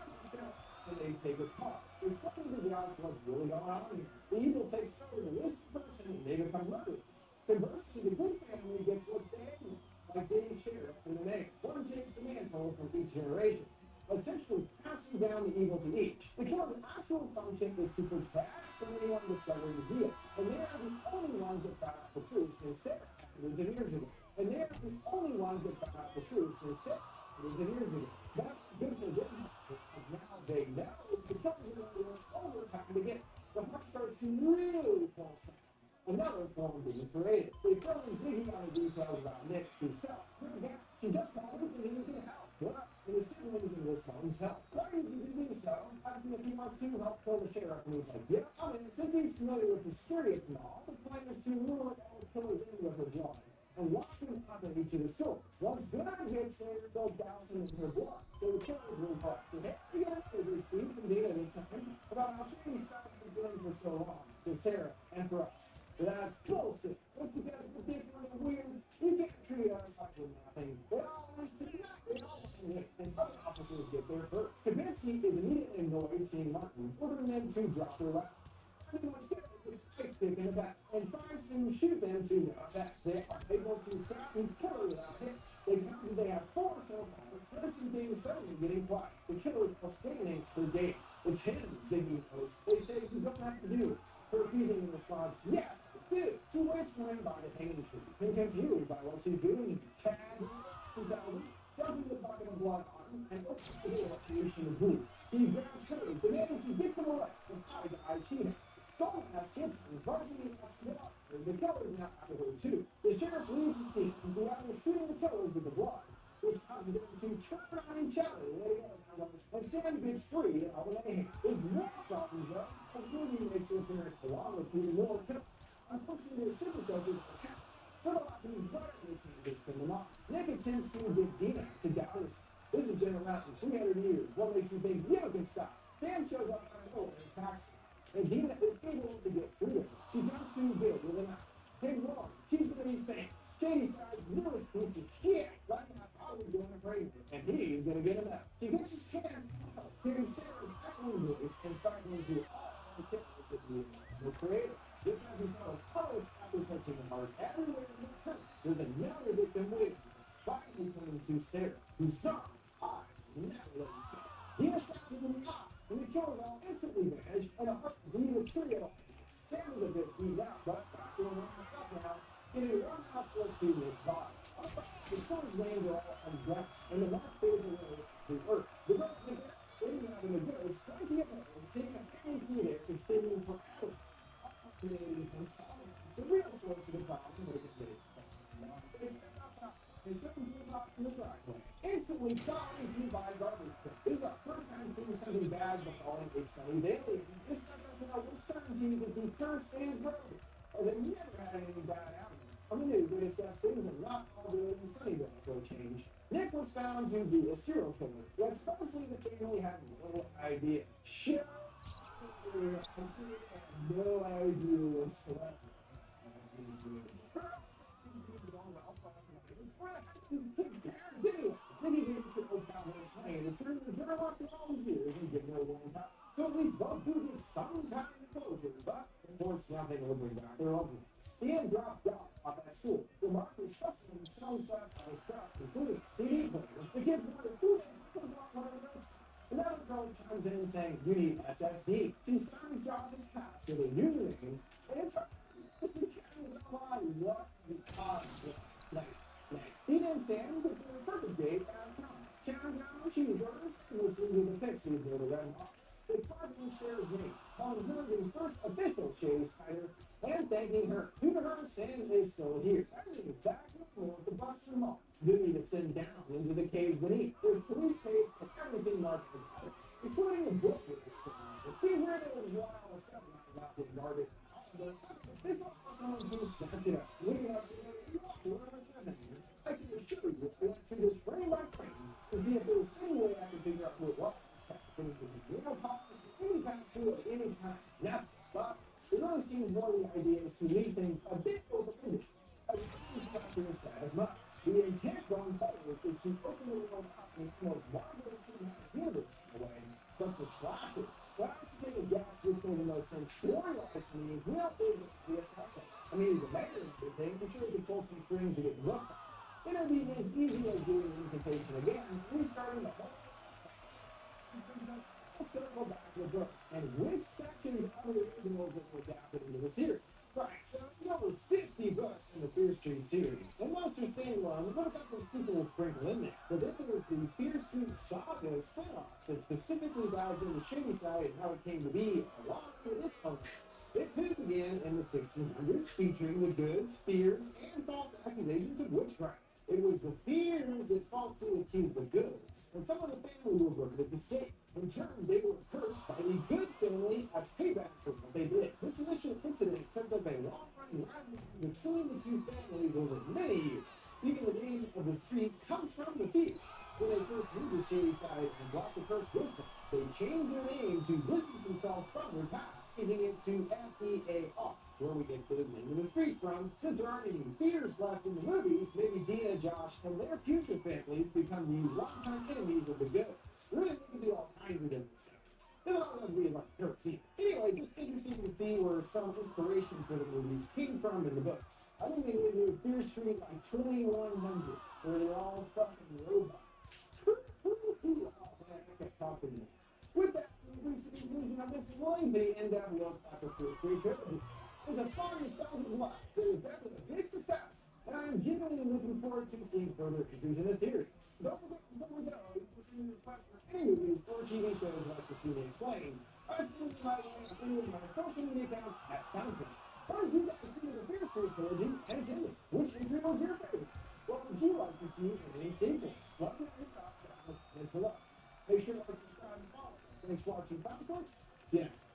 and they take his car. Explaining to the odds what's really going on here. The evil takes over the list person and they become murderers. Conversely, the good family gets what they want, like being sheriff in the name. One takes the mantle from each generation, essentially passing down the evil to each. The killer's actual function is to protect from anyone discovering the deal, and their since Sarah happened 10 years ago. And they're the only ones that found out the truth since Sarah happened 10 years ago. That's good for them, because now they know the killers are going to over time to get the heart starts to really pulse down. Another form being created. They fill in Ziggy on the details about Nick's himself. She just found everything you can help. What else? And the siblings in this one himself. Why did you do so? Asking if he wants to help kill the sheriff. And he's like, yeah, I'm in. Since he's familiar with the security and all, the plan is to rule all the killers in with her blood. And watch them pop at each of the stores. Once good gets there, they'll douse them in her blood. So the killers will talk to him. We got a retreat from Dina this time about how shady stuff has been for so long. For Sarah and for us. That's bullshit. If you guys are different and weird, you can't treat us like we're nothing. They all want to do that. They all want to live. And other officers get there first. Kaminsky is immediately annoyed seeing Martin, ordering them to drop their weapons. Pretty much get his ice pick in the back and tries to shoot them to no effect. They are able to trap and kill her without hitch. They have 4 so far. Medicine being suddenly getting quiet. The killers are standing for days. It's him, Ziggy knows. They say you don't have to do this. Her repeating in response, yes, dude. She waits for him by the hanging tree. And confused by what she's doing, Chad 2000, dumping the bucket of blood on him and opens the door to creation of boots. He grabs her, demanding to get them away and hide the eye cheating. Stolen asks Gibson, varsity asks what? The killer's now after her too. The sheriff leaves the scene and the other shooting the killers with the blood, which causes them to turn on each other. And Sam gets free and all the way. There's more problems though. As Ruby makes her appearance along with even more killers. Unfortunately, their super soldiers are attacked. Some of these butternut candidates come along. Nick attempts to get Dina to Dallas. This has been around for 300 years. What makes you think you can stop? Sam shows up out of nowhere and attacks her. And Dina is able to get through it. She comes to Bill with a knife. Hey, Ron, she's one of these things. Shady side's newest piece of shit. Right now, I was going to praise her, and he's going to get him out. She gets his hand out, hearing Sarah's echoing voice and cycling through all the killers that were created. This has his own colors after touching the heart. Everywhere he turns, there's another victim waiting. Finally coming to Sarah, who songs, I never let you go. Dina shot him in the eye, and the killers all instantly vanish, and a heart being a trio. Sam is a bit beat out, but back to him on the stuff now, getting one house look to his body. The killers' names are all undressed, and the mark fades away to earth. The rest of the they're having a good, striking at home, seeing a hanging through there, extending for hours. The real source of the problem is and something goes off in the driveway. Instantly thrown into by garbage truck. This is our first time seeing something bad befalling a sunny daily. This doesn't know with certainty that the curse is broken, or they never had anything bad happen. On the news, they discuss things are not all good in Sunnyvale for a change. Nick was found to be a serial killer, yet supposedly the family had no idea. Shut up! I had no idea whatsoever. City visits an old cowboy slang and return to the journal after all these years and give no one time. So at least both do get some kind of closure, but of course nothing will bring back their own voice. Ian dropped off at school. The market specimen alongside by his truck, including a CD player. The kids wondered who the heck was on one of those. Another girl chimes in saying, you need SSD. She signs dropped his pass with a username, and it's her. It's the chatting with what the nice. Dina and Sam took their perfect date as promised. Chowing down the cheeseburgers and listening to the Pixies near the Red Box. They paused Sarah's name, calling her the first official Shady Spider, and thanking her. Due to her, Sam is still here. Everything is back and forth to bust them all. Due to send down into the caves beneath. There's police tape and everything marked as evidence, including a book with this thing on it. See where there was wild stuff about the garbage. This all sounds to snatch it up. Leading us to I can assure you, I went through this frame by frame to see if there was any way I could figure out who it was. Any kind of clue at any time. Nothing. But it really seems more the idea is to leave things a bit open-ended. As it seems Dr. said as much. The intent going forward is to open the world up in the most marvelous cinematic universe in a way. But for slashers, get a guess which made the most sense story-wise to me, well, is the assessment. I mean, he's a man and everything. I'm sure he could pull some strings to get the book. Interviewing is easy as doing an incantation again, restarting the whole I'll circle back to the books and which sections of the originals that were adapted into the series. Right, so there's over 50 books in the Fear Street series, and most are standalone, but a couple of people will sprinkle in there. But then there was the Fear Street Saga spin-off that specifically dived into Shady Side and how it came to be, along with its owners. It too began in the 1600s, featuring the goods, fears, and false accusations of witchcraft. It was the fears that falsely accused the goods, and some of the family were burned at the stake. In turn, they were cursed by the good family as payback for what they did. This initial incident sets up a long-running rivalry between the two families over many years. Even the name of the street comes from the fears. When they first moved to Shady Side and brought the curse with them, they changed their name to distance themselves from their past, changing it to FEAR, where we get the name of the street from. Since there aren't any fears left in the movies, maybe Dina, Josh, and their future families become the longtime enemies of the goods. Really, they can do all kinds of different stuff. It doesn't always be about curse either. Anyway, just interesting to see where some inspiration for the movies came from in the books. I think they would do Fear Street like 2100, where they're all fucking robots. Oh, man, I kept talking there. With that, we reach the conclusion of this lengthy NWO Taco Fear Street trilogy. It was a fun nostalgic watch that is definitely a big success, and I am genuinely looking forward to seeing further entries in the series. Don't forget, before we go, you can send me requests for any movies or TV shows you'd like to see me explain. I've seen my way on any of my social media accounts at Counterpoints. Or if you'd like to see the Fear Street trilogy and it's ended, which entry was your favorite? What would you like to see in any sequels? Let me know your thoughts down in the comments below. Make sure to like, subscribe, and follow. Thanks for watching Counterpoints. See you next time.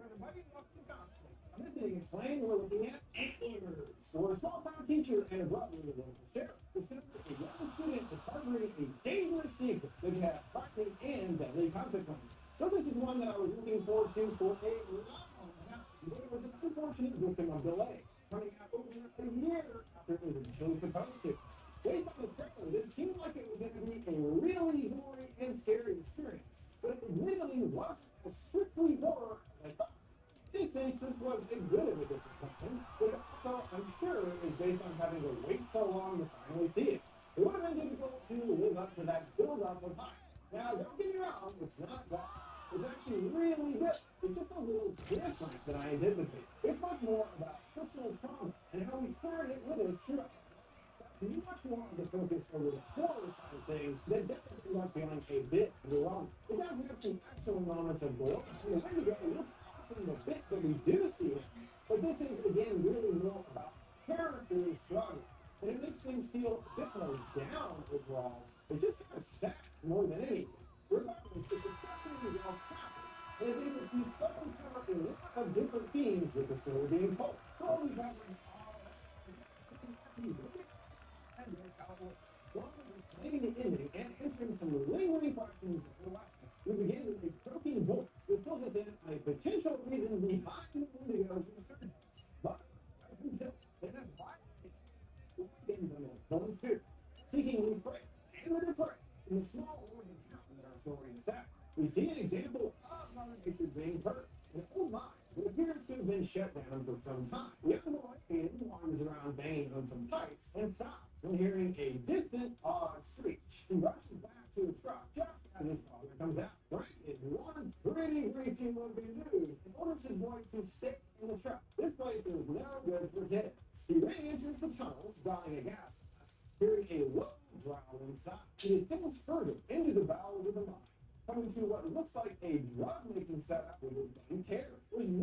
Everybody, welcome to Conflicts. On this thing explained, we're looking at antlers. For a small-town teacher and a brother of the local sheriff, discovered a young student is harboring a dangerous secret that can have frightening and deadly consequences. So this is one that I was looking forward to for a long time, but it was an unfortunate victim of delay, coming out over a year after it was initially supposed to. Based on the trailer, this seemed like it was going to be a really gory and scary experience, but it admittedly wasn't as strictly horror as I thought. In a sense, this was a good of a disappointment, but also, I'm sure, is based on having to wait so long to finally see it. It would have been difficult to live up to that build-up of hype. Now, don't get me wrong, it's not bad. It's actually really good. It's just a little different than I anticipated. It's much more about personal trauma and how we carry it with us throughout. That's much more of the focus over the horror side of things that definitely left feeling a bit underwhelming. It does have some excellent moments of gore, and the way to go, it looks awesome the bit that we do see it. But this is, again, really more about characters struggling. And it makes things feel a bit more down overall. It's just kind of sad more than anything. Regardless, it's exceptionally well crafted and is able to subtly cover a lot of different themes with the story being told. Totally covering all that. Explaining the ending and answering some lingering questions of life. We begin with a croaking voice that fills us in on a potential reason behind the Wendigo's resurgence. But, as we built, they have violated the begins on a fallen spirit, seeking new prey and their prey in the small organ town that our story is set. We see an example of Mother Nature being hurt, and oh my, it appears to have been shut down for some time. The young boy wanders around banging on some pipes and stops when hearing a distant, odd screech. He rushes back to the truck just as his father comes out. Frank is one pretty greasy looking dude and orders his boy to stay in the truck. This place is no good for kids. He then enters the tunnels, drawing a gas mask, hearing a low growl inside. He descends further into the bowels of the mine, coming to what looks like a drug-making setup with his main character.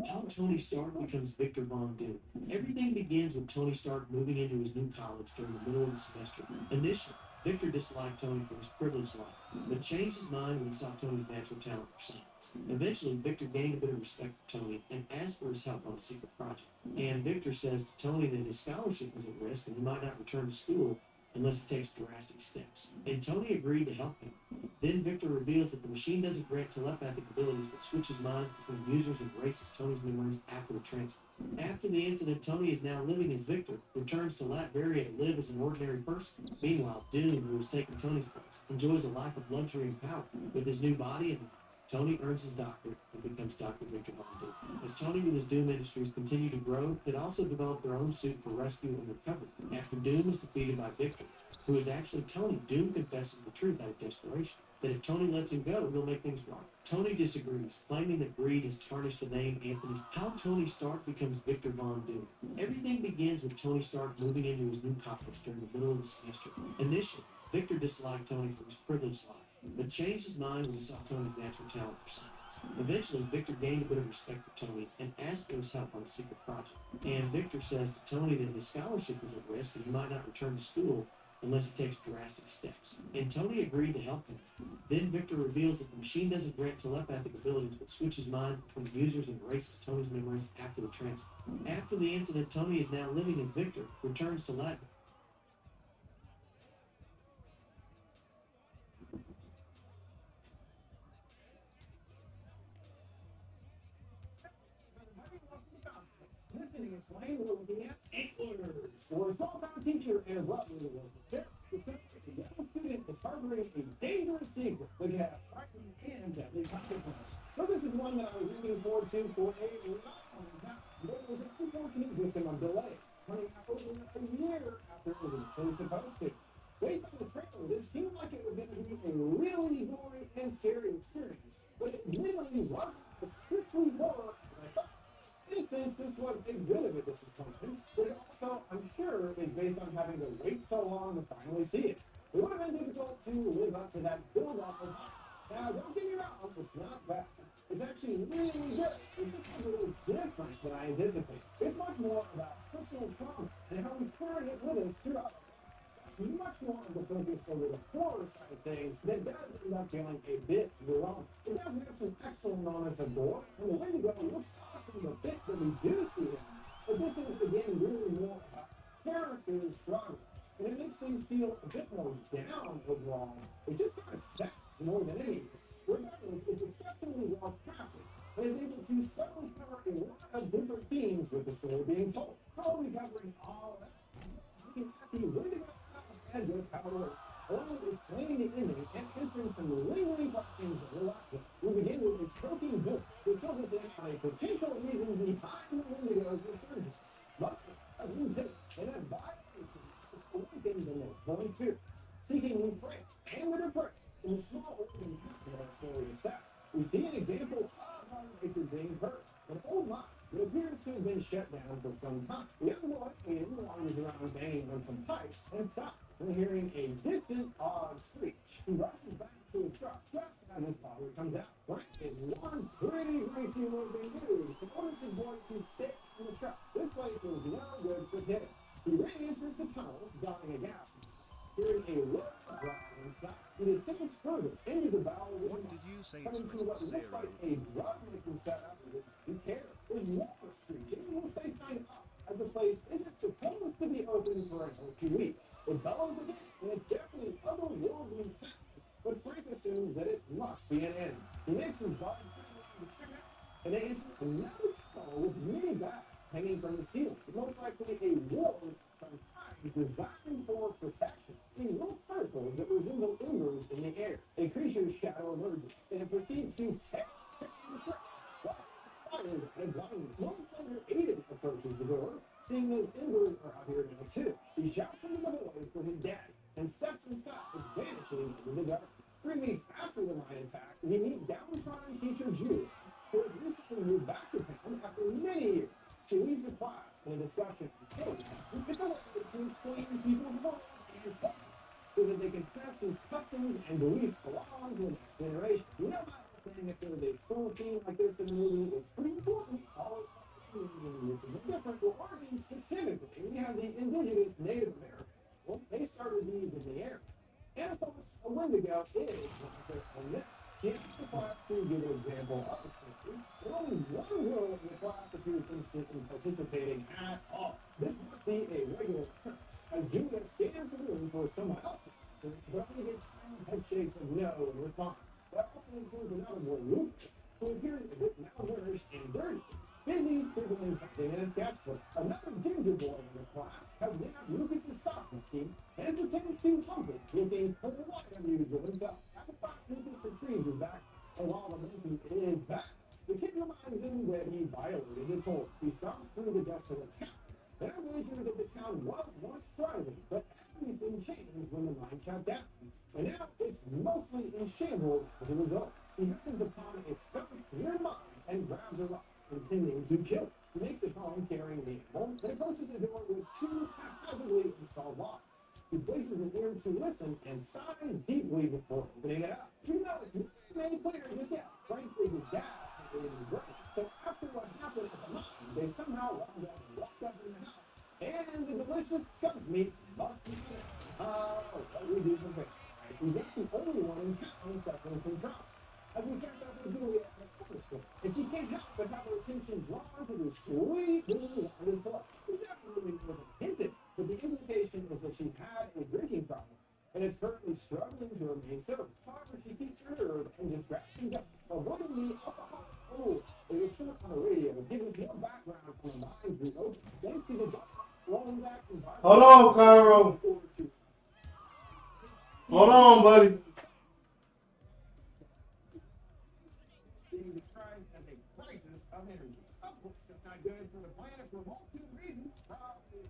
How Tony Stark becomes Victor Von Doom. Everything begins with Tony Stark moving into his new college during the middle of the semester. Initially, Victor disliked Tony for his privileged life, but changed his mind when he saw Tony's natural talent for science. Eventually, Victor gained a bit of respect for Tony and asked for his help on a secret project. And Victor says to Tony that his scholarship is at risk and he might not return to school unless he takes drastic steps. And Tony agreed to help him. Then Victor reveals that the machine doesn't grant telepathic abilities but switches minds between users and erases Tony's memories after the transfer. After the incident, Tony is now living as Victor, returns to Latveria to live as an ordinary person. Meanwhile, Doom, who has taken Tony's place, enjoys a life of luxury and power with his new body and Tony earns his doctorate and becomes Dr. Victor Von Doom. As Tony and his Doom Industries continue to grow, it also developed their own suit for rescue and recovery. After Doom is defeated by Victor, who is actually Tony, Doom confesses the truth out of desperation, that if Tony lets him go, he'll make things right. Tony disagrees, claiming that greed has tarnished the name Anthony. How Tony Stark becomes Victor Von Doom. Everything begins with Tony Stark moving into his new college during the middle of the semester. Initially, Victor disliked Tony for his privileged life, but changed his mind when he saw Tony's natural talent for science. Eventually, Victor gained a bit of respect for Tony and asked for his help on a secret project. And Victor says to Tony that his scholarship is at risk and he might not return to school unless he takes drastic steps. And Tony agreed to help him. Then Victor reveals that the machine doesn't grant telepathic abilities but switches minds between users and erases Tony's memories after the transfer. After the incident, Tony is now living as Victor, returns to Latvia. Listening is why we're looking at antlers. For a small-time teacher and lovely local parent, the young student is harboring a dangerous secret that can have frightening and deadly consequences. So this is one that I was looking forward to for a long time. But it was an unfortunate victim of delay, coming out over a year after it was initially supposed to. Based on the trailer, this seemed like it was going to be a really gory and scary experience, but it really wasn't. It strictly horror, as I thought. In a sense, this was a bit of a disappointment, but it also, I'm sure, is based on having to wait so long to finally see it. It would have been difficult to live up to that build-up of hype. Now, don't get me wrong, it's not bad. It's actually really good. It's just a little different than I anticipated. It's much more about personal trauma and how we carry it with us throughout our lives. It's much more of the focus over the horror side of things that does end up feeling a bit wrong. It does have some excellent moments of gore, and the way to go looks awesome the bit that we do see it. But this is, again, really more about characters struggling. And it makes things feel a bit more down overall. It's just kind of sad more than anything. Regardless, it's exceptionally well crafted and is able to subtly cover a lot of different themes with the story being told. So we'll be covering all that. Looking at the Wendigo stuff and just how it works, along with explaining the ending and answering some lingering questions that we're left with. We'll begin with a croaking voice that fills us in on a potential reason behind the Wendigo's resurgence. But as we take an violation is awakened in the Holy Spirit, seeking refrain and with a prayer in the small organ of our story is set. We see an example of how nature being heard. An old mine that appears to have been shut down for some time. The young boy wanders around banging on some pipes and stops when hearing a distant, odd screech. He rushes back to his truck just as his father comes out. Frank is one pretty greasy looking dude and orders his boy to stay in the truck. This place is no good for kids. He then enters the tunnels, donning a gas mask. Hearing a low growl inside, he descends further into the bowels of the What did you say coming to what looks like a drug-making setup with a terror. There's more screeching, which they find out as the place isn't supposed to be open for another 2 weeks. It bellows again, and it's definitely otherworldly sound, but Frank assumes that it must be an end. He makes his body to check out, and they enter another tunnel with many bags hanging from the ceiling. Most likely a wall of some kind designed for protection. See little particles that resemble embers in the air. A creature's shadow emerges, and it proceeds to tear the truck. Fires and blindness. One slender Aiden approaches the door, seeing those embers are out here now too. He shouts into the boy for his daddy, and steps inside, vanishing into the dark. 3 weeks after the mine attack, we meet downtrodden teacher Julie, who has recently moved back to town after many years. She leads the class in a discussion on code. It's a way to explain people's world and thoughts so that they can pass these customs and beliefs along to the next generation. You know how I'm saying if there was a school scene like this in the movie, it's pretty important. All it's different. Well, Oregon specifically, we have the indigenous Native Americans. Well, they started these in the area. And of course, a Wendigo is on this. He asked the class to give an example of the story. And only one girl in the class appears interested in participating at all. This must be a regular occurrence, as Julia scans the room for someone else to answer, but only gets silent head shakes of no in response. That also includes another boy, Lucas, who appears a bit malnourished and dirty. Busy scribbling something in his sketchbook. Another ginger boy in the class has nabbed Lucas's softball team and pretends to hump it, looking polite and unusual himself. After class, Lucas retrieves his back, and while the monkey town was once thriving, but everything changed when the mine shut down. And now it's mostly in shambles as a result. He happens upon a skunk near the mine and grabs a rock, intending to kill it. He makes it home carrying the animal and approaches the door with two haphazardly installed locks. He places an ear to listen and sighs deeply before opening it up. Even though it's not made clear just yet, Frank is his dad in his brain. So after what happened at the mine, they somehow wound up and walked up in the house. And the delicious skunk meat must be there. What we do for Frank. He's not the only one in town suffering from trauma. As we checked out with Julia at the corner store, and she can't help but have her attention drawn to the sweet little artist club. He's never really more than hinted, but the implication is that she had a drinking problem and is currently struggling to remain sober. However, she keeps her nerve and distractions up, avoiding the alcohol. Oh, a report on the radio gives us more background on the mind's reopening. Thanks to the doctor rolling back from Hold on, Cairo. Hold on, buddy. Being described as a crisis of energy. Of course, it's not good for the planet for multiple reasons. Probably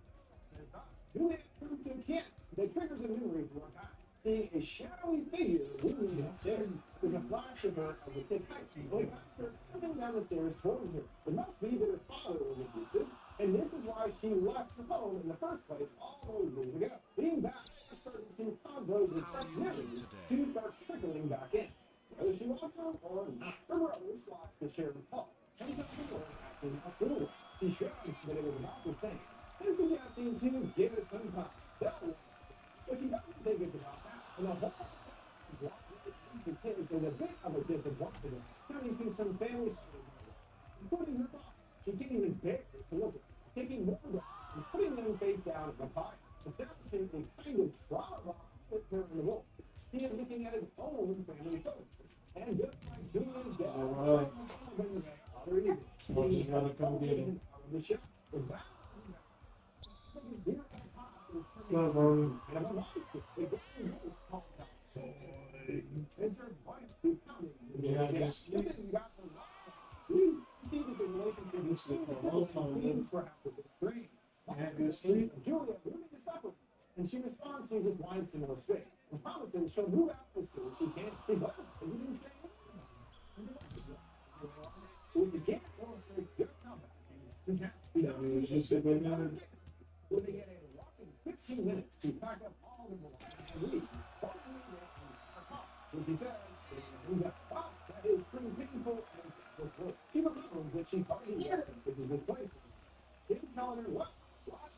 it's not. Juliet proved to a kid that triggers a memory for our time. Seeing a shadowy figure looming upstairs. There's a flash of her as a kid hides. Boy her coming down the stairs towards her. It must be that her father was abusive, and this is why she left her home in the first place all those years ago. Being back started to cause those repressed memories to start trickling back in. Whether she wants them or not, her brother slots the sheriff Paul. Comes up to her asking how school was. She shrugs, but it was about the same. And suggesting to give it some time. But she doesn't think it's about that. And the whole the kids is a bit of a disappointment, turning to some family stories, including her mom. She can't even bear to look at, taking more of and putting them face down at the fire, establishing a kind of trauma bond with her in the wall. He is looking at his own family photos. And just like Julian's dad, other evening, Just gotta come get him. the show is back. No, bro. Yeah, I guess. You sleep for a long time, man. You had good sleep? Julia really discovered, and she responds to just wants some more space and promises she'll move out as soon as she can. Hey, what? And you didn't say anything. Which again illustrates just how bad You just sit back down. when they get a whopping 15 minutes to pack up all of the and leave. When she says, wow, that is pretty painful and she remembers that she finally this is his place. Didn't tell her what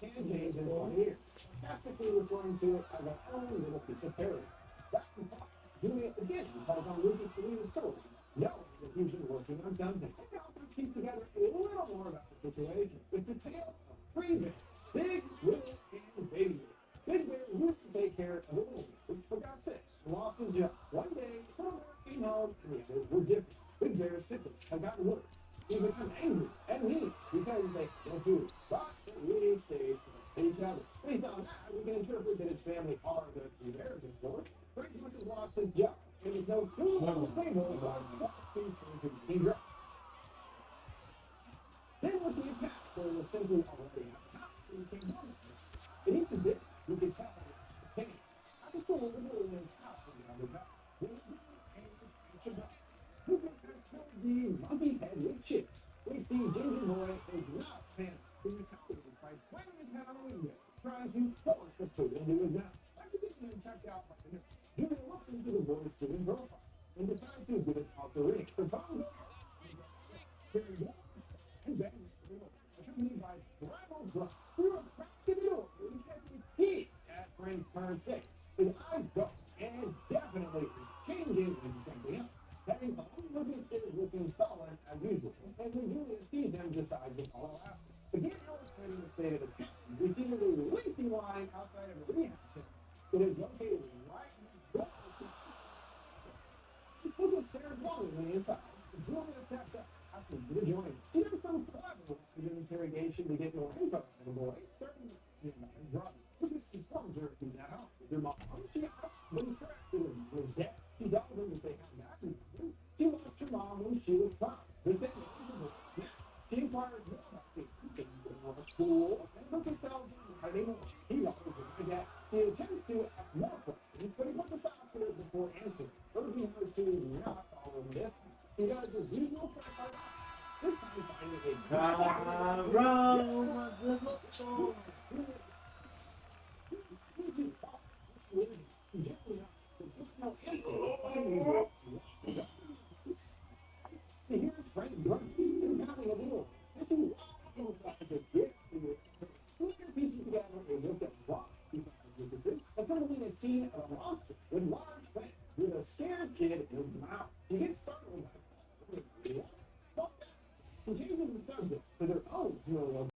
can change in 1 year. Practically referring to it as our own little piece of paradise. That's the thought. Julia again calls on Lucas to leave the story, knowing that he's been working on something. And also piece together a little more about the situation. It's the tale of three bears, Big, Little, and Baby Bear. Big Bear used to take care of Little Bear, but got sick and lost his job. One day, some came home and the others were different. Big Bear's sickness had gotten worse. He became angry and mean because they don't do it. But we stay in each other. Based on that, we can interpret that his family are the three bears, of course. Frank must have lost his job. And there's no food on the table because the food turns into danger. Then with the attack, there was simply already out of the house when he came home. And even then, you could tell it was the pain. I was told the little in his house when he was out. There was no pain and sugar. Who can control the monkey's head with chips? Which the ginger boy is not a fan of. He retaliated by slamming his head on the window, trying to force the food into his mouth. After getting him checked out by the nurse, Julia looks into the boy's student profile and decides to get his authorization. The phone goes very warm and then accompanied by gravel drops through a crack in the door where he catches his teeth at Frank's current six. His eyes go and definitely changing into something else. Heading home, Lucas is looking sullen as usual, and when Julia sees him, decides to follow out. Again, illustrating the state of the town, we see that a lengthy line outside of a rehab center that is located right next door to Lucas stares longingly inside. Julia steps up, asking to join him. She does some clever interrogation to get more info on the boy, certain drugs. Lucas informs her he's at home with her mom. She asks when he's correct was dead. She tells him that they come back and she lost her mom when she was 5. The thing is, she inquires more about the school, and Lucas tells him anymore. He's always like that. He attempts to ask more questions, but he puts a thought to it before answering. Urging her to not follow this. He does his usual credit card. This time finding a here's Frank grunting and pounding a little. This is like a gift to it. Put your pieces together and look at rock. The film is a scene of a monster with large fangs with a scared kid in his mouth. He gets startled by it. He changes the subject to their own hero